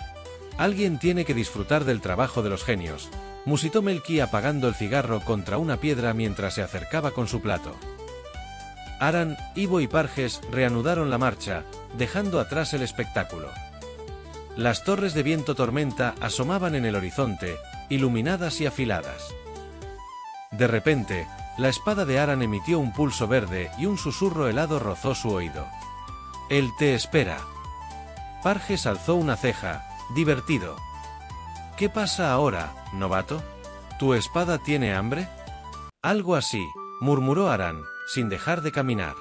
Alguien tiene que disfrutar del trabajo de los genios», musitó Melqui apagando el cigarro contra una piedra mientras se acercaba con su plato. Aran, Ivo y Parges reanudaron la marcha, dejando atrás el espectáculo. Las torres de Viento Tormenta asomaban en el horizonte, iluminadas y afiladas. De repente, la espada de Aran emitió un pulso verde y un susurro helado rozó su oído. «Él te espera». Parges alzó una ceja, divertido. «¿Qué pasa ahora, novato? ¿Tu espada tiene hambre?». «Algo así», murmuró Aran, sin dejar de caminar.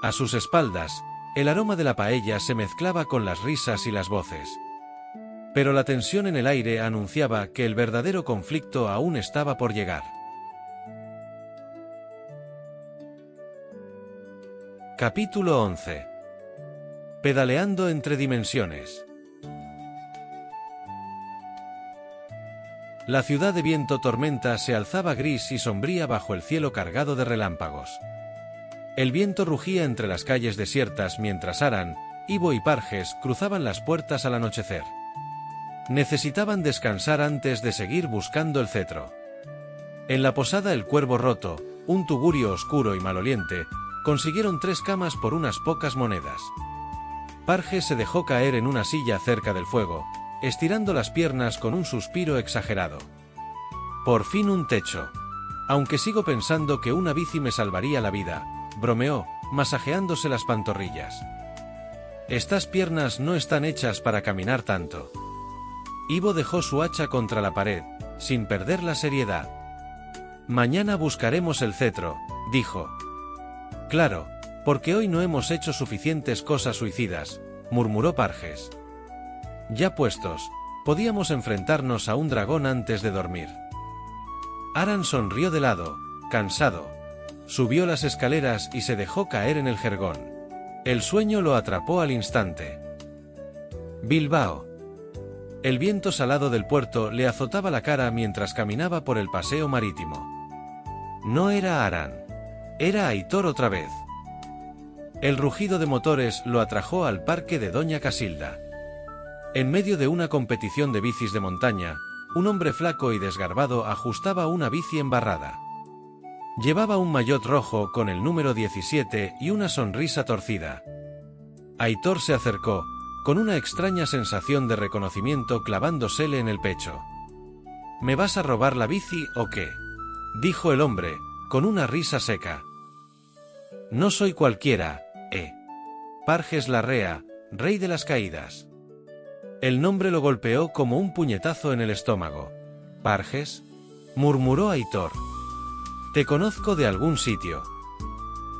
A sus espaldas, el aroma de la paella se mezclaba con las risas y las voces. Pero la tensión en el aire anunciaba que el verdadero conflicto aún estaba por llegar. Capítulo 11. Pedaleando entre dimensiones. La ciudad de Viento Tormenta se alzaba gris y sombría bajo el cielo cargado de relámpagos. El viento rugía entre las calles desiertas mientras Aran, Ivo y Parges cruzaban las puertas al anochecer. Necesitaban descansar antes de seguir buscando el cetro. En la posada El Cuervo Roto, un tugurio oscuro y maloliente, consiguieron 3 camas por unas pocas monedas. Parges se dejó caer en una silla cerca del fuego, estirando las piernas con un suspiro exagerado. «Por fin un techo. Aunque sigo pensando que una bici me salvaría la vida», bromeó, masajeándose las pantorrillas. «Estas piernas no están hechas para caminar tanto». Ivo dejó su hacha contra la pared, sin perder la seriedad. «Mañana buscaremos el cetro», dijo. «Claro, porque hoy no hemos hecho suficientes cosas suicidas», murmuró Parges. «Ya puestos, podíamos enfrentarnos a un dragón antes de dormir». Aran sonrió de lado, cansado. Subió las escaleras y se dejó caer en el jergón. El sueño lo atrapó al instante. Bilbao. El viento salado del puerto le azotaba la cara mientras caminaba por el paseo marítimo. No era Aran. Era Aitor otra vez. El rugido de motores lo atrajo al parque de Doña Casilda. En medio de una competición de bicis de montaña, un hombre flaco y desgarbado ajustaba una bici embarrada. Llevaba un maillot rojo con el número 17 y una sonrisa torcida. Aitor se acercó, con una extraña sensación de reconocimiento clavándosele en el pecho. ¿Me vas a robar la bici o qué?, dijo el hombre, con una risa seca. No soy cualquiera, Parges Larrea, rey de las caídas. El nombre lo golpeó como un puñetazo en el estómago. ¿Parges?, murmuró Aitor. Te conozco de algún sitio.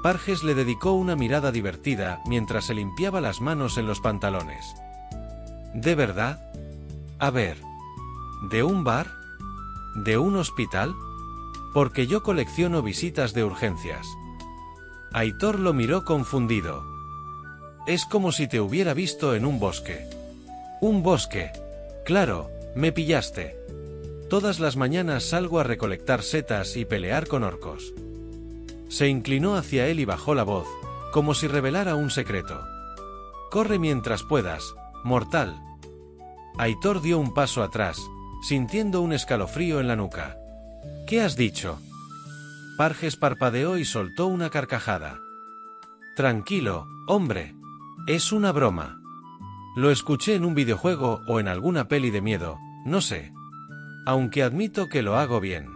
Parges le dedicó una mirada divertida mientras se limpiaba las manos en los pantalones. ¿De verdad? A ver, ¿de un bar? ¿De un hospital? Porque yo colecciono visitas de urgencias. Aitor lo miró confundido. Es como si te hubiera visto en un bosque. ¿Un bosque? Claro, me pillaste. Todas las mañanas salgo a recolectar setas y pelear con orcos. Se inclinó hacia él y bajó la voz, como si revelara un secreto. Corre mientras puedas, mortal. Aitor dio un paso atrás, sintiendo un escalofrío en la nuca. ¿Qué has dicho? Parges parpadeó y soltó una carcajada. Tranquilo, hombre. Es una broma. Lo escuché en un videojuego o en alguna peli de miedo, no sé. Aunque admito que lo hago bien.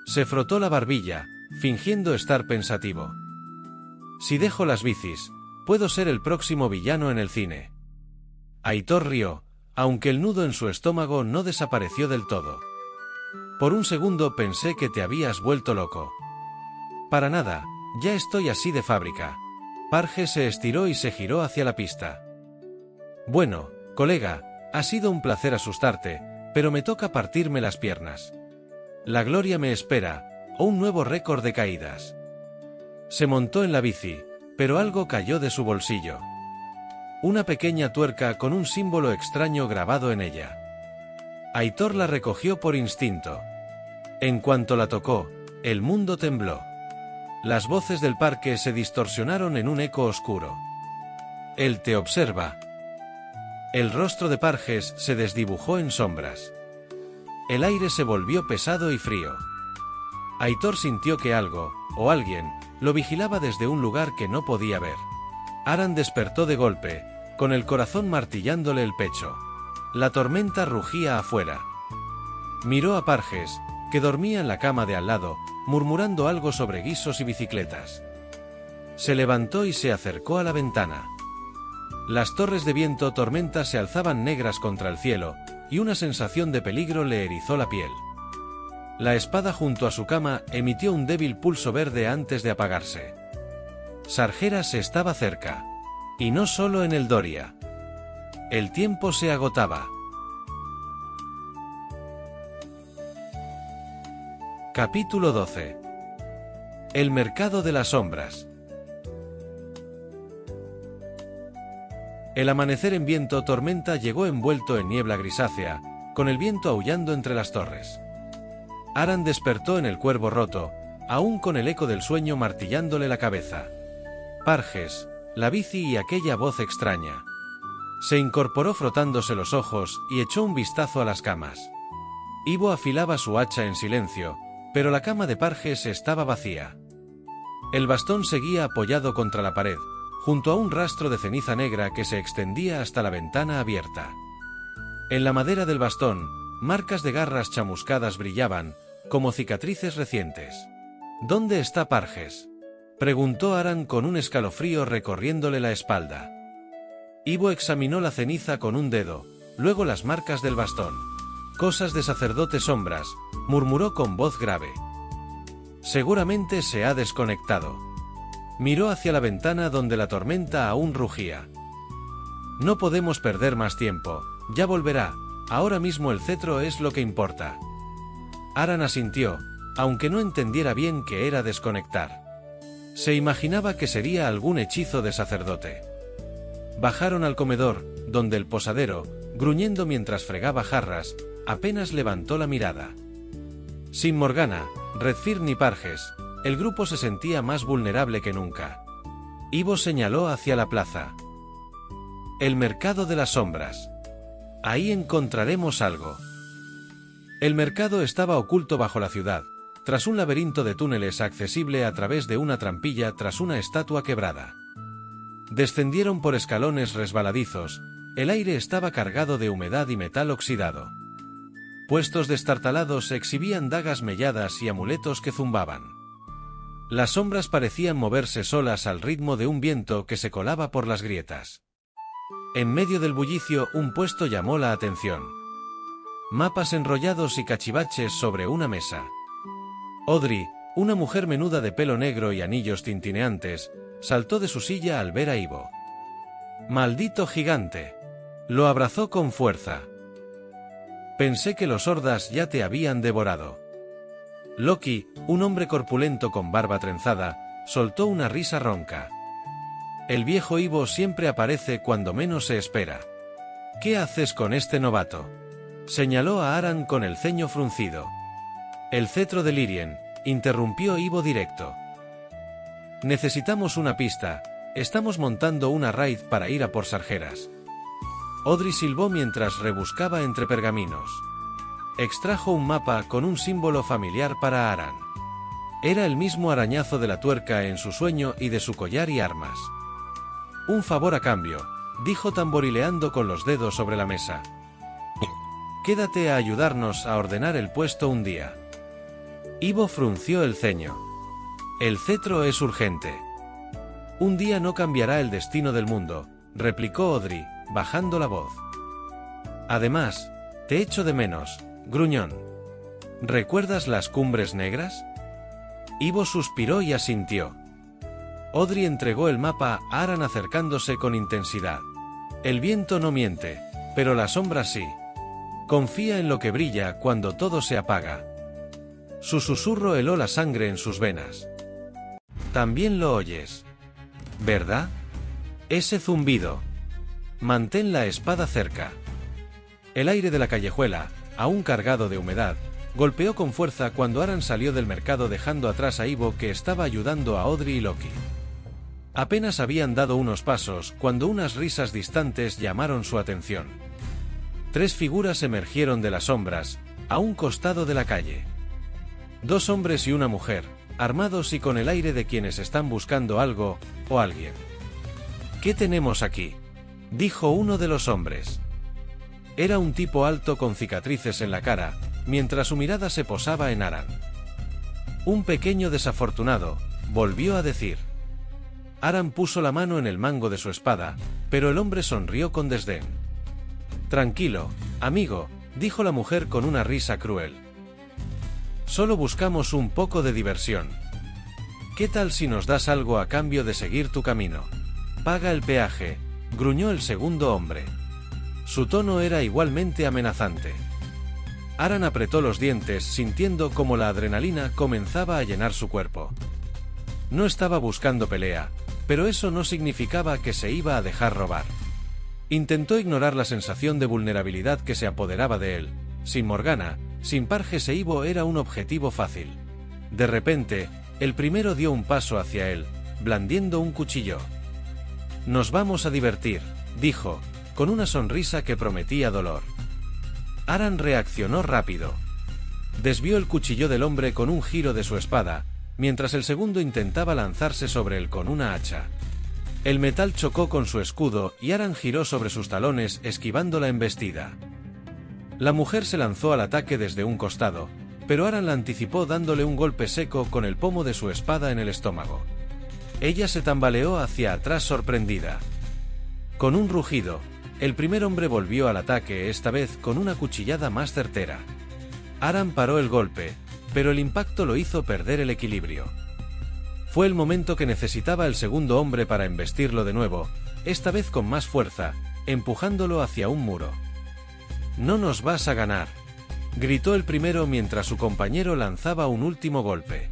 Se frotó la barbilla, fingiendo estar pensativo. Si dejo las bicis, puedo ser el próximo villano en el cine. Aitor rió, aunque el nudo en su estómago no desapareció del todo. Por un segundo pensé que te habías vuelto loco. Para nada, ya estoy así de fábrica. Parges se estiró y se giró hacia la pista. Bueno, colega, ha sido un placer asustarte, pero me toca partirme las piernas. La gloria me espera, o un nuevo récord de caídas. Se montó en la bici, pero algo cayó de su bolsillo. Una pequeña tuerca con un símbolo extraño grabado en ella. Aitor la recogió por instinto. En cuanto la tocó, el mundo tembló. Las voces del parque se distorsionaron en un eco oscuro. Él te observa. El rostro de Parges se desdibujó en sombras. El aire se volvió pesado y frío. Aitor sintió que algo, o alguien, lo vigilaba desde un lugar que no podía ver. Aran despertó de golpe, con el corazón martillándole el pecho. La tormenta rugía afuera. Miró a Parges, que dormía en la cama de al lado, murmurando algo sobre guisos y bicicletas. Se levantó y se acercó a la ventana. Las torres de viento tormenta se alzaban negras contra el cielo, y una sensación de peligro le erizó la piel. La espada junto a su cama emitió un débil pulso verde antes de apagarse. Sargeras estaba cerca. Y no solo en Eldoria. El tiempo se agotaba. Capítulo 12. El mercado de las sombras. El amanecer en viento tormenta llegó envuelto en niebla grisácea, con el viento aullando entre las torres. Aran despertó en el cuervo roto, aún con el eco del sueño martillándole la cabeza. Parges, la bici y aquella voz extraña. Se incorporó frotándose los ojos y echó un vistazo a las camas. Ivo afilaba su hacha en silencio, pero la cama de Parges estaba vacía. El bastón seguía apoyado contra la pared, junto a un rastro de ceniza negra que se extendía hasta la ventana abierta. En la madera del bastón, marcas de garras chamuscadas brillaban, como cicatrices recientes. ¿Dónde está Parges?, preguntó Aran con un escalofrío recorriéndole la espalda. Ivo examinó la ceniza con un dedo, luego las marcas del bastón. Cosas de sacerdote sombras, murmuró con voz grave. Seguramente se ha desconectado. Miró hacia la ventana donde la tormenta aún rugía. No podemos perder más tiempo, ya volverá, ahora mismo el cetro es lo que importa. Aran asintió, aunque no entendiera bien qué era desconectar. Se imaginaba que sería algún hechizo de sacerdote. Bajaron al comedor, donde el posadero, gruñendo mientras fregaba jarras, apenas levantó la mirada. Sin Morgana, Redfir ni Parges, el grupo se sentía más vulnerable que nunca. Ivo señaló hacia la plaza. El mercado de las sombras. Ahí encontraremos algo. El mercado estaba oculto bajo la ciudad, tras un laberinto de túneles accesible a través de una trampilla tras una estatua quebrada. Descendieron por escalones resbaladizos, el aire estaba cargado de humedad y metal oxidado. Puestos destartalados exhibían dagas melladas y amuletos que zumbaban. Las sombras parecían moverse solas al ritmo de un viento que se colaba por las grietas. En medio del bullicio un puesto llamó la atención. Mapas enrollados y cachivaches sobre una mesa. Audrey, una mujer menuda de pelo negro y anillos tintineantes, saltó de su silla al ver a Ivo. ¡Maldito gigante! Lo abrazó con fuerza. Pensé que los hordas ya te habían devorado. Loki, un hombre corpulento con barba trenzada, soltó una risa ronca. El viejo Ivo siempre aparece cuando menos se espera. ¿Qué haces con este novato? Señaló a Aran con el ceño fruncido. El cetro de Lirien, interrumpió Ivo directo. Necesitamos una pista, estamos montando una raid para ir a por Sargeras. Audrey silbó mientras rebuscaba entre pergaminos. Extrajo un mapa con un símbolo familiar para Aran. Era el mismo arañazo de la tuerca en su sueño y de su collar y armas. Un favor a cambio, dijo tamborileando con los dedos sobre la mesa. Quédate a ayudarnos a ordenar el puesto un día. Ivo frunció el ceño. El cetro es urgente. Un día no cambiará el destino del mundo, replicó Audrey, bajando la voz. Además, te echo de menos, gruñón. ¿Recuerdas las cumbres negras? Ivo suspiró y asintió. Audrey entregó el mapa a Aran acercándose con intensidad. El viento no miente, pero la sombra sí. Confía en lo que brilla cuando todo se apaga. Su susurro heló la sangre en sus venas. También lo oyes, ¿verdad? Ese zumbido. Mantén la espada cerca. El aire de la callejuela, aún cargado de humedad, golpeó con fuerza cuando Aran salió del mercado dejando atrás a Ivo que estaba ayudando a Audrey y Loki. Apenas habían dado unos pasos cuando unas risas distantes llamaron su atención. 3 figuras emergieron de las sombras, a un costado de la calle. 2 hombres y una mujer, armados y con el aire de quienes están buscando algo, o alguien. ¿Qué tenemos aquí?, dijo uno de los hombres. Era un tipo alto con cicatrices en la cara, mientras su mirada se posaba en Aran. Un pequeño desafortunado, volvió a decir. Aran puso la mano en el mango de su espada, pero el hombre sonrió con desdén. Tranquilo, amigo, dijo la mujer con una risa cruel. Solo buscamos un poco de diversión. ¿Qué tal si nos das algo a cambio de seguir tu camino? Paga el peaje, gruñó el segundo hombre. Su tono era igualmente amenazante. Aran apretó los dientes sintiendo como la adrenalina comenzaba a llenar su cuerpo. No estaba buscando pelea, pero eso no significaba que se iba a dejar robar. Intentó ignorar la sensación de vulnerabilidad que se apoderaba de él. Sin Morgana, sin Parges e Ivo era un objetivo fácil. De repente, el primero dio un paso hacia él, blandiendo un cuchillo. Nos vamos a divertir, dijo, con una sonrisa que prometía dolor. Aran reaccionó rápido. Desvió el cuchillo del hombre con un giro de su espada, mientras el segundo intentaba lanzarse sobre él con una hacha. El metal chocó con su escudo y Aran giró sobre sus talones esquivando la embestida. La mujer se lanzó al ataque desde un costado, pero Aran la anticipó dándole un golpe seco con el pomo de su espada en el estómago. Ella se tambaleó hacia atrás sorprendida. Con un rugido, el primer hombre volvió al ataque, esta vez con una cuchillada más certera. Aran paró el golpe, pero el impacto lo hizo perder el equilibrio. Fue el momento que necesitaba el segundo hombre para embestirlo de nuevo, esta vez con más fuerza, empujándolo hacia un muro. «No nos vas a ganar», gritó el primero mientras su compañero lanzaba un último golpe.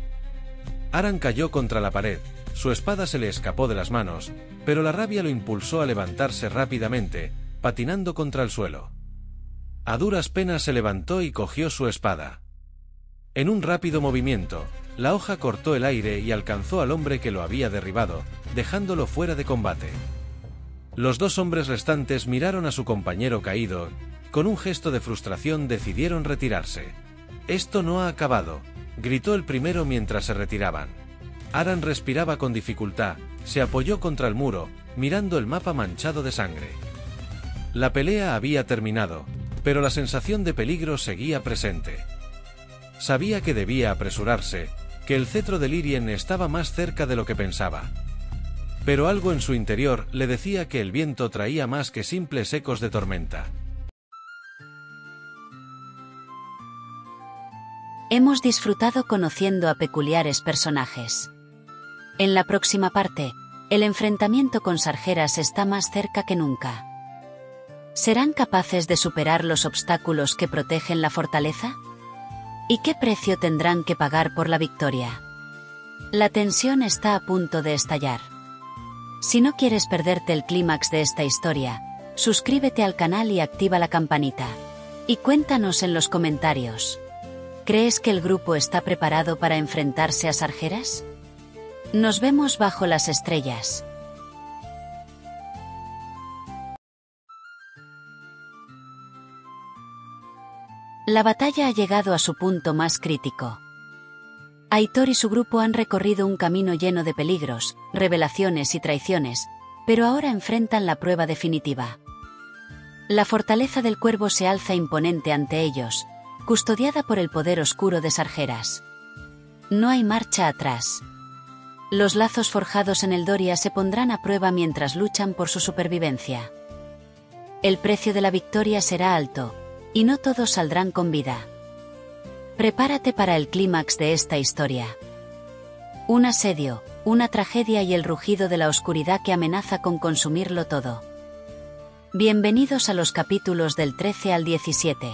Aran cayó contra la pared, su espada se le escapó de las manos, pero la rabia lo impulsó a levantarse rápidamente, patinando contra el suelo. A duras penas se levantó y cogió su espada. En un rápido movimiento, la hoja cortó el aire y alcanzó al hombre que lo había derribado, dejándolo fuera de combate. Los 2 hombres restantes miraron a su compañero caído. Con un gesto de frustración decidieron retirarse. «Esto no ha acabado», gritó el primero mientras se retiraban. Aran respiraba con dificultad, se apoyó contra el muro, mirando el mapa manchado de sangre. La pelea había terminado, pero la sensación de peligro seguía presente. Sabía que debía apresurarse, que el cetro de Lyrien estaba más cerca de lo que pensaba. Pero algo en su interior le decía que el viento traía más que simples ecos de tormenta. Hemos disfrutado conociendo a peculiares personajes. En la próxima parte, el enfrentamiento con Sargeras está más cerca que nunca. ¿Serán capaces de superar los obstáculos que protegen la fortaleza? ¿Y qué precio tendrán que pagar por la victoria? La tensión está a punto de estallar. Si no quieres perderte el clímax de esta historia, suscríbete al canal y activa la campanita. Y cuéntanos en los comentarios. ¿Crees que el grupo está preparado para enfrentarse a Sargeras? Nos vemos bajo las estrellas. La batalla ha llegado a su punto más crítico. Aitor y su grupo han recorrido un camino lleno de peligros, revelaciones y traiciones, pero ahora enfrentan la prueba definitiva. La fortaleza del Cuervo se alza imponente ante ellos, custodiada por el poder oscuro de Sargeras. No hay marcha atrás. Los lazos forjados en Eldoria se pondrán a prueba mientras luchan por su supervivencia. El precio de la victoria será alto, y no todos saldrán con vida. Prepárate para el clímax de esta historia. Un asedio, una tragedia y el rugido de la oscuridad que amenaza con consumirlo todo. Bienvenidos a los capítulos del 13 al 17.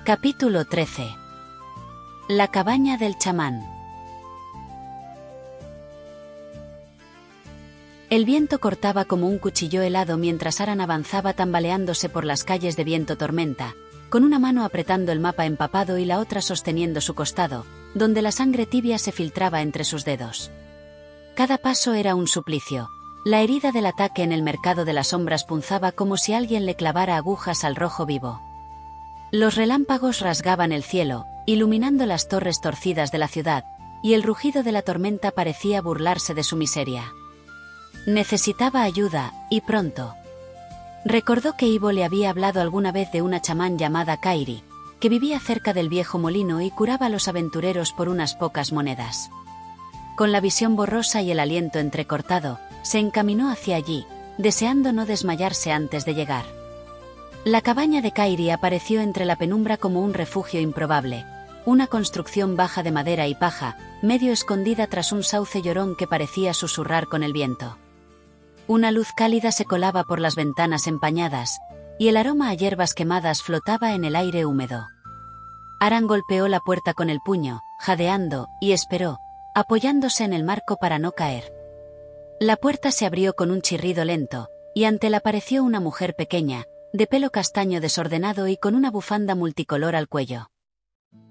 Capítulo 13. La cabaña del chamán. El viento cortaba como un cuchillo helado mientras Aran avanzaba tambaleándose por las calles de viento tormenta, con una mano apretando el mapa empapado y la otra sosteniendo su costado, donde la sangre tibia se filtraba entre sus dedos. Cada paso era un suplicio. La herida del ataque en el mercado de las sombras punzaba como si alguien le clavara agujas al rojo vivo. Los relámpagos rasgaban el cielo, iluminando las torres torcidas de la ciudad, y el rugido de la tormenta parecía burlarse de su miseria. Necesitaba ayuda, y pronto. Recordó que Ivo le había hablado alguna vez de una chamán llamada Kairi, que vivía cerca del viejo molino y curaba a los aventureros por unas pocas monedas. Con la visión borrosa y el aliento entrecortado, se encaminó hacia allí, deseando no desmayarse antes de llegar. La cabaña de Kairi apareció entre la penumbra como un refugio improbable, una construcción baja de madera y paja, medio escondida tras un sauce llorón que parecía susurrar con el viento. Una luz cálida se colaba por las ventanas empañadas, y el aroma a hierbas quemadas flotaba en el aire húmedo. Aran golpeó la puerta con el puño, jadeando, y esperó, apoyándose en el marco para no caer. La puerta se abrió con un chirrido lento, y ante él apareció una mujer pequeña, de pelo castaño desordenado y con una bufanda multicolor al cuello.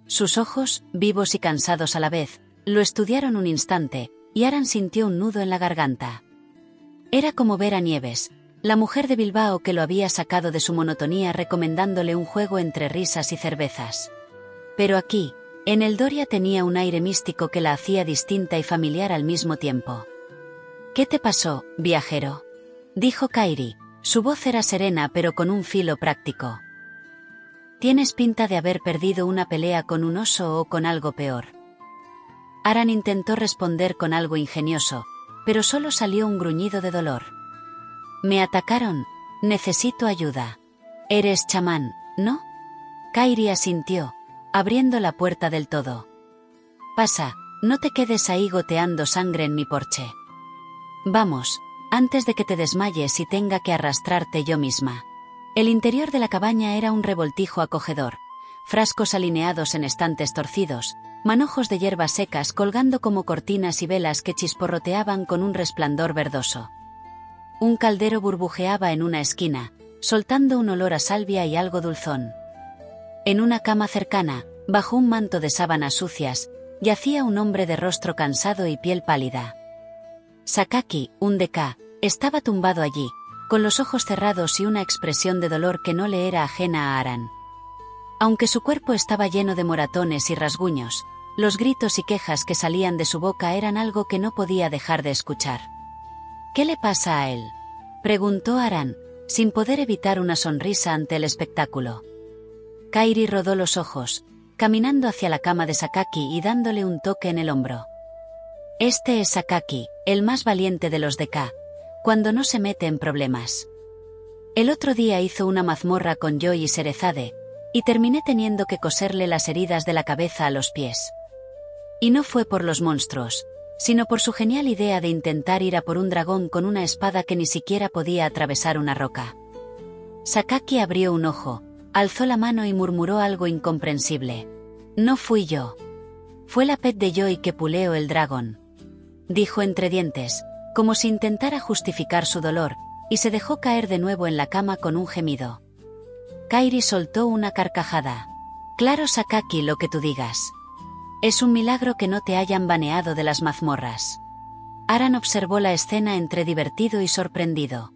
Sus ojos, vivos y cansados a la vez, lo estudiaron un instante, y Aran sintió un nudo en la garganta. Era como ver a Nieves, la mujer de Bilbao que lo había sacado de su monotonía recomendándole un juego entre risas y cervezas. Pero aquí, en Eldoria tenía un aire místico que la hacía distinta y familiar al mismo tiempo. «¿Qué te pasó, viajero?», dijo Kairi. Su voz era serena pero con un filo práctico. «Tienes pinta de haber perdido una pelea con un oso o con algo peor». Aran intentó responder con algo ingenioso, pero solo salió un gruñido de dolor. «Me atacaron. Necesito ayuda». «Eres chamán, ¿no?». Kairi asintió, abriendo la puerta del todo. «Pasa, no te quedes ahí goteando sangre en mi porche. Vamos, antes de que te desmayes y tenga que arrastrarte yo misma». El interior de la cabaña era un revoltijo acogedor, frascos alineados en estantes torcidos, manojos de hierbas secas colgando como cortinas y velas que chisporroteaban con un resplandor verdoso. Un caldero burbujeaba en una esquina, soltando un olor a salvia y algo dulzón. En una cama cercana, bajo un manto de sábanas sucias, yacía un hombre de rostro cansado y piel pálida. Sakaki, un Deka, estaba tumbado allí, con los ojos cerrados y una expresión de dolor que no le era ajena a Aran. Aunque su cuerpo estaba lleno de moratones y rasguños, los gritos y quejas que salían de su boca eran algo que no podía dejar de escuchar. ¿Qué le pasa a él?, preguntó Aran, sin poder evitar una sonrisa ante el espectáculo. Kairi rodó los ojos, caminando hacia la cama de Sakaki y dándole un toque en el hombro. Este es Sakaki, el más valiente de los de K, cuando no se mete en problemas. El otro día hizo una mazmorra con Joy y Serezade, y terminé teniendo que coserle las heridas de la cabeza a los pies. Y no fue por los monstruos, sino por su genial idea de intentar ir a por un dragón con una espada que ni siquiera podía atravesar una roca. Sakaki abrió un ojo, alzó la mano y murmuró algo incomprensible. No fui yo. Fue la pet de Joy que puleó el dragón. Dijo entre dientes, como si intentara justificar su dolor, y se dejó caer de nuevo en la cama con un gemido. Kairi soltó una carcajada. Claro, Sakaki, lo que tú digas. Es un milagro que no te hayan baneado de las mazmorras. Aran observó la escena entre divertido y sorprendido.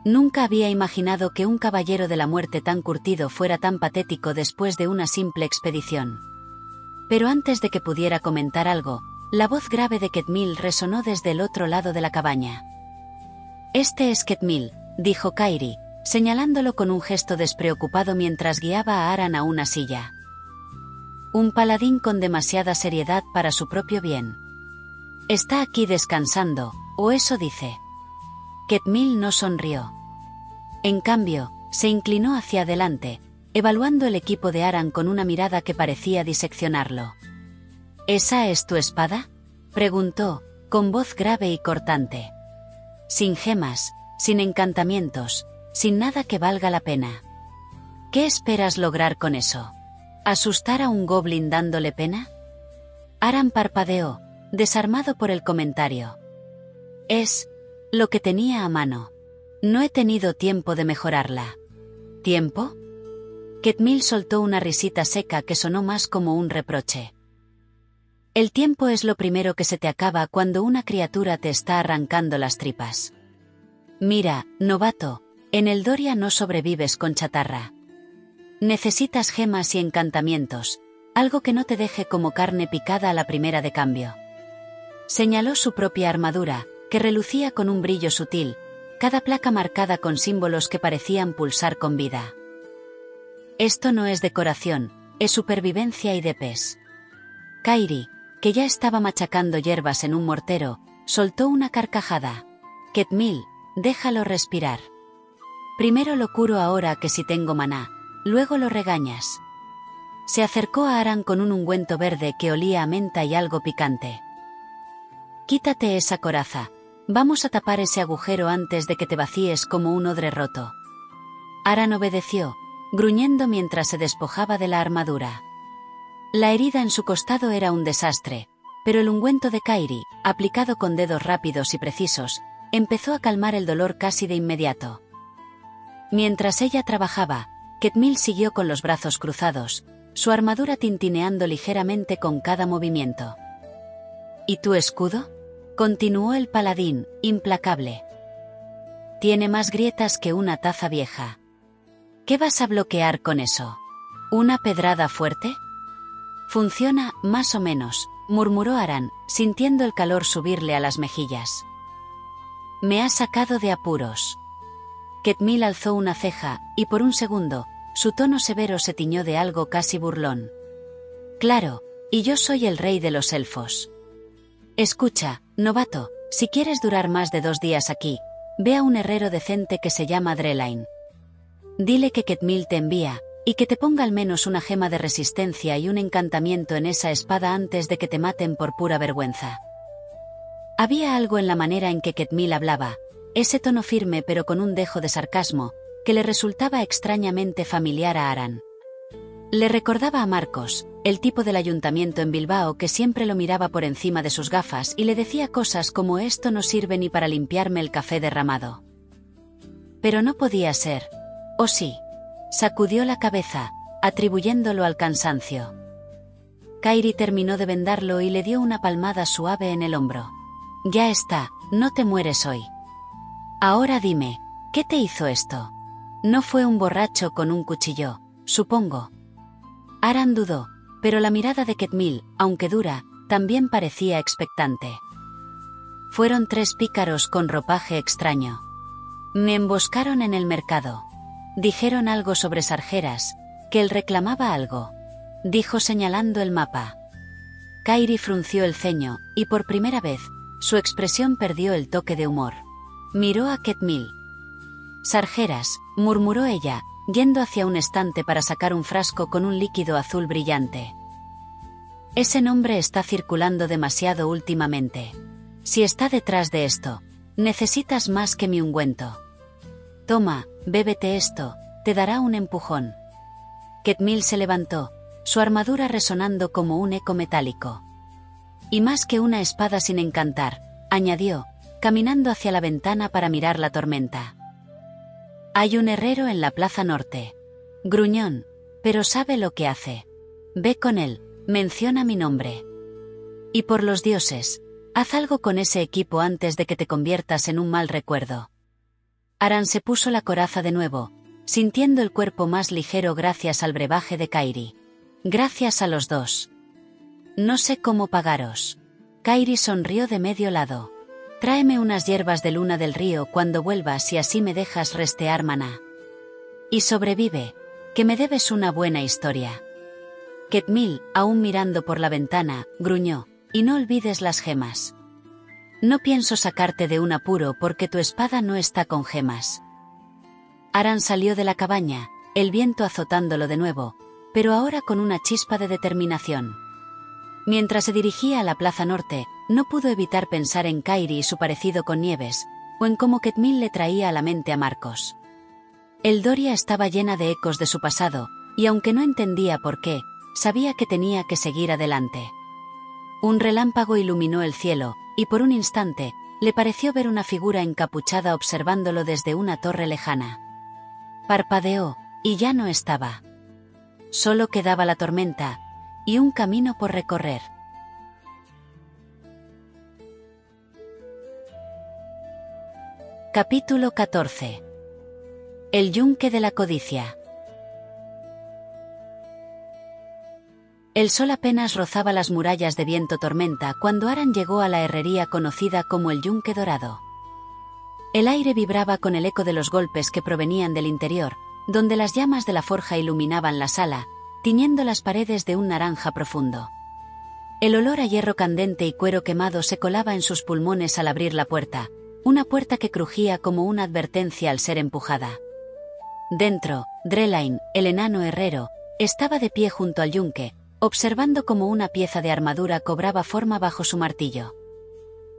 Nunca había imaginado que un caballero de la muerte tan curtido fuera tan patético después de una simple expedición. Pero antes de que pudiera comentar algo, la voz grave de Ketmil resonó desde el otro lado de la cabaña. Este es Ketmil, dijo Kairi, señalándolo con un gesto despreocupado mientras guiaba a Aran a una silla. Un paladín con demasiada seriedad para su propio bien. Está aquí descansando, o eso dice. Ketmil no sonrió. En cambio, se inclinó hacia adelante, evaluando el equipo de Aran con una mirada que parecía diseccionarlo. ¿Esa es tu espada?, preguntó, con voz grave y cortante. Sin gemas, sin encantamientos, sin nada que valga la pena. ¿Qué esperas lograr con eso? ¿Asustar a un goblin dándole pena? Aran parpadeó, desarmado por el comentario. Es lo que tenía a mano. No he tenido tiempo de mejorarla. ¿Tiempo? Ketmil soltó una risita seca que sonó más como un reproche. El tiempo es lo primero que se te acaba cuando una criatura te está arrancando las tripas. Mira, novato, en Eldoria no sobrevives con chatarra. Necesitas gemas y encantamientos, algo que no te deje como carne picada a la primera de cambio. Señaló su propia armadura, que relucía con un brillo sutil, cada placa marcada con símbolos que parecían pulsar con vida. Esto no es decoración, es supervivencia y DPS. Kairi, que ya estaba machacando hierbas en un mortero, soltó una carcajada. Ketmil, déjalo respirar. Primero lo curo ahora que si tengo maná, luego lo regañas. Se acercó a Aran con un ungüento verde que olía a menta y algo picante. Quítate esa coraza, vamos a tapar ese agujero antes de que te vacíes como un odre roto. Aran obedeció, gruñendo mientras se despojaba de la armadura. La herida en su costado era un desastre, pero el ungüento de Kairi, aplicado con dedos rápidos y precisos, empezó a calmar el dolor casi de inmediato. Mientras ella trabajaba, Ketmil siguió con los brazos cruzados, su armadura tintineando ligeramente con cada movimiento. ¿Y tu escudo?, continuó el paladín, implacable. Tiene más grietas que una taza vieja. ¿Qué vas a bloquear con eso? ¿Una pedrada fuerte? Funciona, más o menos, murmuró Aran, sintiendo el calor subirle a las mejillas. Me ha sacado de apuros. Ketmil alzó una ceja, y por un segundo, su tono severo se tiñó de algo casi burlón. Claro, y yo soy el rey de los elfos. Escucha, novato, si quieres durar más de 2 días aquí, ve a un herrero decente que se llama Drelain. Dile que Ketmil te envía, y que te ponga al menos una gema de resistencia y un encantamiento en esa espada antes de que te maten por pura vergüenza. Había algo en la manera en que Ketmil hablaba, ese tono firme pero con un dejo de sarcasmo, que le resultaba extrañamente familiar a Aran. Le recordaba a Marcos, el tipo del ayuntamiento en Bilbao que siempre lo miraba por encima de sus gafas y le decía cosas como «esto no sirve ni para limpiarme el café derramado». Pero no podía ser. ¿O sí? Sacudió la cabeza, atribuyéndolo al cansancio. Kairi terminó de vendarlo y le dio una palmada suave en el hombro. Ya está, no te mueres hoy. Ahora dime, ¿Qué te hizo esto? No fue un borracho con un cuchillo, supongo. Aran dudó, pero la mirada de Ketmil, aunque dura, también parecía expectante. Fueron 3 pícaros con ropaje extraño. Me emboscaron en el mercado. Dijeron algo sobre Sargeras, que él reclamaba algo. Dijo señalando el mapa. Kairi frunció el ceño, y por primera vez, su expresión perdió el toque de humor. Miró a Ketmil. Sargeras, murmuró ella, yendo hacia un estante para sacar un frasco con un líquido azul brillante. Ese nombre está circulando demasiado últimamente. Si está detrás de esto, necesitas más que mi ungüento. Toma, bébete esto, te dará un empujón. Ketmil se levantó, su armadura resonando como un eco metálico. Y más que una espada sin encantar, añadió, caminando hacia la ventana para mirar la tormenta. Hay un herrero en la plaza norte. Gruñón, pero sabe lo que hace. Ve con él, menciona mi nombre. Y por los dioses, haz algo con ese equipo antes de que te conviertas en un mal recuerdo. Aran se puso la coraza de nuevo, sintiendo el cuerpo más ligero gracias al brebaje de Kairi. Gracias a los dos. No sé cómo pagaros. Kairi sonrió de medio lado. Tráeme unas hierbas de luna del río cuando vuelvas y así me dejas restear maná. Y sobrevive, que me debes una buena historia. Ketmil, aún mirando por la ventana, gruñó, y no olvides las gemas. No pienso sacarte de un apuro porque tu espada no está con gemas. Aran salió de la cabaña, el viento azotándolo de nuevo, pero ahora con una chispa de determinación. Mientras se dirigía a la plaza norte, no pudo evitar pensar en Kairi y su parecido con Nieves, o en cómo Ketmil le traía a la mente a Marcos. Eldoria estaba llena de ecos de su pasado, y aunque no entendía por qué, sabía que tenía que seguir adelante. Un relámpago iluminó el cielo, y por un instante, le pareció ver una figura encapuchada observándolo desde una torre lejana. Parpadeó, y ya no estaba. Solo quedaba la tormenta, y un camino por recorrer. Capítulo 14. El yunque de la codicia. El sol apenas rozaba las murallas de viento tormenta cuando Aran llegó a la herrería conocida como el Yunque Dorado. El aire vibraba con el eco de los golpes que provenían del interior, donde las llamas de la forja iluminaban la sala, tiñendo las paredes de un naranja profundo. El olor a hierro candente y cuero quemado se colaba en sus pulmones al abrir la puerta, una puerta que crujía como una advertencia al ser empujada. Dentro, Drelain, el enano herrero, estaba de pie junto al yunque, observando cómo una pieza de armadura cobraba forma bajo su martillo.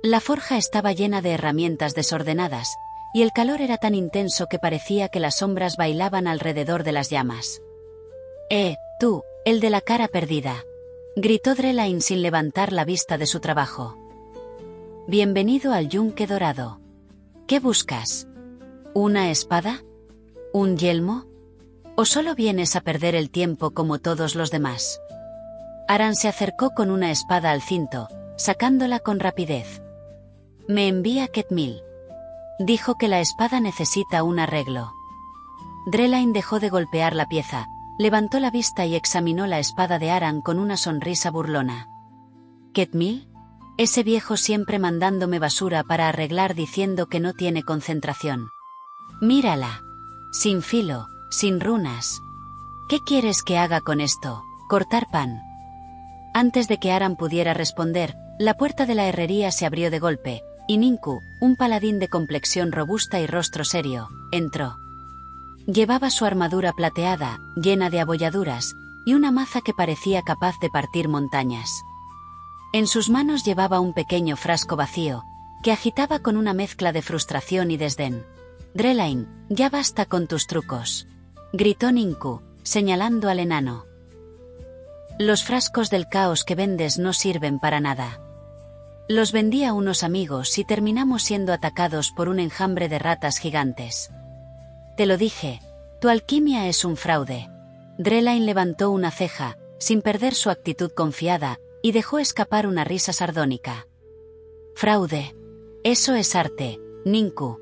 La forja estaba llena de herramientas desordenadas, y el calor era tan intenso que parecía que las sombras bailaban alrededor de las llamas. Tú, el de la cara perdida», gritó Drelain sin levantar la vista de su trabajo. «Bienvenido al Yunque Dorado. ¿Qué buscas? ¿Una espada? ¿Un yelmo? ¿O solo vienes a perder el tiempo como todos los demás?» Aran se acercó con una espada al cinto, sacándola con rapidez. «Me envía Ketmil. Dijo que la espada necesita un arreglo». Drelain dejó de golpear la pieza, levantó la vista y examinó la espada de Aran con una sonrisa burlona. «¿Ketmil? Ese viejo siempre mandándome basura para arreglar diciendo que no tiene concentración. Mírala. Sin filo, sin runas. ¿Qué quieres que haga con esto? ¿Cortar pan?» Antes de que Aran pudiera responder, la puerta de la herrería se abrió de golpe, y Ninku, un paladín de complexión robusta y rostro serio, entró. Llevaba su armadura plateada, llena de abolladuras, y una maza que parecía capaz de partir montañas. En sus manos llevaba un pequeño frasco vacío, que agitaba con una mezcla de frustración y desdén. «Drelain, ya basta con tus trucos», gritó Ninku, señalando al enano. «Los frascos del caos que vendes no sirven para nada. Los vendí a unos amigos y terminamos siendo atacados por un enjambre de ratas gigantes. Te lo dije, tu alquimia es un fraude». Drelain levantó una ceja, sin perder su actitud confiada, y dejó escapar una risa sardónica. «Fraude. Eso es arte, Ninku.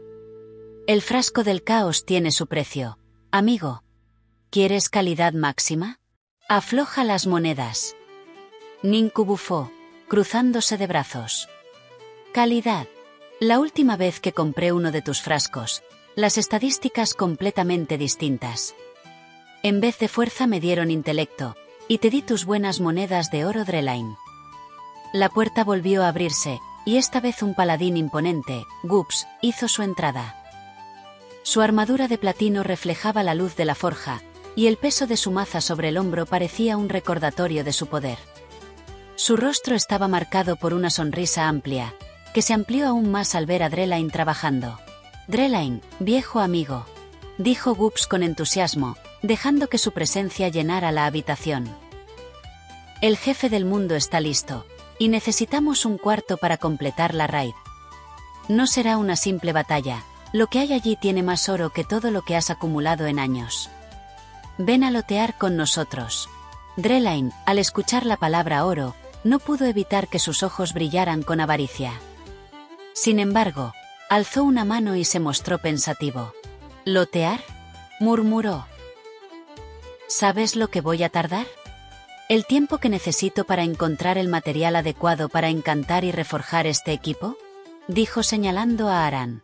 El frasco del caos tiene su precio. Amigo. ¿Quieres calidad máxima? Afloja las monedas. Ninku bufó, cruzándose de brazos. Calidad. La última vez que compré uno de tus frascos, las estadísticas completamente distintas. En vez de fuerza me dieron intelecto, y te di tus buenas monedas de oro Drelain. La puerta volvió a abrirse, y esta vez un paladín imponente, Gups, hizo su entrada. Su armadura de platino reflejaba la luz de la forja, y el peso de su maza sobre el hombro parecía un recordatorio de su poder. Su rostro estaba marcado por una sonrisa amplia, que se amplió aún más al ver a Drelain trabajando. «Drelain, viejo amigo», dijo Gups con entusiasmo, dejando que su presencia llenara la habitación. «El jefe del mundo está listo, y necesitamos un cuarto para completar la raid. No será una simple batalla, lo que hay allí tiene más oro que todo lo que has acumulado en años. Ven a lotear con nosotros». Drelain, al escuchar la palabra oro, no pudo evitar que sus ojos brillaran con avaricia. Sin embargo, alzó una mano y se mostró pensativo. «¿Lotear?», murmuró. «¿Sabes lo que voy a tardar? ¿El tiempo que necesito para encontrar el material adecuado para encantar y reforjar este equipo?», dijo señalando a Aran.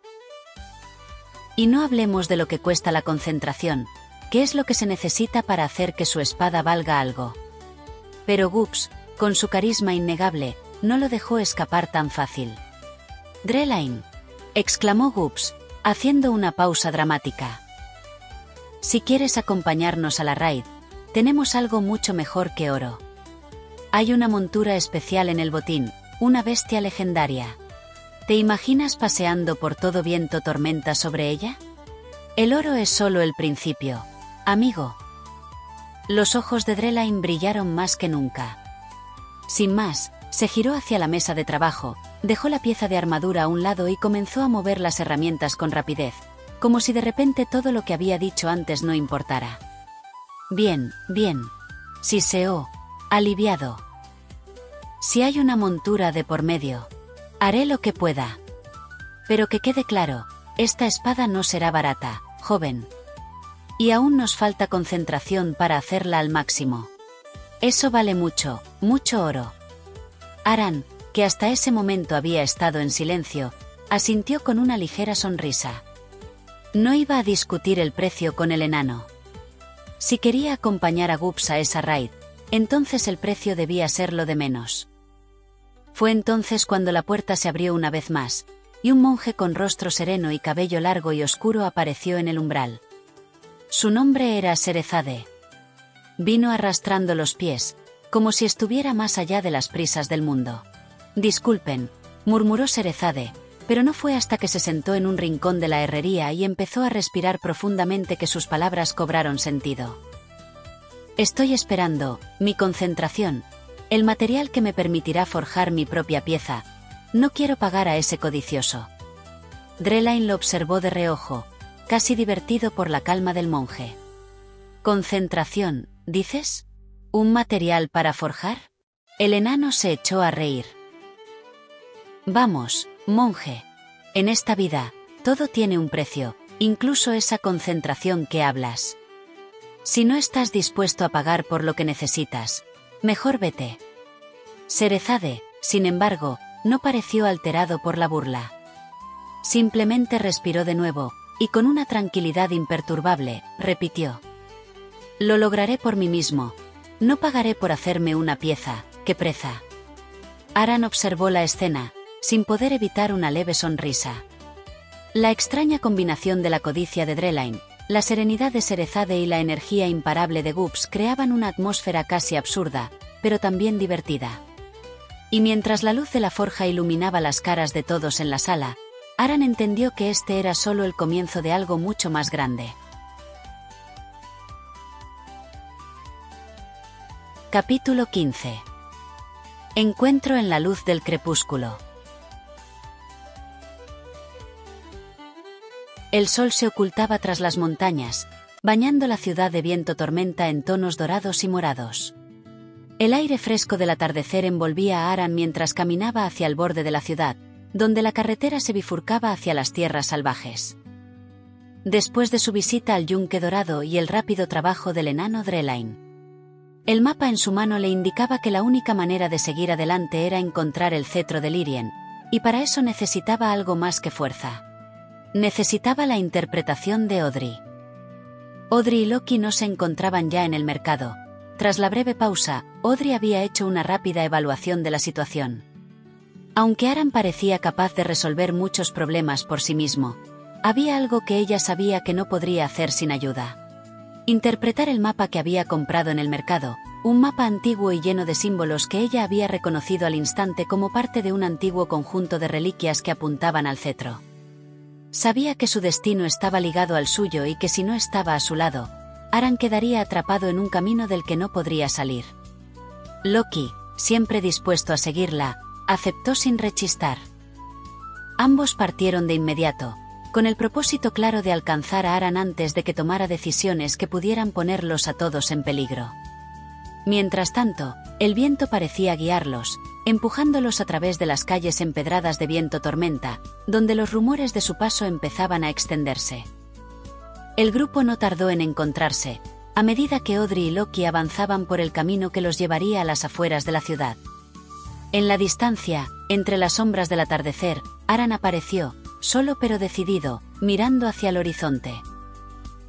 «Y no hablemos de lo que cuesta la concentración, que es lo que se necesita para hacer que su espada valga algo». Pero Gups, con su carisma innegable, no lo dejó escapar tan fácil. «Drelain», exclamó Gups, haciendo una pausa dramática. «Si quieres acompañarnos a la raid, tenemos algo mucho mejor que oro. Hay una montura especial en el botín, una bestia legendaria. ¿Te imaginas paseando por todo viento tormenta sobre ella? El oro es solo el principio, amigo». Los ojos de Drelain brillaron más que nunca. Sin más, se giró hacia la mesa de trabajo, dejó la pieza de armadura a un lado y comenzó a mover las herramientas con rapidez, como si de repente todo lo que había dicho antes no importara. «Bien, bien», siseó, aliviado. «Si hay una montura de por medio, haré lo que pueda. Pero que quede claro, esta espada no será barata, joven. Y aún nos falta concentración para hacerla al máximo. Eso vale mucho, mucho oro». Aran, que hasta ese momento había estado en silencio, asintió con una ligera sonrisa. No iba a discutir el precio con el enano. Si quería acompañar a Gups a esa raid, entonces el precio debía ser lo de menos. Fue entonces cuando la puerta se abrió una vez más, y un monje con rostro sereno y cabello largo y oscuro apareció en el umbral. Su nombre era Serezade. Vino arrastrando los pies, como si estuviera más allá de las prisas del mundo. «Disculpen», murmuró Serezade, pero no fue hasta que se sentó en un rincón de la herrería y empezó a respirar profundamente que sus palabras cobraron sentido. «Estoy esperando, mi concentración, el material que me permitirá forjar mi propia pieza. No quiero pagar a ese codicioso». Drelain lo observó de reojo, casi divertido por la calma del monje. «¿Concentración, dices? ¿Un material para forjar?». El enano se echó a reír. «Vamos, monje. En esta vida, todo tiene un precio, incluso esa concentración que hablas. Si no estás dispuesto a pagar por lo que necesitas, mejor vete». Serezade, sin embargo, no pareció alterado por la burla. Simplemente respiró de nuevo, y con una tranquilidad imperturbable, repitió: «Lo lograré por mí mismo. No pagaré por hacerme una pieza, qué preza». Aran observó la escena, sin poder evitar una leve sonrisa. La extraña combinación de la codicia de Drelain, la serenidad de Serezade y la energía imparable de Gups creaban una atmósfera casi absurda, pero también divertida. Y mientras la luz de la forja iluminaba las caras de todos en la sala, Aran entendió que este era solo el comienzo de algo mucho más grande. Capítulo 15. Encuentro en la luz del crepúsculo. El sol se ocultaba tras las montañas, bañando la ciudad de viento tormenta en tonos dorados y morados. El aire fresco del atardecer envolvía a Aran mientras caminaba hacia el borde de la ciudad, donde la carretera se bifurcaba hacia las tierras salvajes. después de su visita al yunque dorado y el rápido trabajo del enano Drelain. El mapa en su mano le indicaba que la única manera de seguir adelante era encontrar el cetro de Lírien, y para eso necesitaba algo más que fuerza. Necesitaba la interpretación de Audrey. Audrey y Loki no se encontraban ya en el mercado. Tras la breve pausa, Audrey había hecho una rápida evaluación de la situación. Aunque Aran parecía capaz de resolver muchos problemas por sí mismo, había algo que ella sabía que no podría hacer sin ayuda. Interpretar el mapa que había comprado en el mercado, un mapa antiguo y lleno de símbolos que ella había reconocido al instante como parte de un antiguo conjunto de reliquias que apuntaban al cetro. Sabía que su destino estaba ligado al suyo y que si no estaba a su lado, Aran quedaría atrapado en un camino del que no podría salir. Loki, siempre dispuesto a seguirla, aceptó sin rechistar. Ambos partieron de inmediato, con el propósito claro de alcanzar a Aran antes de que tomara decisiones que pudieran ponerlos a todos en peligro. Mientras tanto, el viento parecía guiarlos, empujándolos a través de las calles empedradas de viento tormenta, donde los rumores de su paso empezaban a extenderse. El grupo no tardó en encontrarse, a medida que Audrey y Loki avanzaban por el camino que los llevaría a las afueras de la ciudad. En la distancia, entre las sombras del atardecer, Aran apareció, solo pero decidido, mirando hacia el horizonte.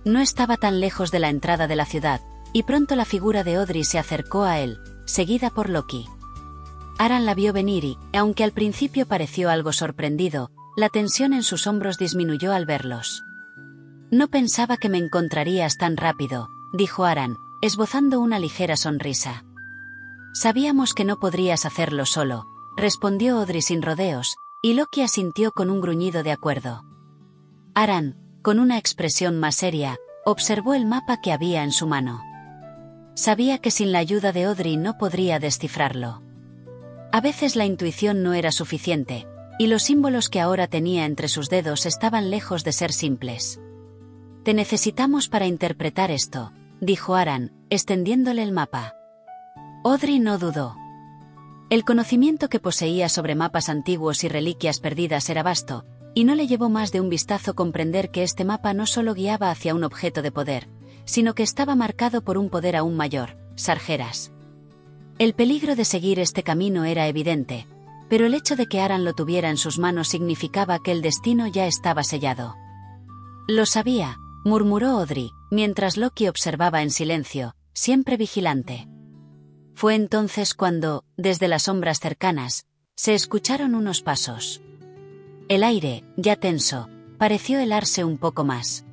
No estaba tan lejos de la entrada de la ciudad, y pronto la figura de Audrey se acercó a él, seguida por Loki. Aran la vio venir y, aunque al principio pareció algo sorprendido, la tensión en sus hombros disminuyó al verlos. «No pensaba que me encontrarías tan rápido», dijo Aran, esbozando una ligera sonrisa. «Sabíamos que no podrías hacerlo solo», respondió Audrey sin rodeos, y Loki asintió con un gruñido de acuerdo. Aran, con una expresión más seria, observó el mapa que había en su mano. Sabía que sin la ayuda de Audrey no podría descifrarlo. A veces la intuición no era suficiente, y los símbolos que ahora tenía entre sus dedos estaban lejos de ser simples. «Te necesitamos para interpretar esto», dijo Aran, extendiéndole el mapa. Audrey no dudó. El conocimiento que poseía sobre mapas antiguos y reliquias perdidas era vasto, y no le llevó más de un vistazo comprender que este mapa no solo guiaba hacia un objeto de poder, sino que estaba marcado por un poder aún mayor, Sargeras. El peligro de seguir este camino era evidente, pero el hecho de que Aran lo tuviera en sus manos significaba que el destino ya estaba sellado. «Lo sabía», murmuró Audrey, mientras Loki observaba en silencio, siempre vigilante. Fue entonces cuando, desde las sombras cercanas, se escucharon unos pasos. El aire, ya tenso, pareció helarse un poco más.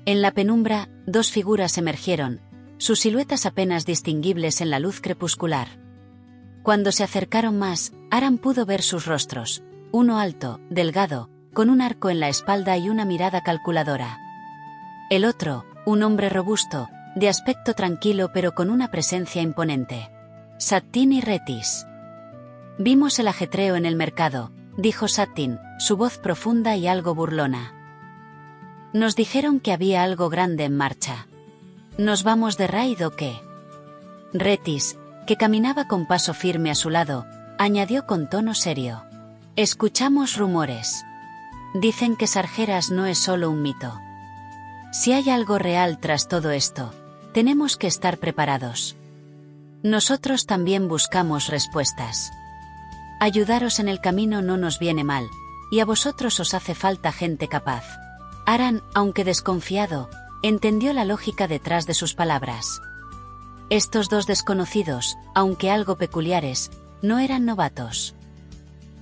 En la penumbra, dos figuras emergieron, sus siluetas apenas distinguibles en la luz crepuscular. Cuando se acercaron más, Aran pudo ver sus rostros, uno alto, delgado, con un arco en la espalda y una mirada calculadora. El otro, un hombre robusto, de aspecto tranquilo pero con una presencia imponente. Sattin y Rethys. «Vimos el ajetreo en el mercado», dijo Sattin, su voz profunda y algo burlona. «Nos dijeron que había algo grande en marcha. ¿Nos vamos de raid o qué?» Rethys, que caminaba con paso firme a su lado, añadió con tono serio. «Escuchamos rumores. Dicen que Sargeras no es solo un mito. Si hay algo real tras todo esto, tenemos que estar preparados. Nosotros también buscamos respuestas. Ayudaros en el camino no nos viene mal, y a vosotros os hace falta gente capaz». Aran, aunque desconfiado, entendió la lógica detrás de sus palabras. Estos dos desconocidos, aunque algo peculiares, no eran novatos.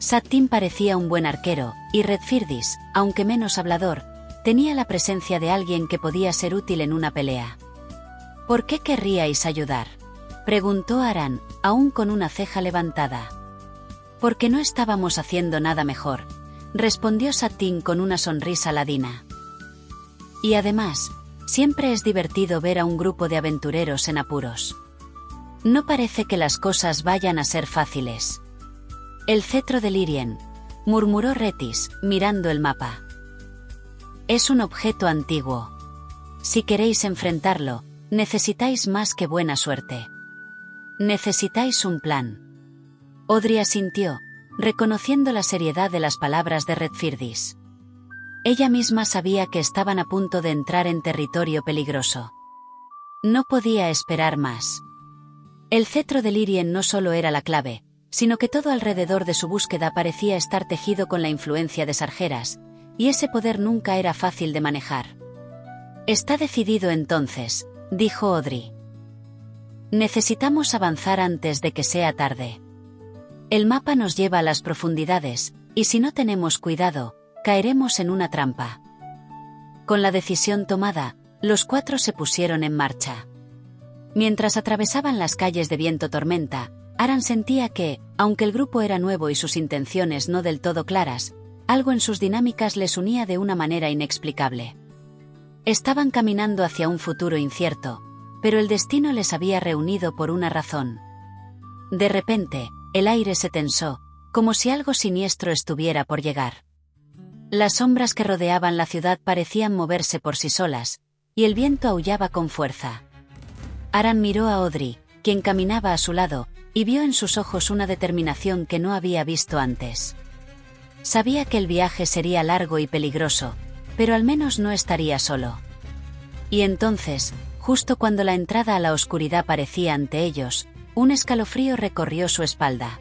Sattin parecía un buen arquero, y Redfirdis, aunque menos hablador, tenía la presencia de alguien que podía ser útil en una pelea. «¿Por qué querríais ayudar?», preguntó Aran, aún con una ceja levantada. «Porque no estábamos haciendo nada mejor», respondió Sattin con una sonrisa ladina. «Y además, siempre es divertido ver a un grupo de aventureros en apuros. No parece que las cosas vayan a ser fáciles». «El cetro de Lírien», murmuró Rethys, mirando el mapa. «Es un objeto antiguo. Si queréis enfrentarlo, necesitáis más que buena suerte. Necesitáis un plan». Audrey asintió, reconociendo la seriedad de las palabras de Redfirdis. Ella misma sabía que estaban a punto de entrar en territorio peligroso. No podía esperar más. El cetro de Lyrien no solo era la clave, sino que todo alrededor de su búsqueda parecía estar tejido con la influencia de Sargeras, y ese poder nunca era fácil de manejar. «Está decidido entonces», dijo Audrey. «Necesitamos avanzar antes de que sea tarde. El mapa nos lleva a las profundidades, y si no tenemos cuidado, caeremos en una trampa». Con la decisión tomada, los 4 se pusieron en marcha. Mientras atravesaban las calles de Viento Tormenta, Aran sentía que, aunque el grupo era nuevo y sus intenciones no del todo claras, algo en sus dinámicas les unía de una manera inexplicable. Estaban caminando hacia un futuro incierto, pero el destino les había reunido por una razón. De repente, el aire se tensó, como si algo siniestro estuviera por llegar. Las sombras que rodeaban la ciudad parecían moverse por sí solas, y el viento aullaba con fuerza. Aran miró a Audrey, quien caminaba a su lado, y vio en sus ojos una determinación que no había visto antes. Sabía que el viaje sería largo y peligroso, pero al menos no estaría solo. Y entonces, justo cuando la entrada a la oscuridad parecía ante ellos, un escalofrío recorrió su espalda.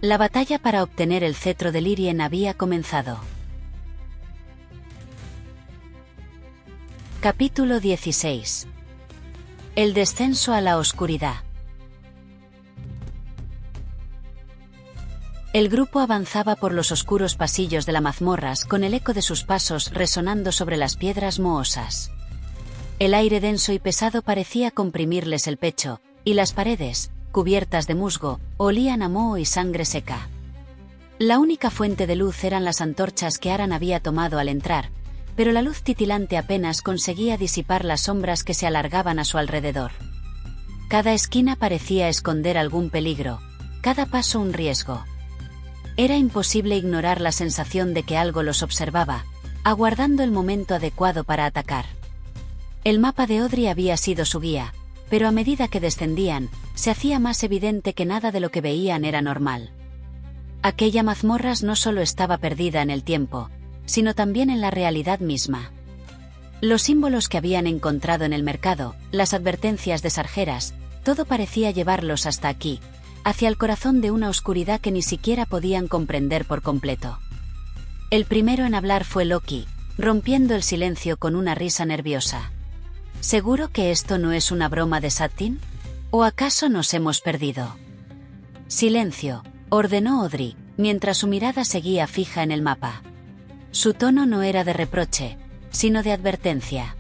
La batalla para obtener el cetro de Lyrien había comenzado. Capítulo 16. El descenso a la oscuridad. El grupo avanzaba por los oscuros pasillos de la mazmorras con el eco de sus pasos resonando sobre las piedras mohosas. El aire denso y pesado parecía comprimirles el pecho, y las paredes, cubiertas de musgo, olían a moho y sangre seca. La única fuente de luz eran las antorchas que Aran había tomado al entrar, pero la luz titilante apenas conseguía disipar las sombras que se alargaban a su alrededor. Cada esquina parecía esconder algún peligro, cada paso un riesgo. Era imposible ignorar la sensación de que algo los observaba, aguardando el momento adecuado para atacar. El mapa de Audrey había sido su guía, pero a medida que descendían, se hacía más evidente que nada de lo que veían era normal. Aquella mazmorras no solo estaba perdida en el tiempo, sino también en la realidad misma. Los símbolos que habían encontrado en el mercado, las advertencias de Sargeras, todo parecía llevarlos hasta aquí, hacia el corazón de una oscuridad que ni siquiera podían comprender por completo. El primero en hablar fue Loki, rompiendo el silencio con una risa nerviosa. ¿Seguro que esto no es una broma de Sattin? ¿O acaso nos hemos perdido? Silencio, ordenó Audrey, mientras su mirada seguía fija en el mapa. Su tono no era de reproche, sino de advertencia.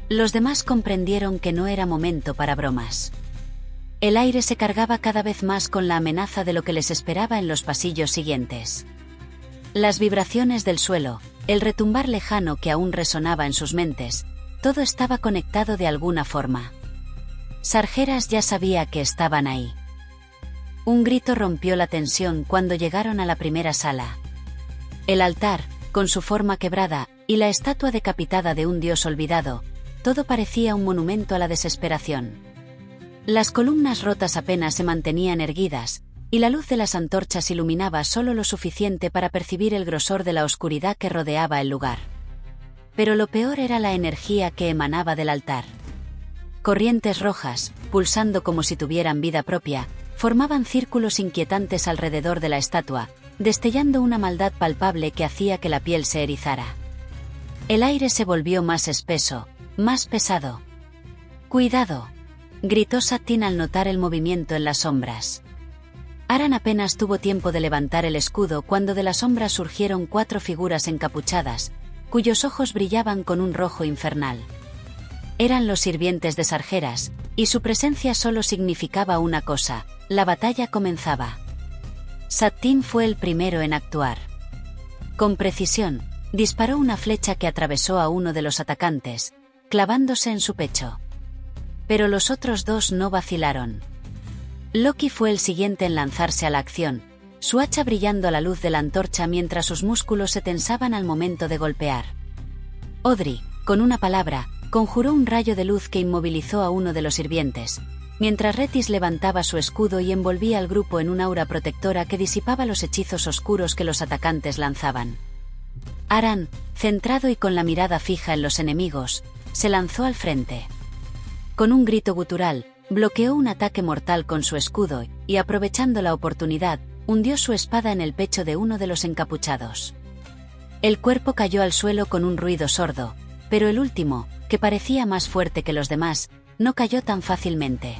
Los demás comprendieron que no era momento para bromas. El aire se cargaba cada vez más con la amenaza de lo que les esperaba en los pasillos siguientes. Las vibraciones del suelo, el retumbar lejano que aún resonaba en sus mentes, todo estaba conectado de alguna forma. Sargeras ya sabía que estaban ahí. Un grito rompió la tensión cuando llegaron a la primera sala. El altar, con su forma quebrada, y la estatua decapitada de un dios olvidado, todo parecía un monumento a la desesperación. Las columnas rotas apenas se mantenían erguidas, y la luz de las antorchas iluminaba solo lo suficiente para percibir el grosor de la oscuridad que rodeaba el lugar. Pero lo peor era la energía que emanaba del altar. Corrientes rojas, pulsando como si tuvieran vida propia, formaban círculos inquietantes alrededor de la estatua, destellando una maldad palpable que hacía que la piel se erizara. El aire se volvió más espeso, más pesado. «¡Cuidado!», gritó Sattin al notar el movimiento en las sombras. Aran apenas tuvo tiempo de levantar el escudo cuando de las sombras surgieron 4 figuras encapuchadas, cuyos ojos brillaban con un rojo infernal. Eran los sirvientes de Sargeras, y su presencia solo significaba una cosa: la batalla comenzaba. Sattin fue el primero en actuar. Con precisión, disparó una flecha que atravesó a uno de los atacantes, clavándose en su pecho. Pero los otros 2 no vacilaron. Loki fue el siguiente en lanzarse a la acción, su hacha brillando a la luz de la antorcha mientras sus músculos se tensaban al momento de golpear. Audrey, con una palabra, conjuró un rayo de luz que inmovilizó a uno de los sirvientes, mientras Retis levantaba su escudo y envolvía al grupo en una aura protectora que disipaba los hechizos oscuros que los atacantes lanzaban. Aran, centrado y con la mirada fija en los enemigos, se lanzó al frente. Con un grito gutural, bloqueó un ataque mortal con su escudo y, aprovechando la oportunidad, hundió su espada en el pecho de uno de los encapuchados. El cuerpo cayó al suelo con un ruido sordo, pero el último, que parecía más fuerte que los demás, no cayó tan fácilmente.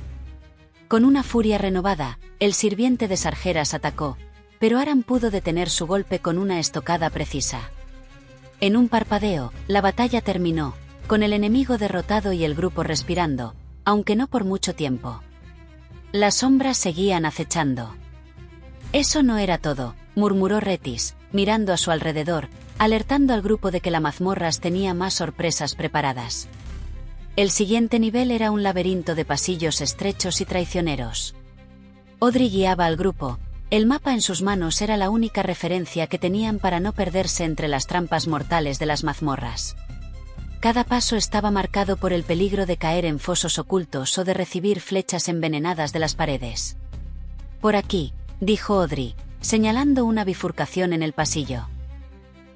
Con una furia renovada, el sirviente de Sargeras atacó, pero Aran pudo detener su golpe con una estocada precisa. En un parpadeo, la batalla terminó, con el enemigo derrotado y el grupo respirando, aunque no por mucho tiempo. Las sombras seguían acechando. Eso no era todo, murmuró Rethys, mirando a su alrededor, alertando al grupo de que la mazmorras tenía más sorpresas preparadas. El siguiente nivel era un laberinto de pasillos estrechos y traicioneros. Audrey guiaba al grupo. El mapa en sus manos era la única referencia que tenían para no perderse entre las trampas mortales de las mazmorras. Cada paso estaba marcado por el peligro de caer en fosos ocultos o de recibir flechas envenenadas de las paredes. «Por aquí», dijo Audrey, señalando una bifurcación en el pasillo.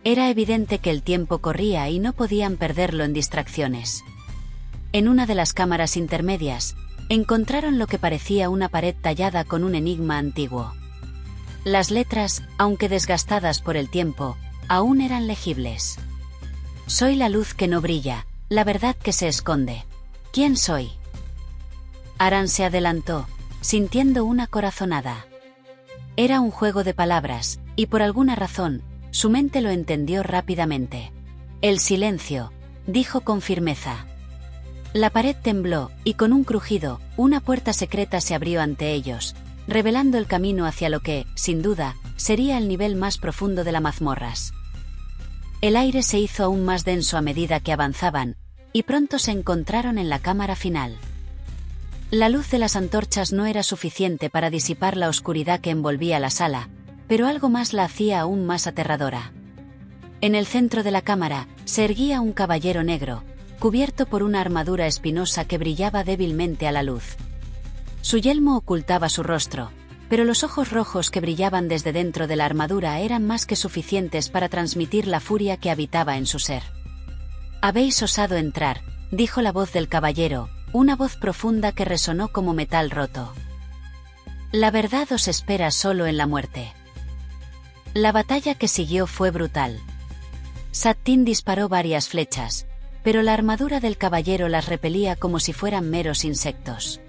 Era evidente que el tiempo corría y no podían perderlo en distracciones. En una de las cámaras intermedias, encontraron lo que parecía una pared tallada con un enigma antiguo. Las letras, aunque desgastadas por el tiempo, aún eran legibles. «Soy la luz que no brilla, la verdad que se esconde. ¿Quién soy?» Aran se adelantó, sintiendo una corazonada. Era un juego de palabras, y por alguna razón, su mente lo entendió rápidamente. «El silencio», dijo con firmeza. La pared tembló, y con un crujido, una puerta secreta se abrió ante ellos, revelando el camino hacia lo que, sin duda, sería el nivel más profundo de las mazmorras. El aire se hizo aún más denso a medida que avanzaban, y pronto se encontraron en la cámara final. La luz de las antorchas no era suficiente para disipar la oscuridad que envolvía la sala, pero algo más la hacía aún más aterradora. En el centro de la cámara, se erguía un caballero negro, cubierto por una armadura espinosa que brillaba débilmente a la luz. Su yelmo ocultaba su rostro, pero los ojos rojos que brillaban desde dentro de la armadura eran más que suficientes para transmitir la furia que habitaba en su ser. «Habéis osado entrar», dijo la voz del caballero, una voz profunda que resonó como metal roto. «La verdad os espera solo en la muerte». La batalla que siguió fue brutal. Sattin disparó varias flechas, pero la armadura del caballero las repelía como si fueran meros insectos.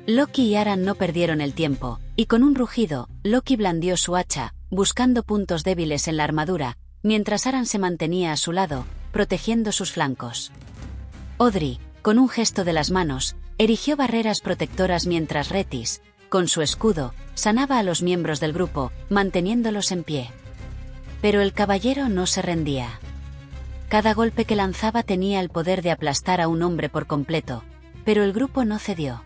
Loki y Aran no perdieron el tiempo, y con un rugido, Loki blandió su hacha, buscando puntos débiles en la armadura, mientras Aran se mantenía a su lado, protegiendo sus flancos. Audrey, con un gesto de las manos, erigió barreras protectoras mientras Rethys, con su escudo, sanaba a los miembros del grupo, manteniéndolos en pie. Pero el caballero no se rendía. Cada golpe que lanzaba tenía el poder de aplastar a un hombre por completo, pero el grupo no cedió.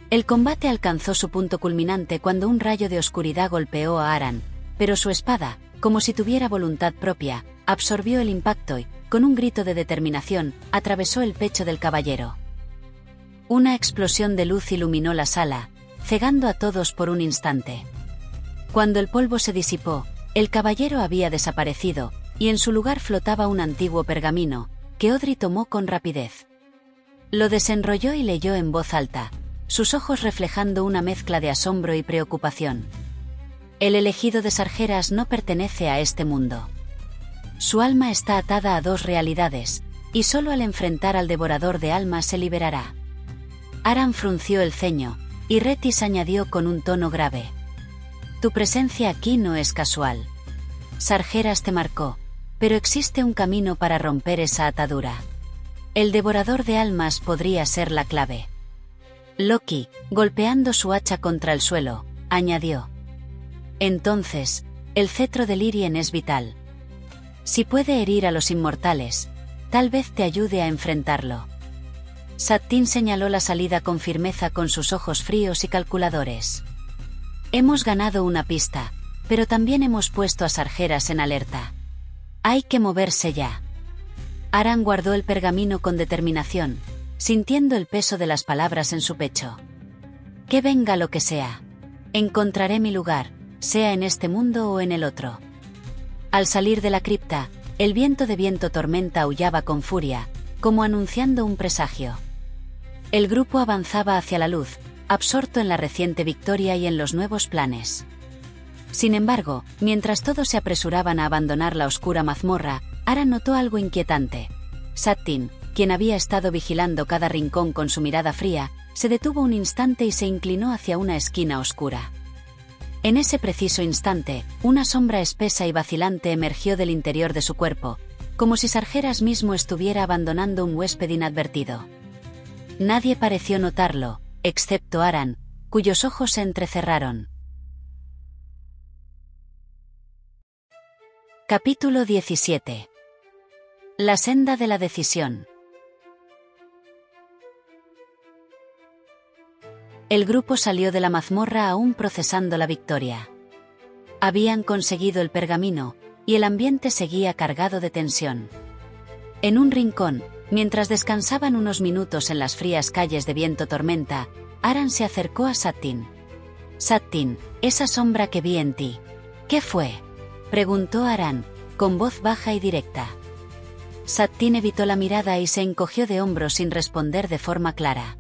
El combate alcanzó su punto culminante cuando un rayo de oscuridad golpeó a Aran, pero su espada, como si tuviera voluntad propia, absorbió el impacto y, con un grito de determinación, atravesó el pecho del caballero. Una explosión de luz iluminó la sala, cegando a todos por un instante. Cuando el polvo se disipó, el caballero había desaparecido, y en su lugar flotaba un antiguo pergamino, que Audrey tomó con rapidez. Lo desenrolló y leyó en voz alta, sus ojos reflejando una mezcla de asombro y preocupación. El elegido de Sargeras no pertenece a este mundo. Su alma está atada a dos realidades, y solo al enfrentar al devorador de almas se liberará. Aran frunció el ceño, y Rethys añadió con un tono grave: «Tu presencia aquí no es casual. Sargeras te marcó, pero existe un camino para romper esa atadura. El devorador de almas podría ser la clave». Loki, golpeando su hacha contra el suelo, añadió: «Entonces, el cetro de Lírien es vital. Si puede herir a los inmortales, tal vez te ayude a enfrentarlo». Sattin señaló la salida con firmeza con sus ojos fríos y calculadores. «Hemos ganado una pista, pero también hemos puesto a Sargeras en alerta. Hay que moverse ya». Aran guardó el pergamino con determinación, sintiendo el peso de las palabras en su pecho. «Que venga lo que sea. Encontraré mi lugar, sea en este mundo o en el otro». Al salir de la cripta, el viento de viento tormenta aullaba con furia, como anunciando un presagio. El grupo avanzaba hacia la luz, absorto en la reciente victoria y en los nuevos planes. Sin embargo, mientras todos se apresuraban a abandonar la oscura mazmorra, Aran notó algo inquietante. Sattin, quien había estado vigilando cada rincón con su mirada fría, se detuvo un instante y se inclinó hacia una esquina oscura. En ese preciso instante, una sombra espesa y vacilante emergió del interior de su cuerpo, como si Sargeras mismo estuviera abandonando un huésped inadvertido. Nadie pareció notarlo, excepto Aran, cuyos ojos se entrecerraron. Capítulo 17. La senda de la decisión. El grupo salió de la mazmorra aún procesando la victoria. Habían conseguido el pergamino, y el ambiente seguía cargado de tensión. En un rincón, mientras descansaban unos minutos en las frías calles de viento tormenta, Aran se acercó a Sattin. «Sattin, esa sombra que vi en ti. ¿Qué fue?», preguntó Aran, con voz baja y directa. Sattin evitó la mirada y se encogió de hombros sin responder de forma clara.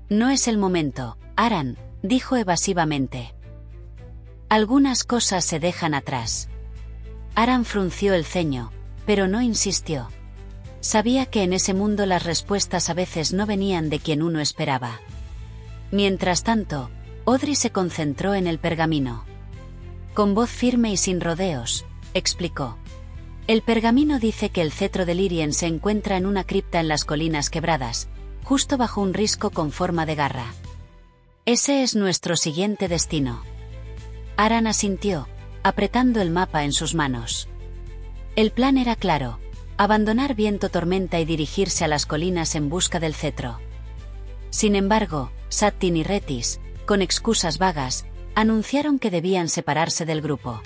«No es el momento, Aran», dijo evasivamente. «Algunas cosas se dejan atrás». Aran frunció el ceño, pero no insistió. Sabía que en ese mundo las respuestas a veces no venían de quien uno esperaba. Mientras tanto, Audrey se concentró en el pergamino. Con voz firme y sin rodeos, explicó. «El pergamino dice que el cetro de Lyrien se encuentra en una cripta en las colinas quebradas, justo bajo un risco con forma de garra. Ese es nuestro siguiente destino». Aran asintió, apretando el mapa en sus manos. El plan era claro: abandonar Viento Tormenta y dirigirse a las colinas en busca del cetro. Sin embargo, Sattin y Retis, con excusas vagas, anunciaron que debían separarse del grupo.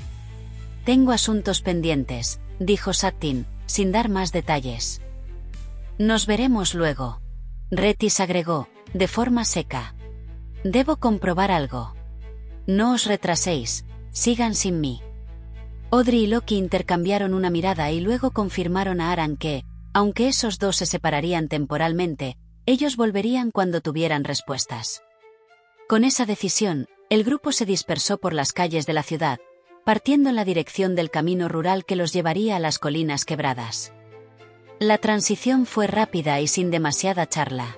«Tengo asuntos pendientes», dijo Sattin, sin dar más detalles. «Nos veremos luego», Retis agregó, de forma seca. «Debo comprobar algo. No os retraséis, sigan sin mí». Audrey y Loki intercambiaron una mirada y luego confirmaron a Aran que, aunque esos dos se separarían temporalmente, ellos volverían cuando tuvieran respuestas. Con esa decisión, el grupo se dispersó por las calles de la ciudad, partiendo en la dirección del camino rural que los llevaría a las colinas quebradas. La transición fue rápida y sin demasiada charla.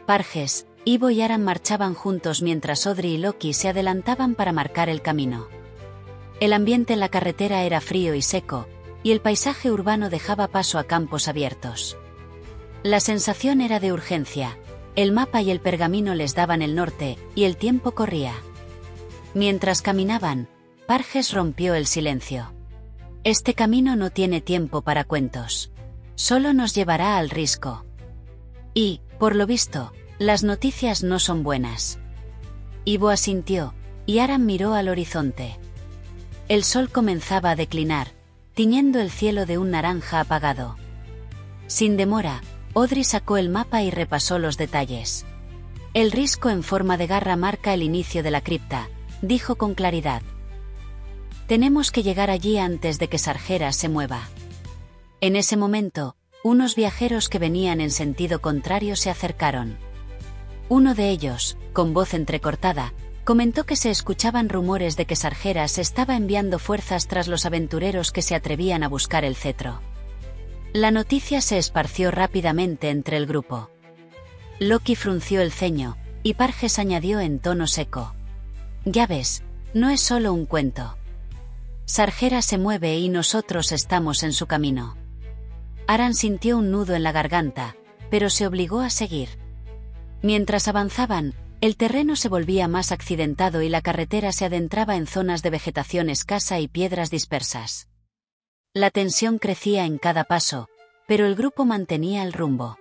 Parges, Ivo y Aran marchaban juntos mientras Audrey y Loki se adelantaban para marcar el camino. El ambiente en la carretera era frío y seco, y el paisaje urbano dejaba paso a campos abiertos. La sensación era de urgencia. El mapa y el pergamino les daban el norte, y el tiempo corría. Mientras caminaban, Parges rompió el silencio. «Este camino no tiene tiempo para cuentos. Solo nos llevará al risco. Y, por lo visto, las noticias no son buenas». Ivo asintió, y Aran miró al horizonte. El sol comenzaba a declinar, tiñendo el cielo de un naranja apagado. Sin demora, Audrey sacó el mapa y repasó los detalles. «El risco en forma de garra marca el inicio de la cripta», dijo con claridad. «Tenemos que llegar allí antes de que Sargeras se mueva». En ese momento, unos viajeros que venían en sentido contrario se acercaron. Uno de ellos, con voz entrecortada, comentó que se escuchaban rumores de que Sargeras estaba enviando fuerzas tras los aventureros que se atrevían a buscar el cetro. La noticia se esparció rápidamente entre el grupo. Loki frunció el ceño, y Parges añadió en tono seco: «Ya ves, no es solo un cuento. Sargeras se mueve y nosotros estamos en su camino». Aran sintió un nudo en la garganta, pero se obligó a seguir. Mientras avanzaban, el terreno se volvía más accidentado y la carretera se adentraba en zonas de vegetación escasa y piedras dispersas. La tensión crecía en cada paso, pero el grupo mantenía el rumbo.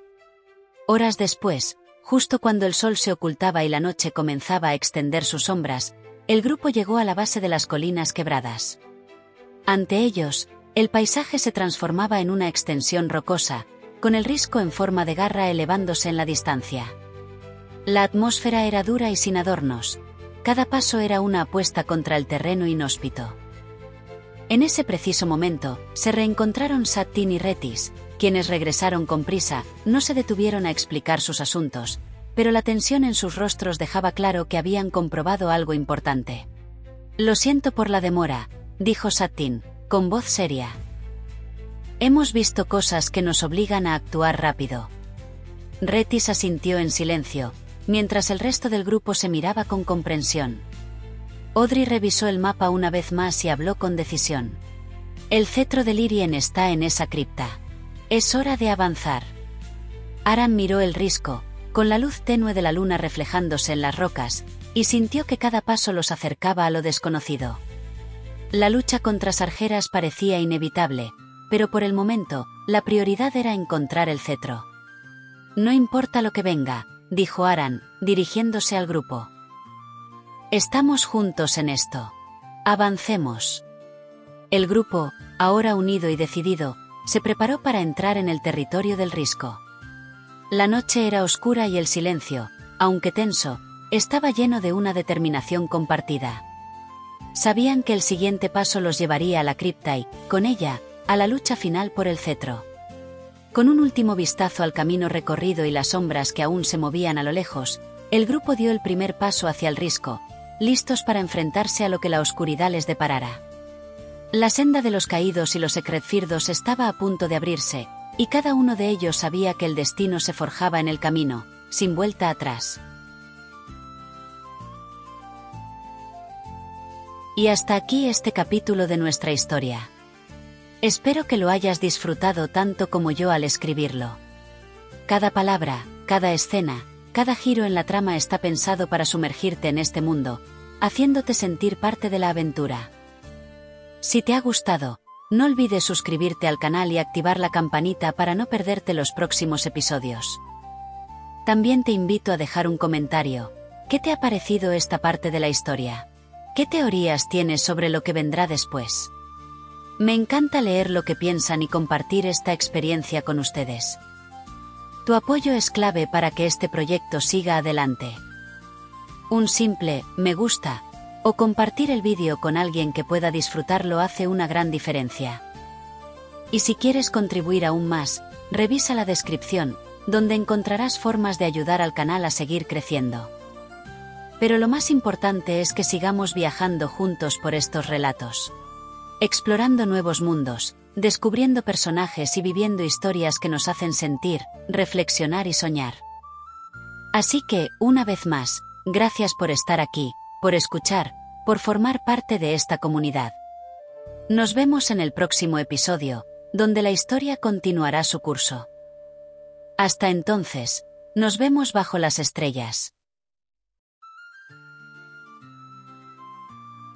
Horas después, justo cuando el sol se ocultaba y la noche comenzaba a extender sus sombras, el grupo llegó a la base de las colinas quebradas. Ante ellos, el paisaje se transformaba en una extensión rocosa, con el risco en forma de garra elevándose en la distancia. La atmósfera era dura y sin adornos. Cada paso era una apuesta contra el terreno inhóspito. En ese preciso momento, se reencontraron Satine y Rethys, quienes regresaron con prisa, no se detuvieron a explicar sus asuntos, pero la tensión en sus rostros dejaba claro que habían comprobado algo importante. «Lo siento por la demora», dijo Satine, con voz seria. «Hemos visto cosas que nos obligan a actuar rápido». Rethys asintió en silencio, mientras el resto del grupo se miraba con comprensión. Audrey revisó el mapa una vez más y habló con decisión. «El cetro de Lyrien está en esa cripta. Es hora de avanzar». Aran miró el risco, con la luz tenue de la luna reflejándose en las rocas, y sintió que cada paso los acercaba a lo desconocido. La lucha contra Sargeras parecía inevitable, pero por el momento, la prioridad era encontrar el cetro. «No importa lo que venga», dijo Aran, dirigiéndose al grupo. «Estamos juntos en esto. Avancemos». El grupo, ahora unido y decidido, se preparó para entrar en el territorio del risco. La noche era oscura y el silencio, aunque tenso, estaba lleno de una determinación compartida. Sabían que el siguiente paso los llevaría a la cripta y, con ella, a la lucha final por el cetro. Con un último vistazo al camino recorrido y las sombras que aún se movían a lo lejos, el grupo dio el primer paso hacia el risco, listos para enfrentarse a lo que la oscuridad les deparara. La senda de los caídos y los secretfirdos estaba a punto de abrirse, y cada uno de ellos sabía que el destino se forjaba en el camino, sin vuelta atrás. Y hasta aquí este capítulo de nuestra historia. Espero que lo hayas disfrutado tanto como yo al escribirlo. Cada palabra, cada escena, cada giro en la trama está pensado para sumergirte en este mundo, haciéndote sentir parte de la aventura. Si te ha gustado, no olvides suscribirte al canal y activar la campanita para no perderte los próximos episodios. También te invito a dejar un comentario. ¿Qué te ha parecido esta parte de la historia? ¿Qué teorías tienes sobre lo que vendrá después? Me encanta leer lo que piensan y compartir esta experiencia con ustedes. Tu apoyo es clave para que este proyecto siga adelante. Un simple «me gusta» o compartir el vídeo con alguien que pueda disfrutarlo hace una gran diferencia. Y si quieres contribuir aún más, revisa la descripción, donde encontrarás formas de ayudar al canal a seguir creciendo. Pero lo más importante es que sigamos viajando juntos por estos relatos. Explorando nuevos mundos, descubriendo personajes y viviendo historias que nos hacen sentir, reflexionar y soñar. Así que, una vez más, gracias por estar aquí, por escuchar, por formar parte de esta comunidad. Nos vemos en el próximo episodio, donde la historia continuará su curso. Hasta entonces, nos vemos bajo las estrellas.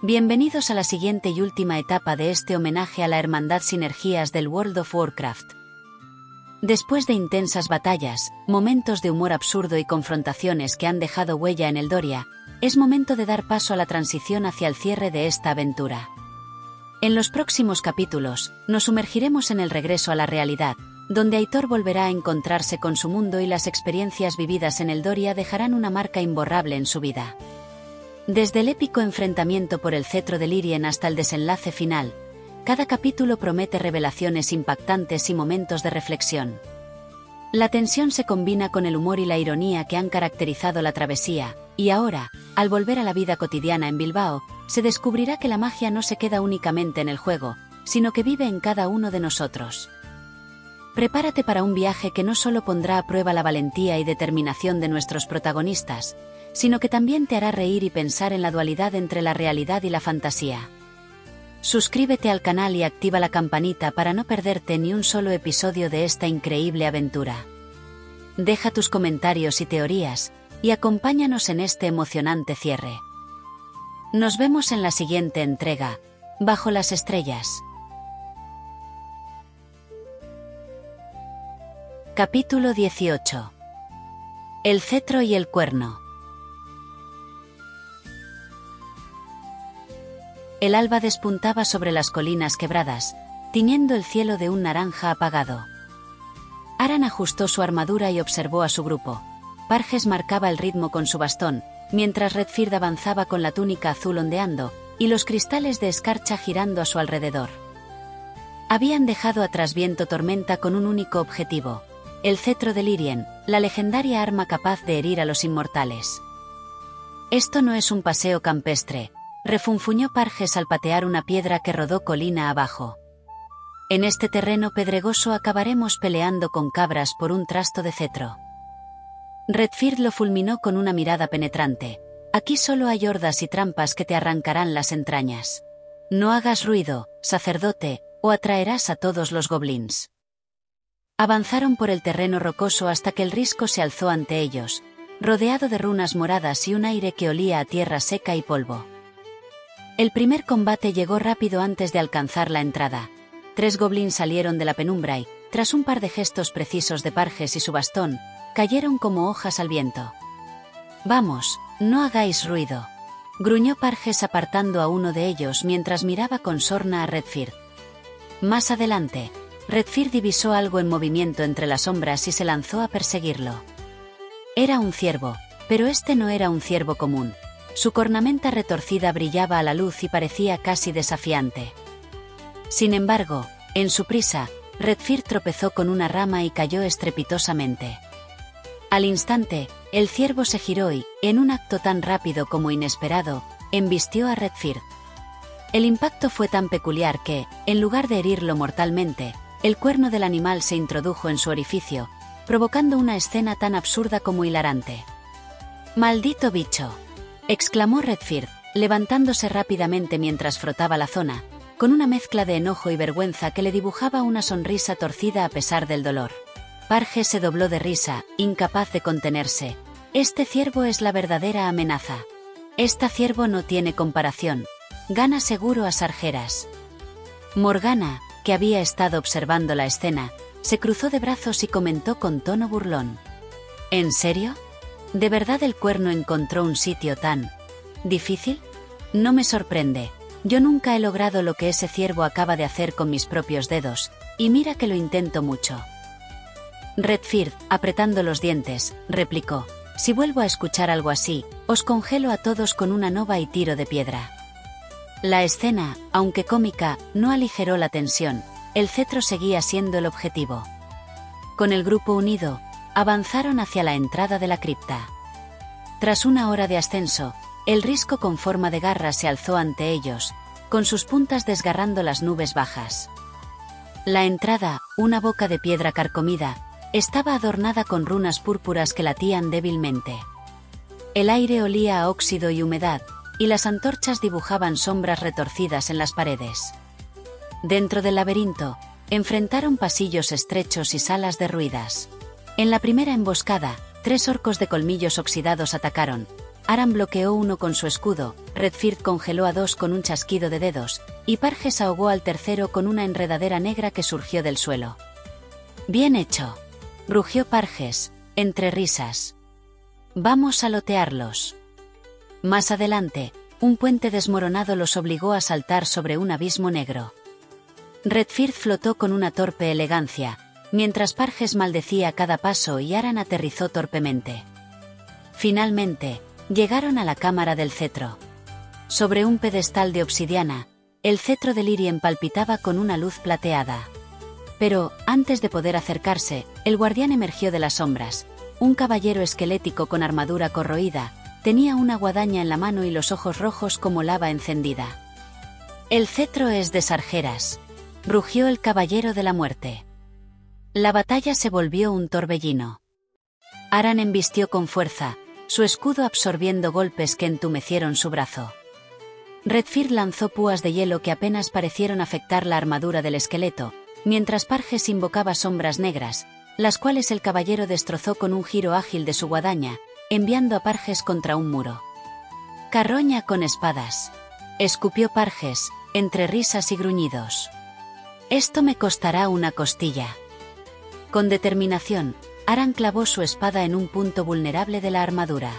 Bienvenidos a la siguiente y última etapa de este homenaje a la Hermandad Sinergias del World of Warcraft. Después de intensas batallas, momentos de humor absurdo y confrontaciones que han dejado huella en Eldoria, es momento de dar paso a la transición hacia el cierre de esta aventura. En los próximos capítulos, nos sumergiremos en el regreso a la realidad, donde Aitor volverá a encontrarse con su mundo y las experiencias vividas en Eldoria dejarán una marca imborrable en su vida. Desde el épico enfrentamiento por el cetro de Lyrien hasta el desenlace final, cada capítulo promete revelaciones impactantes y momentos de reflexión. La tensión se combina con el humor y la ironía que han caracterizado la travesía, y ahora, al volver a la vida cotidiana en Bilbao, se descubrirá que la magia no se queda únicamente en el juego, sino que vive en cada uno de nosotros. Prepárate para un viaje que no solo pondrá a prueba la valentía y determinación de nuestros protagonistas, sino que también te hará reír y pensar en la dualidad entre la realidad y la fantasía. Suscríbete al canal y activa la campanita para no perderte ni un solo episodio de esta increíble aventura. Deja tus comentarios y teorías, y acompáñanos en este emocionante cierre. Nos vemos en la siguiente entrega, Bajo las Estrellas. Capítulo 18. El cetro y el cuerno. El alba despuntaba sobre las colinas quebradas, tiñendo el cielo de un naranja apagado. Aran ajustó su armadura y observó a su grupo. Parges marcaba el ritmo con su bastón, mientras Redfird avanzaba con la túnica azul ondeando, y los cristales de escarcha girando a su alrededor. Habían dejado atrás Viento Tormenta con un único objetivo: el cetro de Lírien, la legendaria arma capaz de herir a los inmortales. Esto no es un paseo campestre, refunfuñó Parges al patear una piedra que rodó colina abajo. En este terreno pedregoso acabaremos peleando con cabras por un trasto de cetro. Redfird lo fulminó con una mirada penetrante. Aquí solo hay hordas y trampas que te arrancarán las entrañas. No hagas ruido, sacerdote, o atraerás a todos los goblins. Avanzaron por el terreno rocoso hasta que el risco se alzó ante ellos, rodeado de runas moradas y un aire que olía a tierra seca y polvo. El primer combate llegó rápido antes de alcanzar la entrada. 3 goblins salieron de la penumbra y, tras un par de gestos precisos de Parges y su bastón, cayeron como hojas al viento. «Vamos, no hagáis ruido», gruñó Parges apartando a uno de ellos mientras miraba con sorna a Redfird. Más adelante, Redfird divisó algo en movimiento entre las sombras y se lanzó a perseguirlo. Era un ciervo, pero este no era un ciervo común. Su cornamenta retorcida brillaba a la luz y parecía casi desafiante. Sin embargo, en su prisa, Redfird tropezó con una rama y cayó estrepitosamente. Al instante, el ciervo se giró y, en un acto tan rápido como inesperado, embistió a Redfird. El impacto fue tan peculiar que, en lugar de herirlo mortalmente, el cuerno del animal se introdujo en su orificio, provocando una escena tan absurda como hilarante. «¡Maldito bicho!», exclamó Redfird, levantándose rápidamente mientras frotaba la zona, con una mezcla de enojo y vergüenza que le dibujaba una sonrisa torcida a pesar del dolor. Parges se dobló de risa, incapaz de contenerse. «Este ciervo es la verdadera amenaza. Este ciervo no tiene comparación. Gana seguro a Sargeras». Morgana, que había estado observando la escena, se cruzó de brazos y comentó con tono burlón: «¿En serio? ¿De verdad el cuerno encontró un sitio tan difícil? No me sorprende. Yo nunca he logrado lo que ese ciervo acaba de hacer con mis propios dedos, y mira que lo intento mucho». Redfird, apretando los dientes, replicó: «Si vuelvo a escuchar algo así, os congelo a todos con una nova y tiro de piedra». La escena, aunque cómica, no aligeró la tensión. El cetro seguía siendo el objetivo. Con el grupo unido, avanzaron hacia la entrada de la cripta. Tras una hora de ascenso, el risco con forma de garra se alzó ante ellos, con sus puntas desgarrando las nubes bajas. La entrada, una boca de piedra carcomida, estaba adornada con runas púrpuras que latían débilmente. El aire olía a óxido y humedad, y las antorchas dibujaban sombras retorcidas en las paredes. Dentro del laberinto, enfrentaron pasillos estrechos y salas derruidas. En la primera emboscada, 3 orcos de colmillos oxidados atacaron. Aran bloqueó uno con su escudo, Redfird congeló a 2 con un chasquido de dedos, y Parges ahogó al tercero con una enredadera negra que surgió del suelo. «Bien hecho», rugió Parges, entre risas. «Vamos a lotearlos». Más adelante, un puente desmoronado los obligó a saltar sobre un abismo negro. Redfird flotó con una torpe elegancia, mientras Parges maldecía a cada paso y Aran aterrizó torpemente. Finalmente, llegaron a la cámara del cetro. Sobre un pedestal de obsidiana, el cetro de Lírien palpitaba con una luz plateada. Pero, antes de poder acercarse, el guardián emergió de las sombras. Un caballero esquelético con armadura corroída, tenía una guadaña en la mano y los ojos rojos como lava encendida. «El cetro es de Sargeras», rugió el caballero de la muerte. La batalla se volvió un torbellino. Aran embistió con fuerza, su escudo absorbiendo golpes que entumecieron su brazo. Redfird lanzó púas de hielo que apenas parecieron afectar la armadura del esqueleto, mientras Parges invocaba sombras negras, las cuales el caballero destrozó con un giro ágil de su guadaña, enviando a Parges contra un muro. «Carroña con espadas», escupió Parges, entre risas y gruñidos. «Esto me costará una costilla». Con determinación, Aran clavó su espada en un punto vulnerable de la armadura.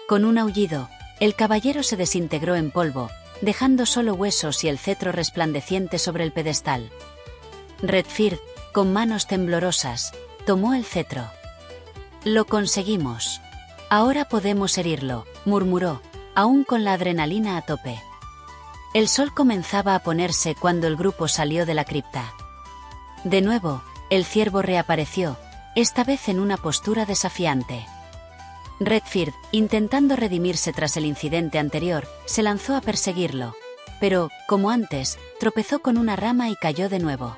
Con un aullido, el caballero se desintegró en polvo, dejando solo huesos y el cetro resplandeciente sobre el pedestal. Redfird, con manos temblorosas, tomó el cetro. «Lo conseguimos. Ahora podemos herirlo», murmuró, aún con la adrenalina a tope. El sol comenzaba a ponerse cuando el grupo salió de la cripta. De nuevo, el ciervo reapareció, esta vez en una postura desafiante. Redfeard, intentando redimirse tras el incidente anterior, se lanzó a perseguirlo. Pero, como antes, tropezó con una rama y cayó de nuevo.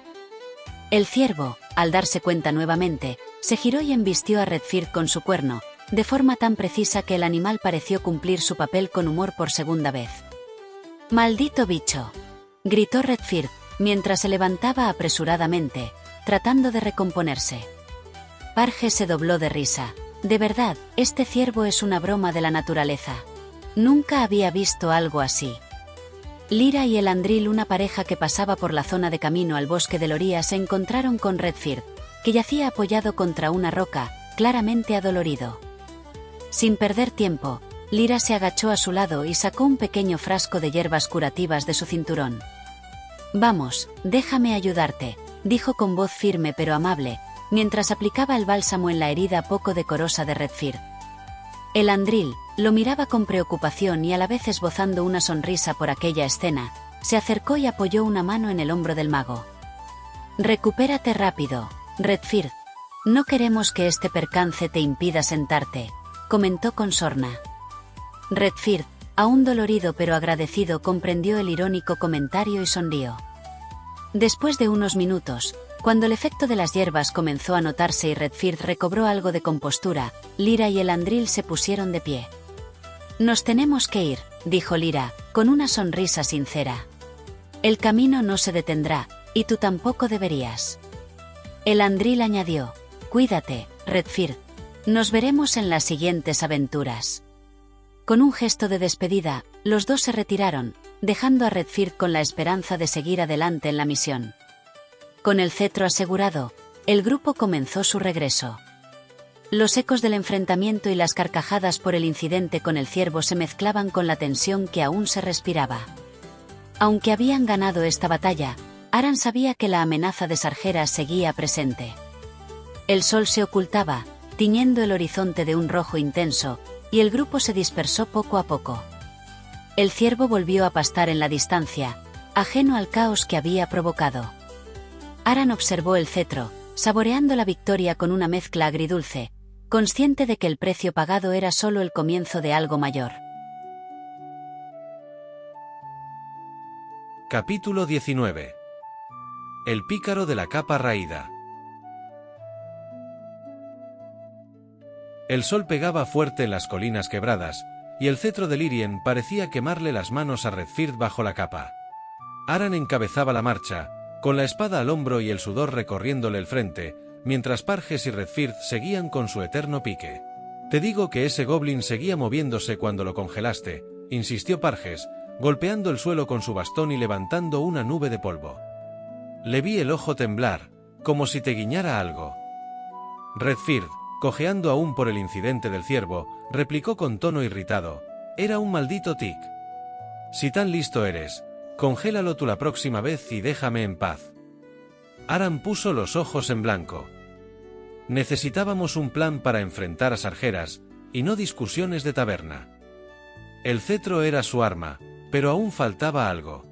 El ciervo, al darse cuenta nuevamente, se giró y embistió a Redfeard con su cuerno, de forma tan precisa que el animal pareció cumplir su papel con humor por segunda vez. «¡Maldito bicho!», gritó Redfeard, mientras se levantaba apresuradamente, tratando de recomponerse. Parge se dobló de risa. De verdad, este ciervo es una broma de la naturaleza. Nunca había visto algo así. Lyra y Elandril, una pareja que pasaba por la zona de camino al bosque de Loria, se encontraron con Redfeard, que yacía apoyado contra una roca, claramente adolorido. Sin perder tiempo, Lyra se agachó a su lado y sacó un pequeño frasco de hierbas curativas de su cinturón. «Vamos, déjame ayudarte», dijo con voz firme pero amable, mientras aplicaba el bálsamo en la herida poco decorosa de Redfeard. Elandril lo miraba con preocupación y a la vez esbozando una sonrisa por aquella escena, se acercó y apoyó una mano en el hombro del mago. «Recupérate rápido, Redfeard. No queremos que este percance te impida sentarte», comentó con sorna. Redfeard, aún dolorido pero agradecido, comprendió el irónico comentario y sonrió. Después de unos minutos, cuando el efecto de las hierbas comenzó a notarse y Redfeard recobró algo de compostura, Lyra y Elandril se pusieron de pie. «Nos tenemos que ir», dijo Lyra, con una sonrisa sincera. «El camino no se detendrá, y tú tampoco deberías». Elandril añadió: «Cuídate, Redfeard. Nos veremos en las siguientes aventuras». Con un gesto de despedida, los dos se retiraron, dejando a Redfeard con la esperanza de seguir adelante en la misión. Con el cetro asegurado, el grupo comenzó su regreso. Los ecos del enfrentamiento y las carcajadas por el incidente con el ciervo se mezclaban con la tensión que aún se respiraba. Aunque habían ganado esta batalla, Aran sabía que la amenaza de Sargeras seguía presente. El sol se ocultaba, tiñendo el horizonte de un rojo intenso, y el grupo se dispersó poco a poco. El ciervo volvió a pastar en la distancia, ajeno al caos que había provocado. Aran observó el cetro, saboreando la victoria con una mezcla agridulce, consciente de que el precio pagado era solo el comienzo de algo mayor. Capítulo 19. El pícaro de la capa raída. El sol pegaba fuerte en las colinas quebradas, y el cetro de Lyrien parecía quemarle las manos a Redfeard bajo la capa. Aran encabezaba la marcha, con la espada al hombro y el sudor recorriéndole el frente, mientras Parges y Redfeard seguían con su eterno pique. «Te digo que ese goblin seguía moviéndose cuando lo congelaste», insistió Parges, golpeando el suelo con su bastón y levantando una nube de polvo. «Le vi el ojo temblar, como si te guiñara algo». Redfeard, cojeando aún por el incidente del ciervo, replicó con tono irritado: «Era un maldito tic. Si tan listo eres, congélalo tú la próxima vez y déjame en paz». Aran puso los ojos en blanco. Necesitábamos un plan para enfrentar a Sargeras, y no discusiones de taberna. El cetro era su arma, pero aún faltaba algo.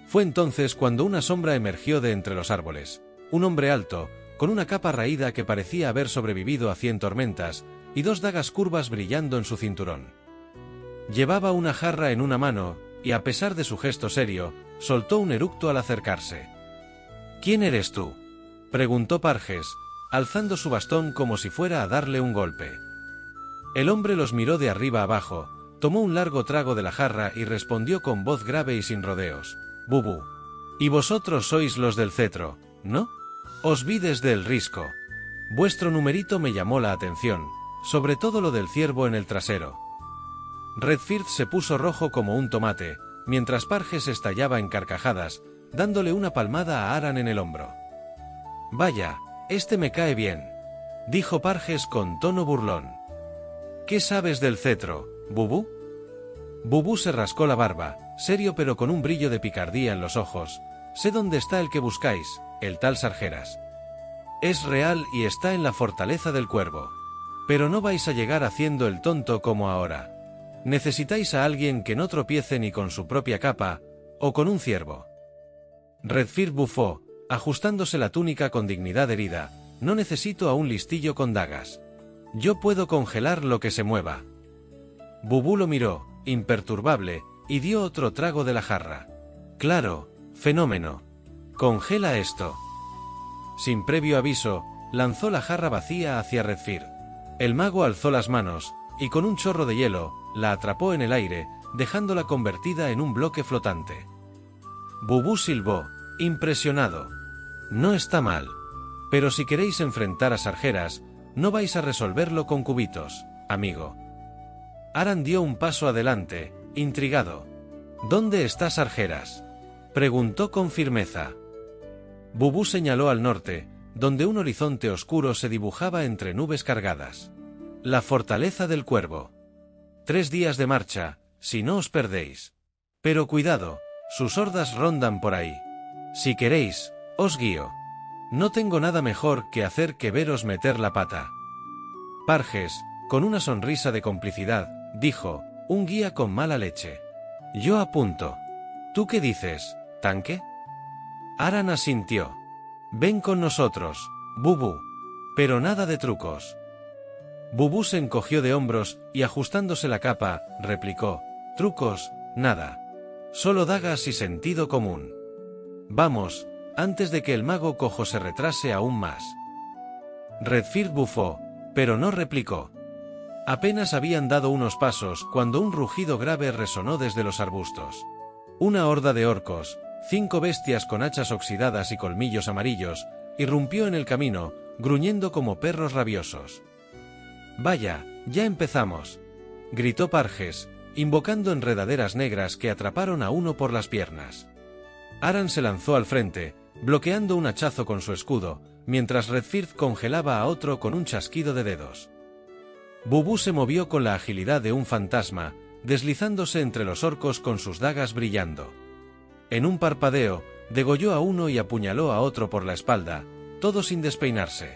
Fue entonces cuando una sombra emergió de entre los árboles, un hombre alto, con una capa raída que parecía haber sobrevivido a 100 tormentas, y 2 dagas curvas brillando en su cinturón. Llevaba una jarra en una mano, y a pesar de su gesto serio, soltó un eructo al acercarse. «¿Quién eres tú?», preguntó Parges, alzando su bastón como si fuera a darle un golpe. El hombre los miró de arriba abajo, tomó un largo trago de la jarra y respondió con voz grave y sin rodeos: «Bubú. Y vosotros sois los del cetro, ¿no? Os vi desde el risco. Vuestro numerito me llamó la atención, sobre todo lo del ciervo en el trasero». Redfeard se puso rojo como un tomate, mientras Parges estallaba en carcajadas, dándole una palmada a Aran en el hombro. «Vaya, este me cae bien», dijo Parges con tono burlón. «¿Qué sabes del cetro, Bubú?». Bubú se rascó la barba, serio pero con un brillo de picardía en los ojos. «Sé dónde está el que buscáis, el tal Sargeras. Es real y está en la fortaleza del Cuervo. Pero no vais a llegar haciendo el tonto como ahora. Necesitáis a alguien que no tropiece ni con su propia capa, ¿O con un ciervo? Redfear bufó, ajustándose la túnica con dignidad herida. No necesito a un listillo con dagas. Yo puedo congelar lo que se mueva. Bubú lo miró, imperturbable, y dio otro trago de la jarra. Claro, fenómeno. Congela esto. Sin previo aviso, lanzó la jarra vacía hacia Redfear. El mago alzó las manos, y con un chorro de hielo, la atrapó en el aire, dejándola convertida en un bloque flotante. Bubú silbó, impresionado. No está mal. Pero si queréis enfrentar a Sargeras, no vais a resolverlo con cubitos, amigo. Aran dio un paso adelante, intrigado. ¿Dónde está Sargeras?, preguntó con firmeza. Bubú señaló al norte, donde un horizonte oscuro se dibujaba entre nubes cargadas. La fortaleza del Cuervo. 3 días de marcha, si no os perdéis. Pero cuidado, sus hordas rondan por ahí. Si queréis, os guío. No tengo nada mejor que hacer que veros meter la pata. Parges, con una sonrisa de complicidad, dijo, un guía con mala leche. Yo apunto. ¿Tú qué dices, tanque? Aran asintió. Ven con nosotros, Bubú. Pero nada de trucos. Bubú se encogió de hombros y ajustándose la capa, replicó, trucos, nada. Solo dagas y sentido común. Vamos, antes de que el mago cojo se retrase aún más. Redfear bufó, pero no replicó. Apenas habían dado unos pasos cuando un rugido grave resonó desde los arbustos. Una horda de orcos, 5 bestias con hachas oxidadas y colmillos amarillos, irrumpió en el camino, gruñendo como perros rabiosos. Vaya, ya empezamos, gritó Parges, invocando enredaderas negras que atraparon a uno por las piernas. Aran se lanzó al frente, bloqueando un hachazo con su escudo, mientras Redfear congelaba a otro con un chasquido de dedos. Bubú se movió con la agilidad de un fantasma, deslizándose entre los orcos con sus dagas brillando. En un parpadeo, degolló a uno y apuñaló a otro por la espalda, todo sin despeinarse.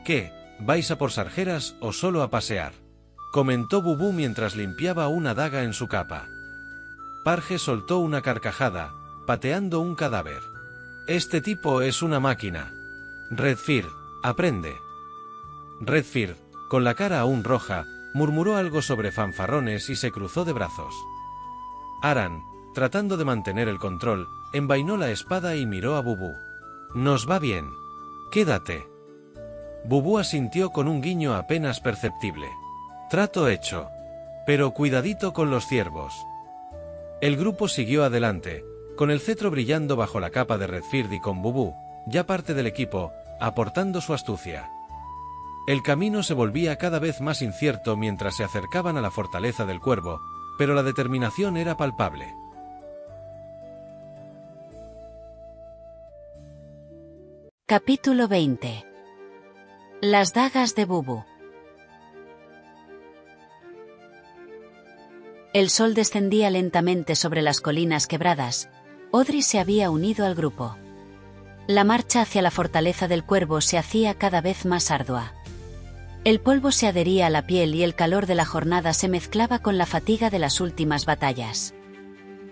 ¿Qué, vais a por Sargeras o solo a pasear?, comentó Bubú mientras limpiaba una daga en su capa. Parges soltó una carcajada, pateando un cadáver. Este tipo es una máquina. Redfear, aprende. Redfear, con la cara aún roja, murmuró algo sobre fanfarrones y se cruzó de brazos. Aran, tratando de mantener el control, envainó la espada y miró a Bubú. Nos va bien. Quédate. Bubú asintió con un guiño apenas perceptible. Trato hecho. Pero cuidadito con los ciervos. El grupo siguió adelante, con el cetro brillando bajo la capa de Redfear y con Bubú, ya parte del equipo, aportando su astucia. El camino se volvía cada vez más incierto mientras se acercaban a la fortaleza del Cuervo, pero la determinación era palpable. Capítulo 20. Las dagas de Bubú. El sol descendía lentamente sobre las colinas quebradas. Odri se había unido al grupo. La marcha hacia la fortaleza del Cuervo se hacía cada vez más ardua. El polvo se adhería a la piel y el calor de la jornada se mezclaba con la fatiga de las últimas batallas.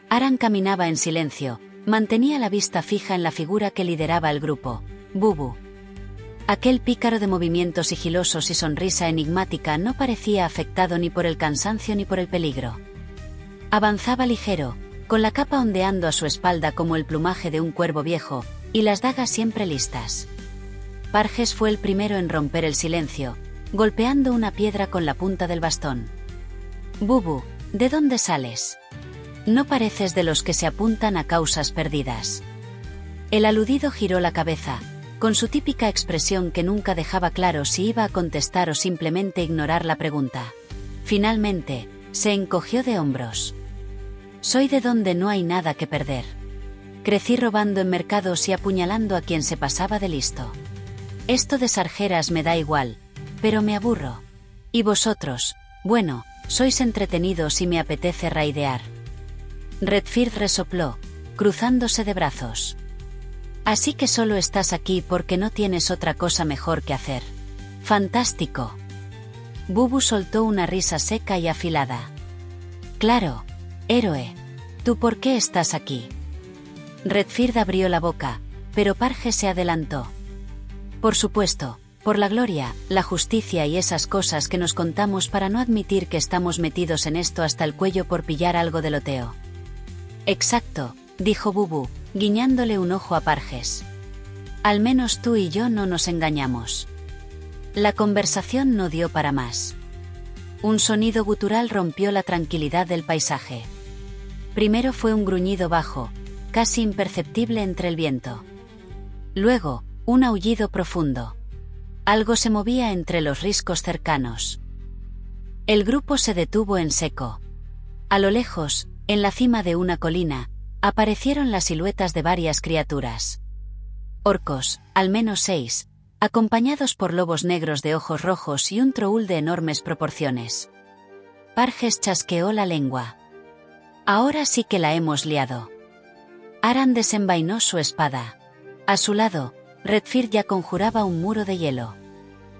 Aran caminaba en silencio, mantenía la vista fija en la figura que lideraba el grupo, Bubú. Aquel pícaro de movimientos sigilosos y sonrisa enigmática no parecía afectado ni por el cansancio ni por el peligro. Avanzaba ligero, con la capa ondeando a su espalda como el plumaje de un cuervo viejo, y las dagas siempre listas. Parges fue el primero en romper el silencio, golpeando una piedra con la punta del bastón. Bubú, ¿de dónde sales? No pareces de los que se apuntan a causas perdidas. El aludido giró la cabeza, con su típica expresión que nunca dejaba claro si iba a contestar o simplemente ignorar la pregunta. Finalmente, se encogió de hombros. Soy de donde no hay nada que perder. Crecí robando en mercados y apuñalando a quien se pasaba de listo. Esto de Sargeras me da igual, pero me aburro. Y vosotros, bueno, sois entretenidos y me apetece raidear. Redfear resopló, cruzándose de brazos. Así que solo estás aquí porque no tienes otra cosa mejor que hacer. Fantástico. Bubú soltó una risa seca y afilada. Claro, héroe. ¿Tú por qué estás aquí? Redfird abrió la boca, pero Parges se adelantó. Por supuesto, por la gloria, la justicia y esas cosas que nos contamos para no admitir que estamos metidos en esto hasta el cuello por pillar algo de loteo. Exacto, dijo Bubu, guiñándole un ojo a Parges. Al menos tú y yo no nos engañamos. La conversación no dio para más. Un sonido gutural rompió la tranquilidad del paisaje. Primero fue un gruñido bajo, casi imperceptible entre el viento. Luego, un aullido profundo. Algo se movía entre los riscos cercanos. El grupo se detuvo en seco. A lo lejos, en la cima de una colina, aparecieron las siluetas de varias criaturas. Orcos, al menos 6, acompañados por lobos negros de ojos rojos y un troul de enormes proporciones. Parges chasqueó la lengua. Ahora sí que la hemos liado. Aran desenvainó su espada. A su lado, Redfird ya conjuraba un muro de hielo.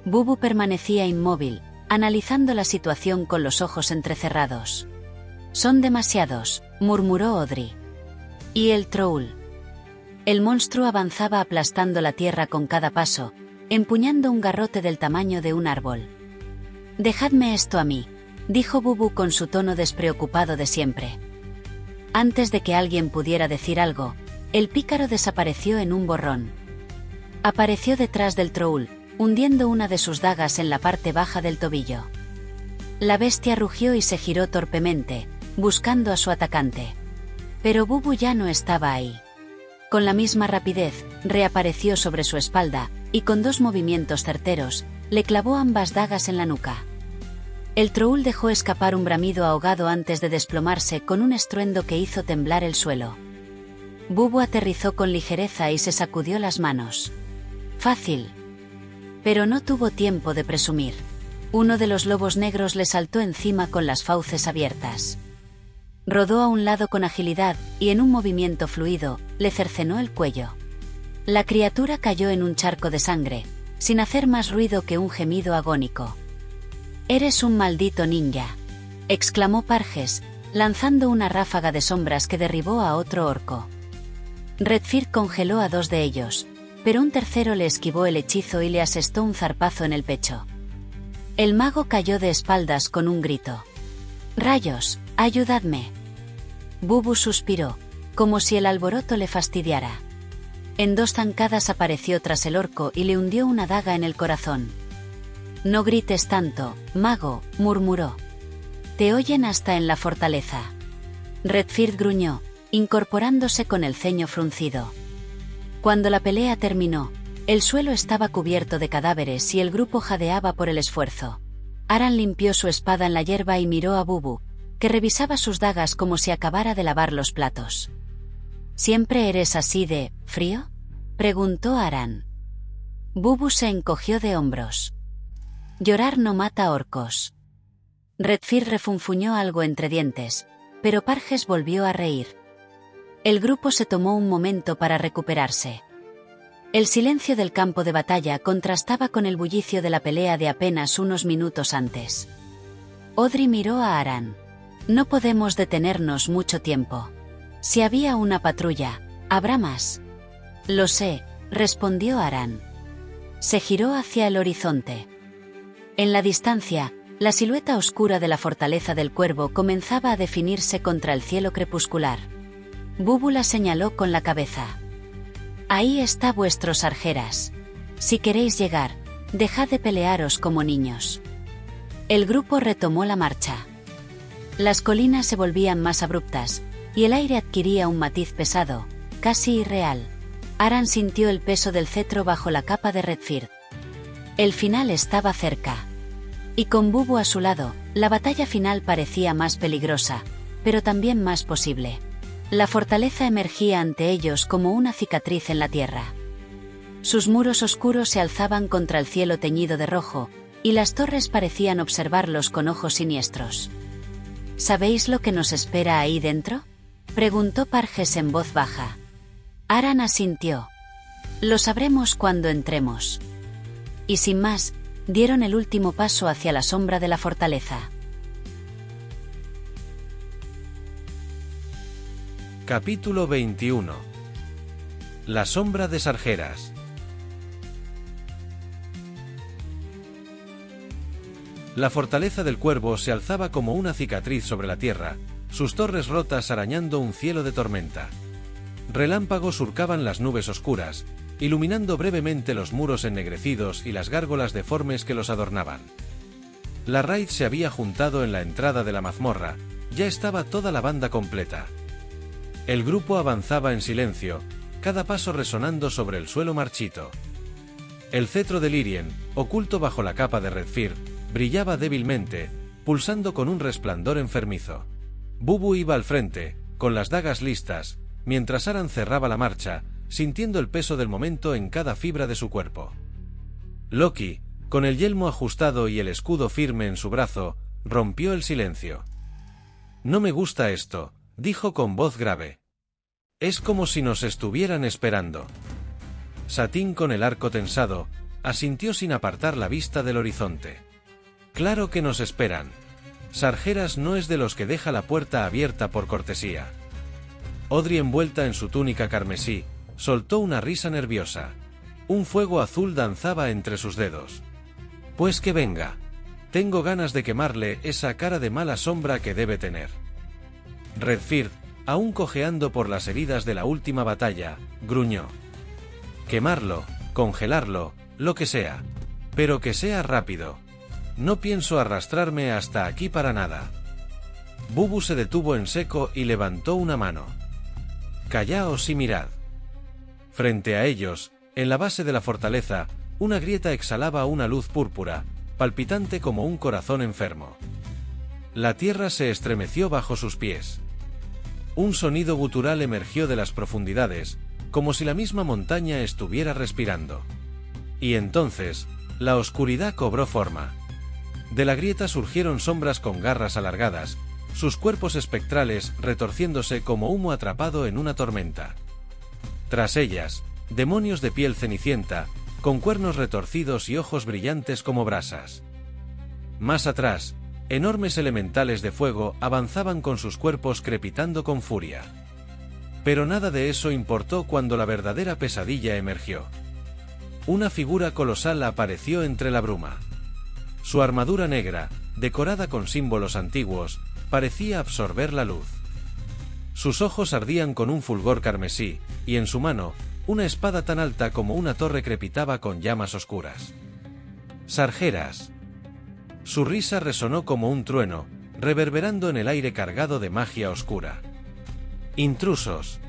Bubu permanecía inmóvil, analizando la situación con los ojos entrecerrados. Son demasiados, murmuró Audrey. ¿Y el troul? El monstruo avanzaba aplastando la tierra con cada paso, empuñando un garrote del tamaño de un árbol. Dejadme esto a mí, dijo Bubu con su tono despreocupado de siempre. Antes de que alguien pudiera decir algo, el pícaro desapareció en un borrón. Apareció detrás del troul, hundiendo una de sus dagas en la parte baja del tobillo. La bestia rugió y se giró torpemente, buscando a su atacante. Pero Bubu ya no estaba ahí. Con la misma rapidez, reapareció sobre su espalda, y con 2 movimientos certeros, le clavó ambas dagas en la nuca. El troul dejó escapar un bramido ahogado antes de desplomarse con un estruendo que hizo temblar el suelo. Bubu aterrizó con ligereza y se sacudió las manos. Fácil. Pero no tuvo tiempo de presumir. Uno de los lobos negros le saltó encima con las fauces abiertas. Rodó a un lado con agilidad, y en un movimiento fluido, le cercenó el cuello. La criatura cayó en un charco de sangre, sin hacer más ruido que un gemido agónico. «Eres un maldito ninja», exclamó Parges, lanzando una ráfaga de sombras que derribó a otro orco. Redfird congeló a 2 de ellos, pero un tercero le esquivó el hechizo y le asestó un zarpazo en el pecho. El mago cayó de espaldas con un grito. «¡Rayos, ayudadme!». Bubu suspiró, como si el alboroto le fastidiara. En 2 zancadas apareció tras el orco y le hundió una daga en el corazón. «No grites tanto, mago», murmuró. «Te oyen hasta en la fortaleza». Redfird gruñó, incorporándose con el ceño fruncido. Cuando la pelea terminó, el suelo estaba cubierto de cadáveres y el grupo jadeaba por el esfuerzo. Aran limpió su espada en la hierba y miró a Bubu, que revisaba sus dagas como si acabara de lavar los platos. «¿Siempre eres así de frío?», preguntó Aran. Bubu se encogió de hombros. «Llorar no mata orcos». Redfird refunfuñó algo entre dientes, pero Parges volvió a reír. El grupo se tomó un momento para recuperarse. El silencio del campo de batalla contrastaba con el bullicio de la pelea de apenas unos minutos antes. Audrey miró a Aran. «No podemos detenernos mucho tiempo. Si había una patrulla, habrá más». «Lo sé», respondió Aran. Se giró hacia el horizonte. En la distancia, la silueta oscura de la fortaleza del Cuervo comenzaba a definirse contra el cielo crepuscular. Bubu la señaló con la cabeza. «Ahí está vuestros arjeras. Si queréis llegar, dejad de pelearos como niños». El grupo retomó la marcha. Las colinas se volvían más abruptas, y el aire adquiría un matiz pesado, casi irreal. Aran sintió el peso del cetro bajo la capa de Redfird. El final estaba cerca. Y con Bubu a su lado, la batalla final parecía más peligrosa, pero también más posible. La fortaleza emergía ante ellos como una cicatriz en la tierra. Sus muros oscuros se alzaban contra el cielo teñido de rojo, y las torres parecían observarlos con ojos siniestros. «¿Sabéis lo que nos espera ahí dentro?», preguntó Parges en voz baja. Aran asintió. «Lo sabremos cuando entremos». Y sin más, dieron el último paso hacia la sombra de la fortaleza. Capítulo 21. La sombra de Sargeras. La fortaleza del Cuervo se alzaba como una cicatriz sobre la tierra, sus torres rotas arañando un cielo de tormenta. Relámpagos surcaban las nubes oscuras, iluminando brevemente los muros ennegrecidos y las gárgolas deformes que los adornaban. La raid se había juntado en la entrada de la mazmorra, ya estaba toda la banda completa. El grupo avanzaba en silencio, cada paso resonando sobre el suelo marchito. El cetro de Lyrien, oculto bajo la capa de Redfir, brillaba débilmente, pulsando con un resplandor enfermizo. Bubu iba al frente, con las dagas listas, mientras Aran cerraba la marcha, sintiendo el peso del momento en cada fibra de su cuerpo. Loki, con el yelmo ajustado y el escudo firme en su brazo, rompió el silencio. «No me gusta esto», dijo con voz grave. «Es como si nos estuvieran esperando». Satín, con el arco tensado, asintió sin apartar la vista del horizonte. «Claro que nos esperan. Sargeras no es de los que deja la puerta abierta por cortesía». Audrey, envuelta en su túnica carmesí, soltó una risa nerviosa. Un fuego azul danzaba entre sus dedos. «Pues que venga. Tengo ganas de quemarle esa cara de mala sombra que debe tener». Redfir, aún cojeando por las heridas de la última batalla, gruñó. «Quemarlo, congelarlo, lo que sea. Pero que sea rápido. No pienso arrastrarme hasta aquí para nada». Bubu se detuvo en seco y levantó una mano. «Callaos y mirad». Frente a ellos, en la base de la fortaleza, una grieta exhalaba una luz púrpura, palpitante como un corazón enfermo. La tierra se estremeció bajo sus pies. Un sonido gutural emergió de las profundidades, como si la misma montaña estuviera respirando. Y entonces, la oscuridad cobró forma. De la grieta surgieron sombras con garras alargadas, sus cuerpos espectrales retorciéndose como humo atrapado en una tormenta. Tras ellas, demonios de piel cenicienta, con cuernos retorcidos y ojos brillantes como brasas. Más atrás, enormes elementales de fuego avanzaban con sus cuerpos crepitando con furia. Pero nada de eso importó cuando la verdadera pesadilla emergió. Una figura colosal apareció entre la bruma. Su armadura negra, decorada con símbolos antiguos, parecía absorber la luz. Sus ojos ardían con un fulgor carmesí, y en su mano, una espada tan alta como una torre crepitaba con llamas oscuras. «Sargeras». Su risa resonó como un trueno, reverberando en el aire cargado de magia oscura. «Intrusos».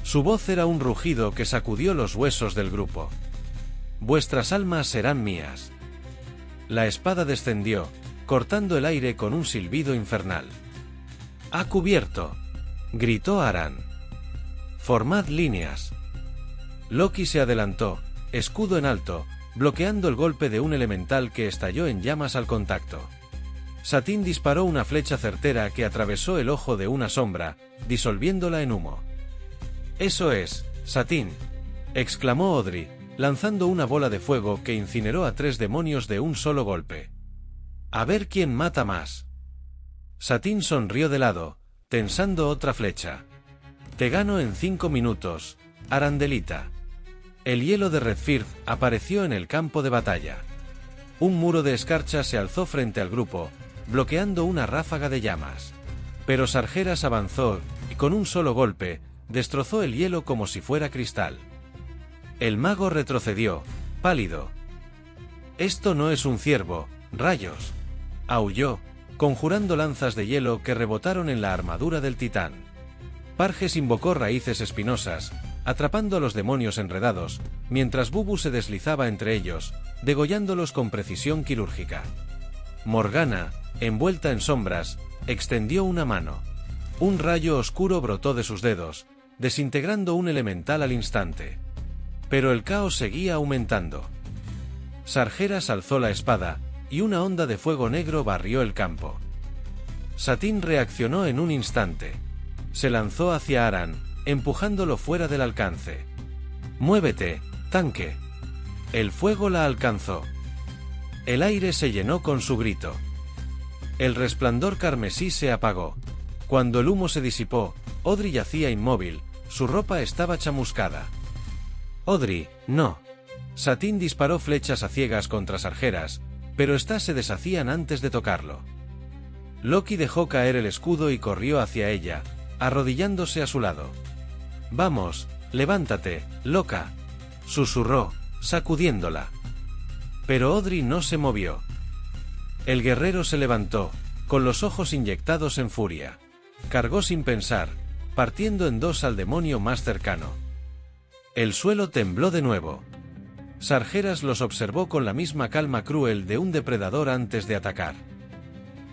Su voz era un rugido que sacudió los huesos del grupo. «Vuestras almas serán mías». La espada descendió, cortando el aire con un silbido infernal. «¡A cubierto!», gritó Aran. «Formad líneas». Loki se adelantó, escudo en alto, bloqueando el golpe de un elemental que estalló en llamas al contacto. Satín disparó una flecha certera que atravesó el ojo de una sombra, disolviéndola en humo. «Eso es, Satín», exclamó Audrey, lanzando una bola de fuego que incineró a 3 demonios de un solo golpe. «A ver quién mata más». Satín sonrió de lado, tensando otra flecha. «Te gano en 5 minutos, Arandelita». El hielo de Redfir apareció en el campo de batalla. Un muro de escarcha se alzó frente al grupo, bloqueando una ráfaga de llamas. Pero Sargeras avanzó y con un solo golpe, destrozó el hielo como si fuera cristal. El mago retrocedió, pálido. «Esto no es un ciervo, rayos», aulló, conjurando lanzas de hielo que rebotaron en la armadura del titán. Parges invocó raíces espinosas, atrapando a los demonios enredados, mientras Bubu se deslizaba entre ellos, degollándolos con precisión quirúrgica. Morgana, envuelta en sombras, extendió una mano. Un rayo oscuro brotó de sus dedos, desintegrando un elemental al instante. Pero el caos seguía aumentando. Sargeras alzó la espada, y una onda de fuego negro barrió el campo. Satín reaccionó en un instante. Se lanzó hacia Aran, empujándolo fuera del alcance. «Muévete, tanque». El fuego la alcanzó. El aire se llenó con su grito. El resplandor carmesí se apagó. Cuando el humo se disipó, Audrey yacía inmóvil, su ropa estaba chamuscada. Audrey, no. Satine disparó flechas a ciegas contra Sargeras, pero éstas se deshacían antes de tocarlo. Loki dejó caer el escudo y corrió hacia ella, arrodillándose a su lado. «Vamos, levántate, loca», susurró, sacudiéndola. Pero Audrey no se movió. El guerrero se levantó, con los ojos inyectados en furia. Cargó sin pensar, partiendo en dos al demonio más cercano. El suelo tembló de nuevo. Sargeras los observó con la misma calma cruel de un depredador antes de atacar.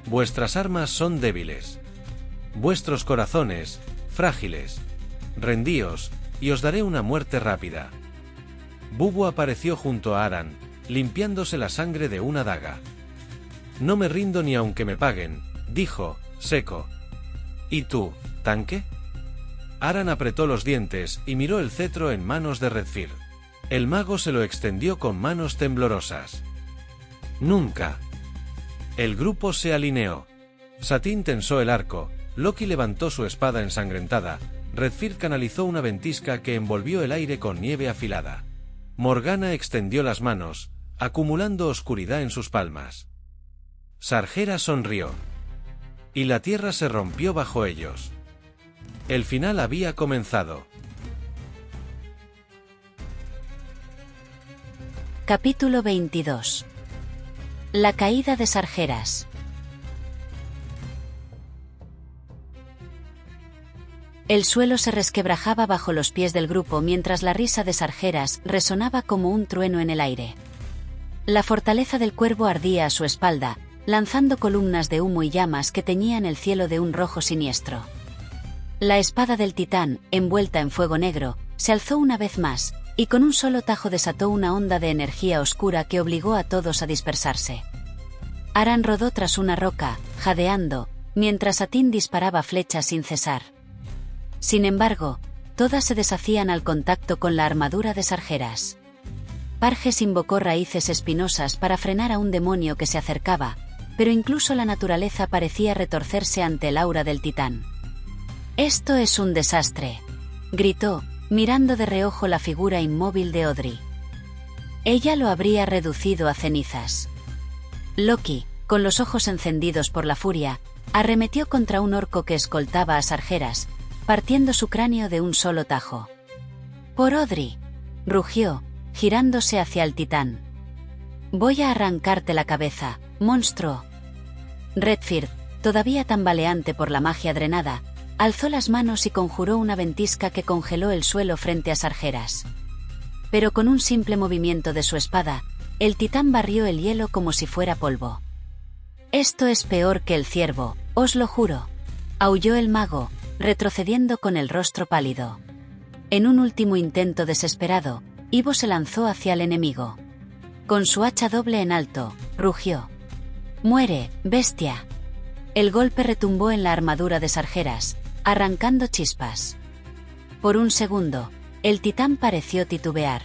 «Vuestras armas son débiles. Vuestros corazones, frágiles. Rendíos, y os daré una muerte rápida». Bubu apareció junto a Aran, limpiándose la sangre de una daga. «No me rindo ni aunque me paguen», dijo, seco. «¿Y tú, tanque?». Aran apretó los dientes y miró el cetro en manos de Redfear. El mago se lo extendió con manos temblorosas. «Nunca». El grupo se alineó. Satine tensó el arco, Loki levantó su espada ensangrentada, Redfear canalizó una ventisca que envolvió el aire con nieve afilada. Morgana extendió las manos, acumulando oscuridad en sus palmas. Sargeras sonrió. Y la tierra se rompió bajo ellos. El final había comenzado. Capítulo 22. La caída de Sargeras. El suelo se resquebrajaba bajo los pies del grupo mientras la risa de Sargeras resonaba como un trueno en el aire. La fortaleza del cuervo ardía a su espalda, lanzando columnas de humo y llamas que teñían el cielo de un rojo siniestro. La espada del titán, envuelta en fuego negro, se alzó una vez más, y con un solo tajo desató una onda de energía oscura que obligó a todos a dispersarse. Aran rodó tras una roca, jadeando, mientras Satine disparaba flechas sin cesar. Sin embargo, todas se deshacían al contacto con la armadura de Sargeras. Parges invocó raíces espinosas para frenar a un demonio que se acercaba, pero incluso la naturaleza parecía retorcerse ante el aura del titán. «Esto es un desastre», gritó, mirando de reojo la figura inmóvil de Audrey. Ella lo habría reducido a cenizas. Loki, con los ojos encendidos por la furia, arremetió contra un orco que escoltaba a Sargeras, partiendo su cráneo de un solo tajo. «Por Audrey», rugió, girándose hacia el titán. «Voy a arrancarte la cabeza, monstruo». Redfear, todavía tambaleante por la magia drenada, alzó las manos y conjuró una ventisca que congeló el suelo frente a Sargeras. Pero con un simple movimiento de su espada, el titán barrió el hielo como si fuera polvo. «Esto es peor que el ciervo, os lo juro», aulló el mago, retrocediendo con el rostro pálido. En un último intento desesperado, Ivo se lanzó hacia el enemigo. Con su hacha doble en alto, rugió. «¡Muere, bestia!». El golpe retumbó en la armadura de Sargeras, arrancando chispas. Por un segundo, el titán pareció titubear.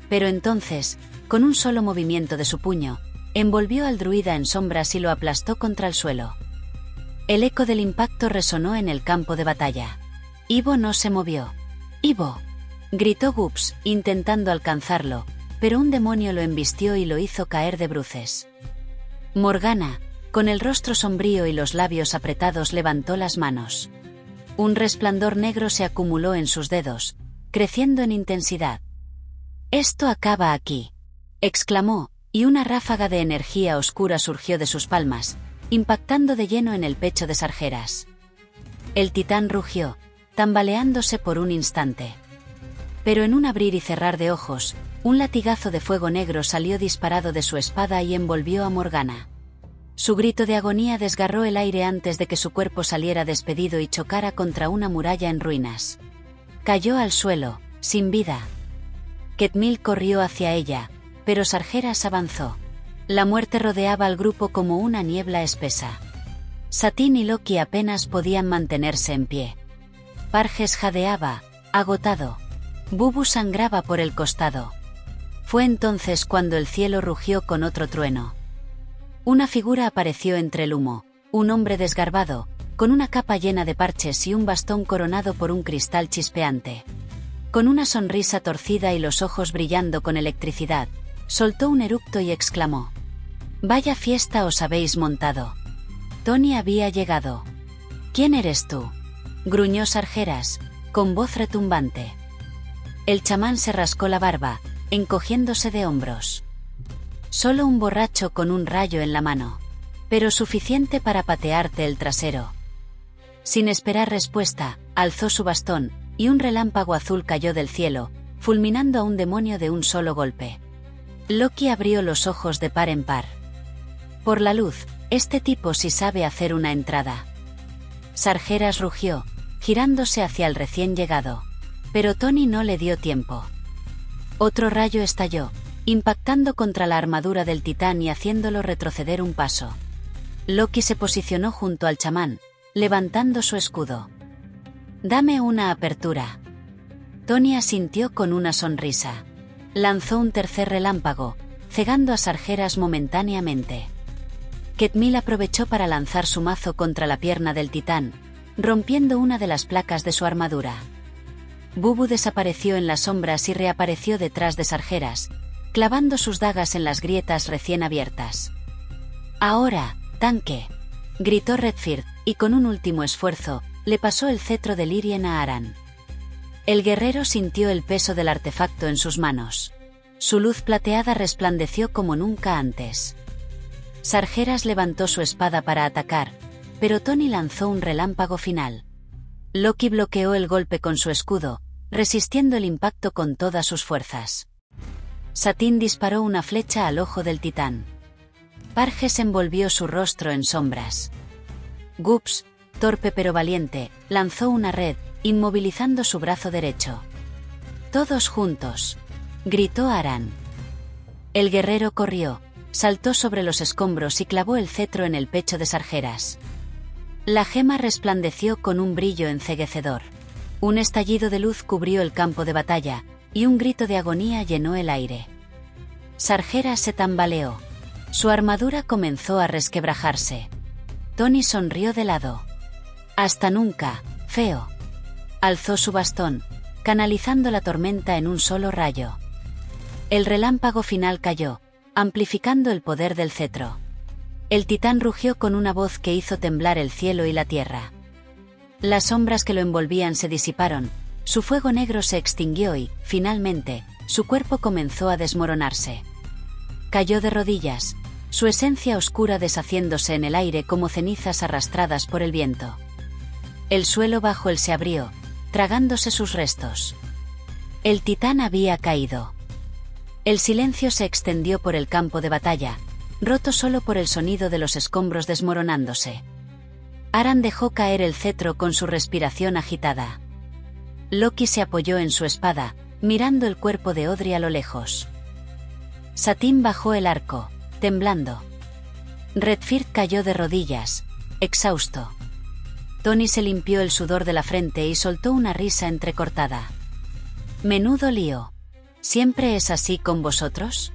Pero entonces, con un solo movimiento de su puño, envolvió al druida en sombras y lo aplastó contra el suelo. El eco del impacto resonó en el campo de batalla. Ivo no se movió. «¡Ivo!», gritó Gups, intentando alcanzarlo, pero un demonio lo embistió y lo hizo caer de bruces. Morgana, con el rostro sombrío y los labios apretados, levantó las manos. Un resplandor negro se acumuló en sus dedos, creciendo en intensidad. «Esto acaba aquí», exclamó, y una ráfaga de energía oscura surgió de sus palmas, impactando de lleno en el pecho de Sargeras. El titán rugió, tambaleándose por un instante. Pero en un abrir y cerrar de ojos, un latigazo de fuego negro salió disparado de su espada y envolvió a Morgana. Su grito de agonía desgarró el aire antes de que su cuerpo saliera despedido y chocara contra una muralla en ruinas. Cayó al suelo, sin vida. Ketmil corrió hacia ella, pero Sargeras avanzó. La muerte rodeaba al grupo como una niebla espesa. Satine y Loki apenas podían mantenerse en pie. Parges jadeaba, agotado. Bubu sangraba por el costado. Fue entonces cuando el cielo rugió con otro trueno. Una figura apareció entre el humo, un hombre desgarbado, con una capa llena de parches y un bastón coronado por un cristal chispeante. Con una sonrisa torcida y los ojos brillando con electricidad, soltó un eructo y exclamó: «Vaya fiesta os habéis montado». Tony había llegado. «¿Quién eres tú?», gruñó Sargeras, con voz retumbante. El chamán se rascó la barba, encogiéndose de hombros. «Solo un borracho con un rayo en la mano. Pero suficiente para patearte el trasero». Sin esperar respuesta, alzó su bastón, y un relámpago azul cayó del cielo, fulminando a un demonio de un solo golpe. Loki abrió los ojos de par en par. «Por la luz, este tipo sí sabe hacer una entrada». Sargeras rugió, girándose hacia el recién llegado. Pero Tony no le dio tiempo. Otro rayo estalló, impactando contra la armadura del titán y haciéndolo retroceder un paso. Loki se posicionó junto al chamán, levantando su escudo. «Dame una apertura». Tony asintió con una sonrisa. Lanzó un tercer relámpago, cegando a Sargeras momentáneamente. Ketmil aprovechó para lanzar su mazo contra la pierna del titán, rompiendo una de las placas de su armadura. Bubu desapareció en las sombras y reapareció detrás de Sargeras, clavando sus dagas en las grietas recién abiertas. «Ahora, tanque», gritó Redfird, y con un último esfuerzo, le pasó el cetro de Lyrien a Aran. El guerrero sintió el peso del artefacto en sus manos. Su luz plateada resplandeció como nunca antes. Sargeras levantó su espada para atacar, pero Tony lanzó un relámpago final. Loki bloqueó el golpe con su escudo, resistiendo el impacto con todas sus fuerzas. Satín disparó una flecha al ojo del titán. Parges envolvió su rostro en sombras. Gups, torpe pero valiente, lanzó una red, inmovilizando su brazo derecho. «Todos juntos», gritó Aran. El guerrero corrió, saltó sobre los escombros y clavó el cetro en el pecho de Sargeras. La gema resplandeció con un brillo enceguecedor. Un estallido de luz cubrió el campo de batalla, y un grito de agonía llenó el aire. Sargeras se tambaleó. Su armadura comenzó a resquebrajarse. Tony sonrió de lado. «Hasta nunca, feo». Alzó su bastón, canalizando la tormenta en un solo rayo. El relámpago final cayó, amplificando el poder del cetro. El titán rugió con una voz que hizo temblar el cielo y la tierra. Las sombras que lo envolvían se disiparon, su fuego negro se extinguió y, finalmente, su cuerpo comenzó a desmoronarse. Cayó de rodillas, su esencia oscura deshaciéndose en el aire como cenizas arrastradas por el viento. El suelo bajo él se abrió, tragándose sus restos. El titán había caído. El silencio se extendió por el campo de batalla, roto solo por el sonido de los escombros desmoronándose. Aran dejó caer el cetro con su respiración agitada. Loki se apoyó en su espada, mirando el cuerpo de Odri a lo lejos. Satín bajó el arco, temblando. Redfird cayó de rodillas, exhausto. Tony se limpió el sudor de la frente y soltó una risa entrecortada. «Menudo lío. ¿Siempre es así con vosotros?».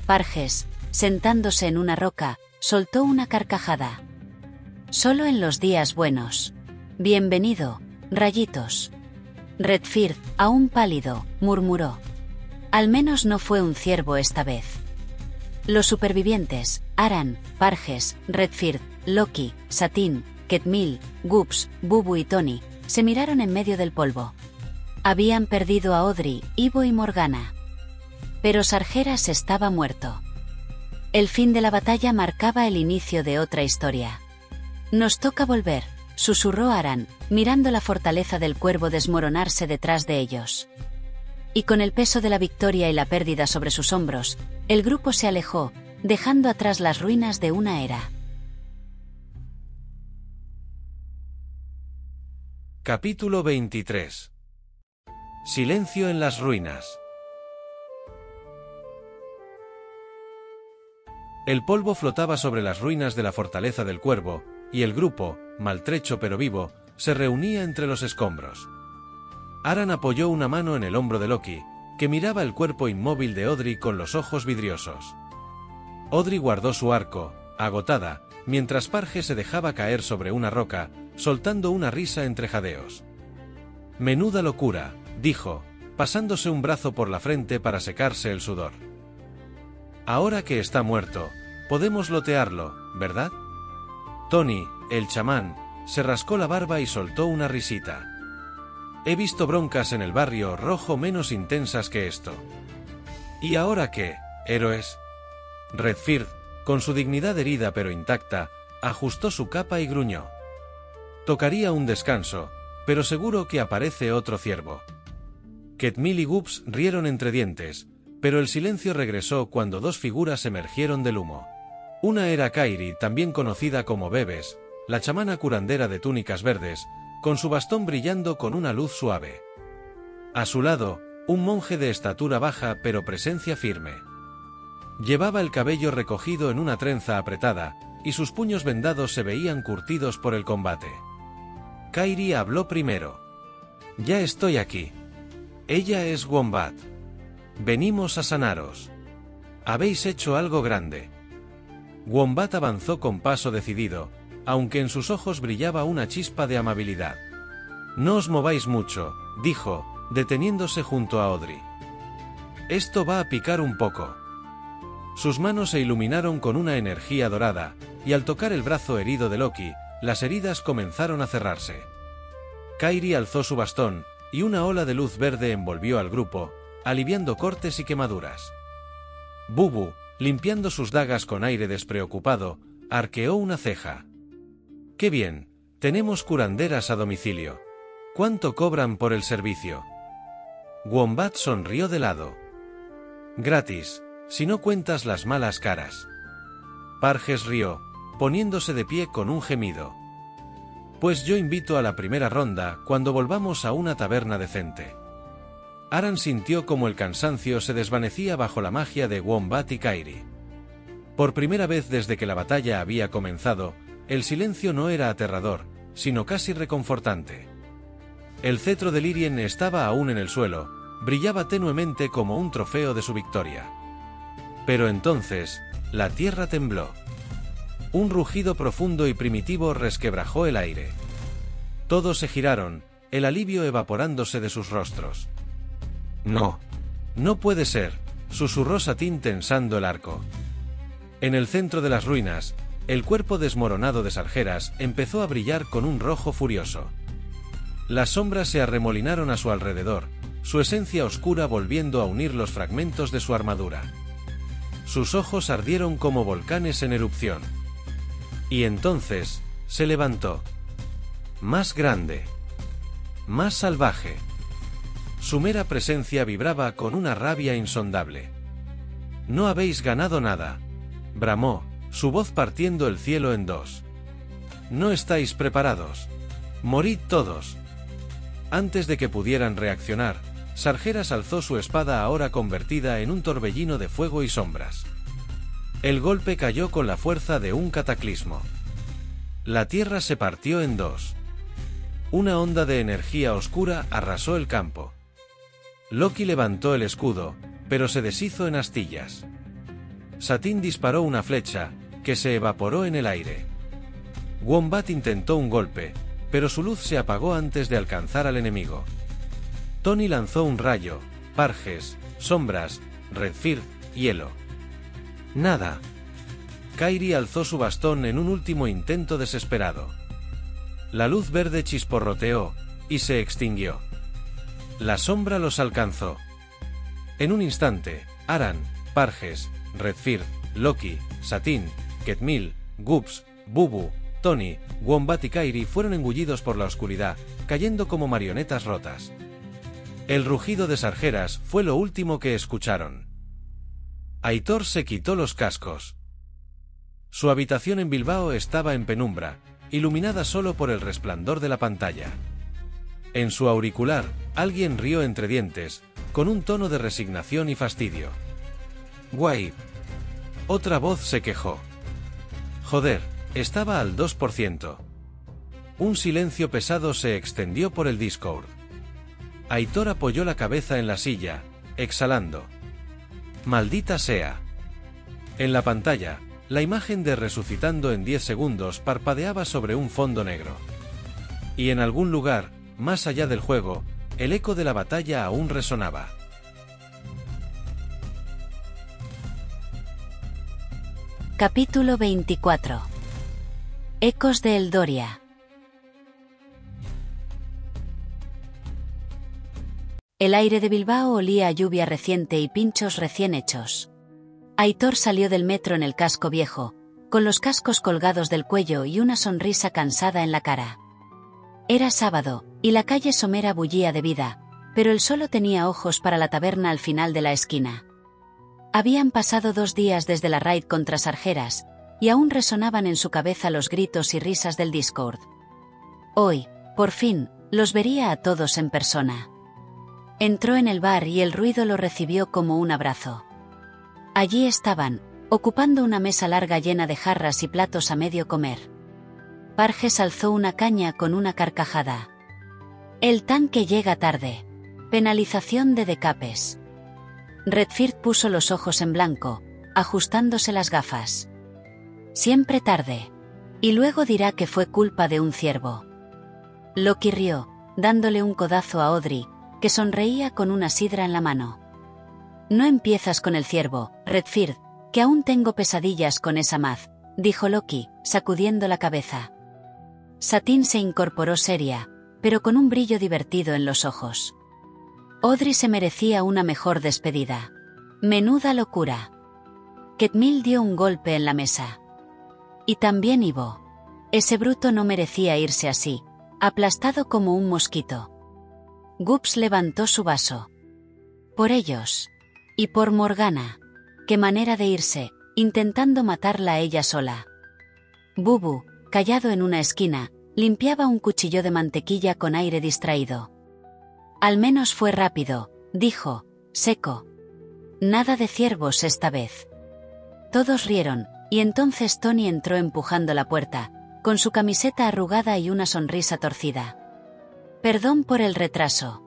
Parges, sentándose en una roca, soltó una carcajada. «Solo en los días buenos. Bienvenido, rayitos». Redfird, aún pálido, murmuró. «Al menos no fue un ciervo esta vez». Los supervivientes, Aran, Parges, Redfird, Loki, Satín, Ketmil, Gups, Bubu y Tony, se miraron en medio del polvo. Habían perdido a Odri, Ivo y Morgana. Pero Sargeras estaba muerto. El fin de la batalla marcaba el inicio de otra historia. «Nos toca volver», susurró Aran, mirando la fortaleza del cuervo desmoronarse detrás de ellos. Y con el peso de la victoria y la pérdida sobre sus hombros, el grupo se alejó, dejando atrás las ruinas de una era. Capítulo 23. Silencio en las ruinas. El polvo flotaba sobre las ruinas de la fortaleza del Cuervo, y el grupo, maltrecho pero vivo, se reunía entre los escombros. Aran apoyó una mano en el hombro de Loki, que miraba el cuerpo inmóvil de Odri con los ojos vidriosos. Odri guardó su arco, agotada, mientras Parge se dejaba caer sobre una roca, soltando una risa entre jadeos. «Menuda locura», dijo, pasándose un brazo por la frente para secarse el sudor. «Ahora que está muerto, podemos lotearlo, ¿verdad?» Tony, el chamán, se rascó la barba y soltó una risita. «He visto broncas en el barrio rojo menos intensas que esto». «¿Y ahora qué, héroes?» Redfield, con su dignidad herida pero intacta, ajustó su capa y gruñó. «Tocaría un descanso, pero seguro que aparece otro ciervo». Ketmil y Gups rieron entre dientes, pero el silencio regresó cuando dos figuras emergieron del humo. Una era Kairi, también conocida como Bebes, la chamana curandera de túnicas verdes, con su bastón brillando con una luz suave. A su lado, un monje de estatura baja pero presencia firme. Llevaba el cabello recogido en una trenza apretada, y sus puños vendados se veían curtidos por el combate. Kairi habló primero. «Ya estoy aquí. Ella es Wombat. Venimos a sanaros. Habéis hecho algo grande». Wombat avanzó con paso decidido, aunque en sus ojos brillaba una chispa de amabilidad. «No os mováis mucho», dijo, deteniéndose junto a Audrey. «Esto va a picar un poco». Sus manos se iluminaron con una energía dorada, y al tocar el brazo herido de Loki, las heridas comenzaron a cerrarse. Kairi alzó su bastón, y una ola de luz verde envolvió al grupo, aliviando cortes y quemaduras. Bubu, limpiando sus dagas con aire despreocupado, arqueó una ceja. «Qué bien, tenemos curanderas a domicilio. ¿Cuánto cobran por el servicio?» Wombat sonrió de lado. «Gratis, si no cuentas las malas caras». Parges rió, poniéndose de pie con un gemido. «Pues yo invito a la primera ronda cuando volvamos a una taberna decente». Aran sintió como el cansancio se desvanecía bajo la magia de Wombat y Kairi. Por primera vez desde que la batalla había comenzado, el silencio no era aterrador, sino casi reconfortante. El cetro de Lyrien estaba aún en el suelo, brillaba tenuemente como un trofeo de su victoria. Pero entonces, la tierra tembló. Un rugido profundo y primitivo resquebrajó el aire. Todos se giraron, el alivio evaporándose de sus rostros. «No. No puede ser», susurró Satín tensando el arco. En el centro de las ruinas, el cuerpo desmoronado de Sargeras empezó a brillar con un rojo furioso. Las sombras se arremolinaron a su alrededor, su esencia oscura volviendo a unir los fragmentos de su armadura. Sus ojos ardieron como volcanes en erupción. Y entonces, se levantó. Más grande. Más salvaje. Su mera presencia vibraba con una rabia insondable. «No habéis ganado nada», bramó, su voz partiendo el cielo en dos. «No estáis preparados. Morid todos». Antes de que pudieran reaccionar, Sargeras alzó su espada ahora convertida en un torbellino de fuego y sombras. El golpe cayó con la fuerza de un cataclismo. La tierra se partió en dos. Una onda de energía oscura arrasó el campo. Loki levantó el escudo, pero se deshizo en astillas. Satín disparó una flecha, que se evaporó en el aire. Wombat intentó un golpe, pero su luz se apagó antes de alcanzar al enemigo. Tony lanzó un rayo, Parges, sombras, Redfield, hielo. Nada. Kairi alzó su bastón en un último intento desesperado. La luz verde chisporroteó, y se extinguió. La sombra los alcanzó. En un instante, Aran, Parges, Redfield, Loki, Satín, Ketmil, Gups, Bubu, Tony, Wombat y Kairi fueron engullidos por la oscuridad, cayendo como marionetas rotas. El rugido de Sargeras fue lo último que escucharon. Aitor se quitó los cascos. Su habitación en Bilbao estaba en penumbra, iluminada solo por el resplandor de la pantalla. En su auricular, alguien rió entre dientes, con un tono de resignación y fastidio. «Guay». Otra voz se quejó. «Joder, estaba al 2%. Un silencio pesado se extendió por el Discord. Aitor apoyó la cabeza en la silla, exhalando. «Maldita sea». En la pantalla, La imagen de resucitando en 10 segundos parpadeaba sobre un fondo negro. Y en algún lugar, más allá del juego, el eco de la batalla aún resonaba. Capítulo 24. Ecos de Eldoria. El aire de Bilbao olía a lluvia reciente y pinchos recién hechos. Aitor salió del metro en el casco viejo, con los cascos colgados del cuello y una sonrisa cansada en la cara. Era sábado, y la calle somera bullía de vida, pero él solo tenía ojos para la taberna al final de la esquina. Habían pasado 2 días desde la raid contra Sargeras, y aún resonaban en su cabeza los gritos y risas del Discord. Hoy, por fin, los vería a todos en persona. Entró en el bar y el ruido lo recibió como un abrazo. Allí estaban, ocupando una mesa larga llena de jarras y platos a medio comer. Parges alzó una caña con una carcajada. El tanque llega tarde. Penalización de decapes. Redfield puso los ojos en blanco, ajustándose las gafas. Siempre tarde. Y luego dirá que fue culpa de un ciervo. Loki rió, dándole un codazo a Audrey, que sonreía con una sidra en la mano. No empiezas con el ciervo, Redfield, que aún tengo pesadillas con esa Maz, dijo Loki, sacudiendo la cabeza. Satine se incorporó seria, pero con un brillo divertido en los ojos. Audrey se merecía una mejor despedida. Menuda locura. Ketmil dio un golpe en la mesa. Y también Ivo. Ese bruto no merecía irse así, aplastado como un mosquito. Gups levantó su vaso. Por ellos. Y por Morgana. Qué manera de irse, intentando matarla a ella sola. Bubu, callado en una esquina, limpiaba un cuchillo de mantequilla con aire distraído. Al menos fue rápido, dijo, seco. Nada de ciervos esta vez. Todos rieron, y entonces Tony entró empujando la puerta, con su camiseta arrugada y una sonrisa torcida. Perdón por el retraso.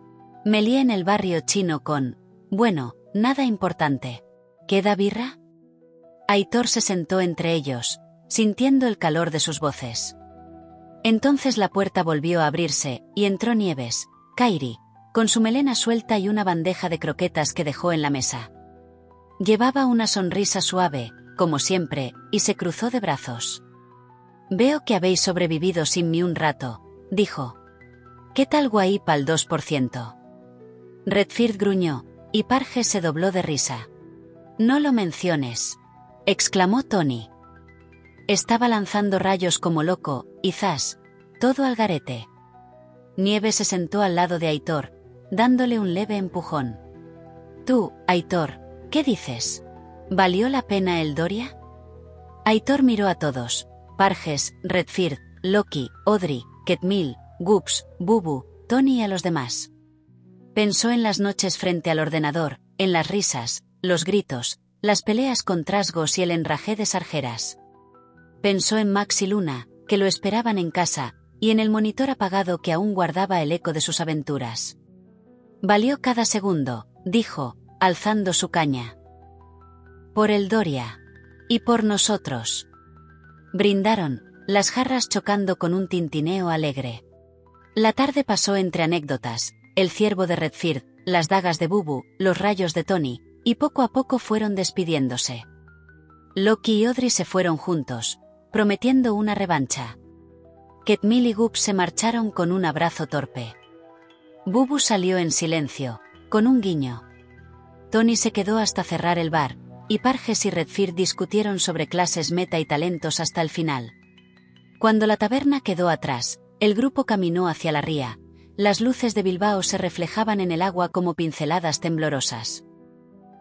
Me lié en el barrio chino con... Bueno, nada importante. ¿Queda birra? Aitor se sentó entre ellos, sintiendo el calor de sus voces. Entonces la puerta volvió a abrirse, y entró Nieves, Kairi, con su melena suelta y una bandeja de croquetas que dejó en la mesa. Llevaba una sonrisa suave, como siempre, y se cruzó de brazos. Veo que habéis sobrevivido sin mí un rato, dijo. ¿Qué tal guay pa'l 2%? Redfield gruñó, y Parges se dobló de risa. No lo menciones, exclamó Tony. Estaba lanzando rayos como loco, y zas, todo al garete. Nieves se sentó al lado de Aitor, dándole un leve empujón. Tú, Aitor, ¿qué dices? ¿Valió la pena Eldoria? Aitor miró a todos, Parges, Redfield, Loki, Audrey, Ketmil, Gups, Bubu, Tony y a los demás. Pensó en las noches frente al ordenador, en las risas, los gritos, las peleas con trasgos y el enrajé de Sargeras. Pensó en Max y Luna, que lo esperaban en casa, y en el monitor apagado que aún guardaba el eco de sus aventuras. Valió cada segundo, dijo, alzando su caña. Por Eldoria. Y por nosotros. Brindaron, las jarras chocando con un tintineo alegre. La tarde pasó entre anécdotas, el ciervo de Redfield, las dagas de Bubu, los rayos de Tony, y poco a poco fueron despidiéndose. Loki y Audrey se fueron juntos, prometiendo una revancha. Ketmil y Gups se marcharon con un abrazo torpe. Bubu salió en silencio, con un guiño. Tony se quedó hasta cerrar el bar, y Parges y Redfield discutieron sobre clases meta y talentos hasta el final. Cuando la taberna quedó atrás, el grupo caminó hacia la ría. Las luces de Bilbao se reflejaban en el agua como pinceladas temblorosas.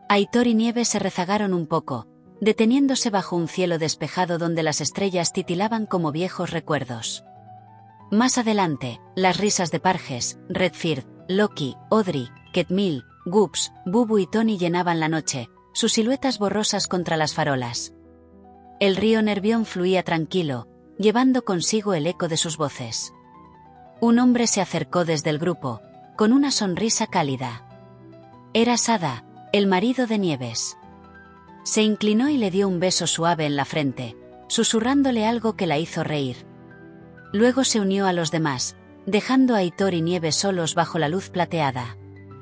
Aitor y Nieves se rezagaron un poco, deteniéndose bajo un cielo despejado donde las estrellas titilaban como viejos recuerdos. Más adelante, las risas de Parges, Redfield, Loki, Audrey, Ketmil, Gups, Bubu y Tony llenaban la noche, sus siluetas borrosas contra las farolas. El río Nervión fluía tranquilo, llevando consigo el eco de sus voces. Un hombre se acercó desde el grupo, con una sonrisa cálida. Era Sada, el marido de Nieves. Se inclinó y le dio un beso suave en la frente, susurrándole algo que la hizo reír. Luego se unió a los demás, dejando a Aitor y Nieves solos bajo la luz plateada.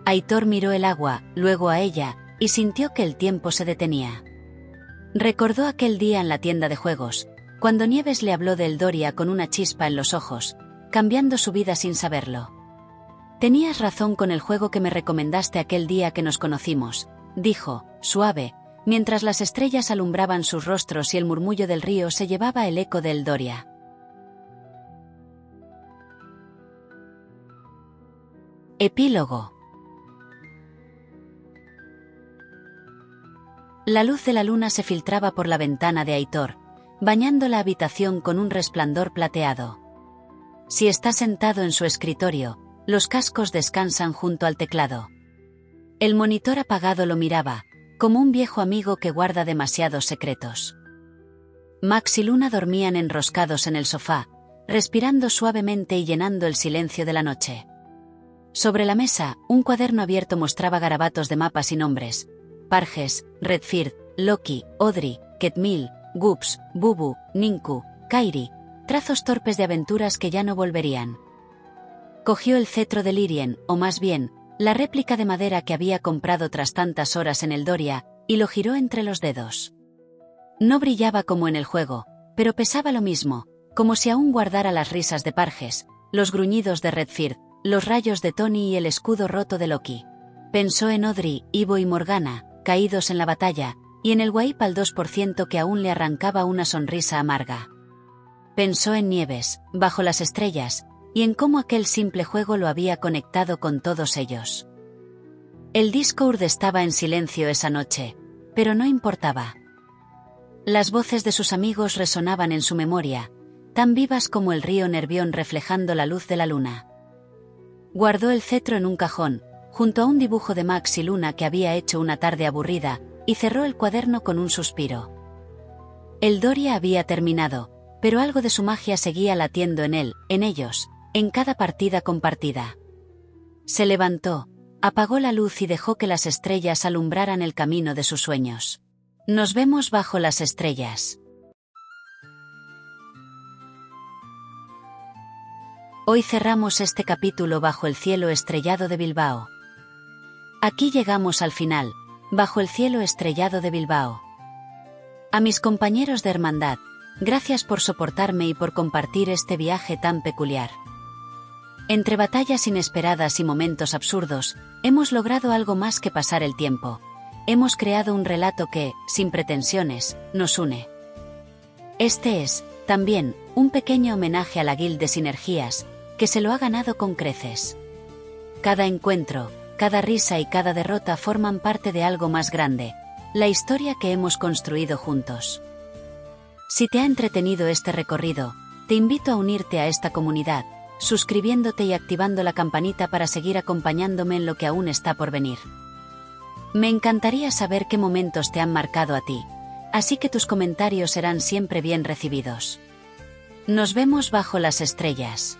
Aitor miró el agua, luego a ella, y sintió que el tiempo se detenía. Recordó aquel día en la tienda de juegos, cuando Nieves le habló de Eldoria con una chispa en los ojos, cambiando su vida sin saberlo. «Tenías razón con el juego que me recomendaste aquel día que nos conocimos», dijo, suave, mientras las estrellas alumbraban sus rostros y el murmullo del río se llevaba el eco de Eldoria. Epílogo. La luz de la luna se filtraba por la ventana de Aitor, bañando la habitación con un resplandor plateado. Si está sentado en su escritorio, los cascos descansan junto al teclado. El monitor apagado lo miraba, como un viejo amigo que guarda demasiados secretos. Max y Luna dormían enroscados en el sofá, respirando suavemente y llenando el silencio de la noche. Sobre la mesa, un cuaderno abierto mostraba garabatos de mapas y nombres: Parges, Redfird, Loki, Odri, Ketmil, Gups, Bubu, Ninku, Kairi, trazos torpes de aventuras que ya no volverían. Cogió el cetro de Lirien, o más bien, la réplica de madera que había comprado tras tantas horas en Eldoria, y lo giró entre los dedos. No brillaba como en el juego, pero pesaba lo mismo, como si aún guardara las risas de Parges, los gruñidos de Redfird, los rayos de Tony y el escudo roto de Loki. Pensó en Odri, Ivo y Morgana, caídos en la batalla, y en el Waip al 2% que aún le arrancaba una sonrisa amarga. Pensó en Nieves, bajo las estrellas, y en cómo aquel simple juego lo había conectado con todos ellos. El Discord estaba en silencio esa noche, pero no importaba. Las voces de sus amigos resonaban en su memoria, tan vivas como el río Nervión reflejando la luz de la luna. Guardó el cetro en un cajón, junto a un dibujo de Max y Luna que había hecho una tarde aburrida, y cerró el cuaderno con un suspiro. Eldoria había terminado, pero algo de su magia seguía latiendo en él, en ellos, en cada partida compartida. Se levantó, apagó la luz y dejó que las estrellas alumbraran el camino de sus sueños. Nos vemos bajo las estrellas. Hoy cerramos este capítulo bajo el cielo estrellado de Bilbao. Aquí llegamos al final, bajo el cielo estrellado de Bilbao. A mis compañeros de hermandad, gracias por soportarme y por compartir este viaje tan peculiar. Entre batallas inesperadas y momentos absurdos, hemos logrado algo más que pasar el tiempo. Hemos creado un relato que, sin pretensiones, nos une. Este es, también, un pequeño homenaje a la Guild de Sinergias, que se lo ha ganado con creces. Cada encuentro, cada risa y cada derrota forman parte de algo más grande, la historia que hemos construido juntos. Si te ha entretenido este recorrido, te invito a unirte a esta comunidad, suscribiéndote y activando la campanita para seguir acompañándome en lo que aún está por venir. Me encantaría saber qué momentos te han marcado a ti, así que tus comentarios serán siempre bien recibidos. Nos vemos bajo las estrellas.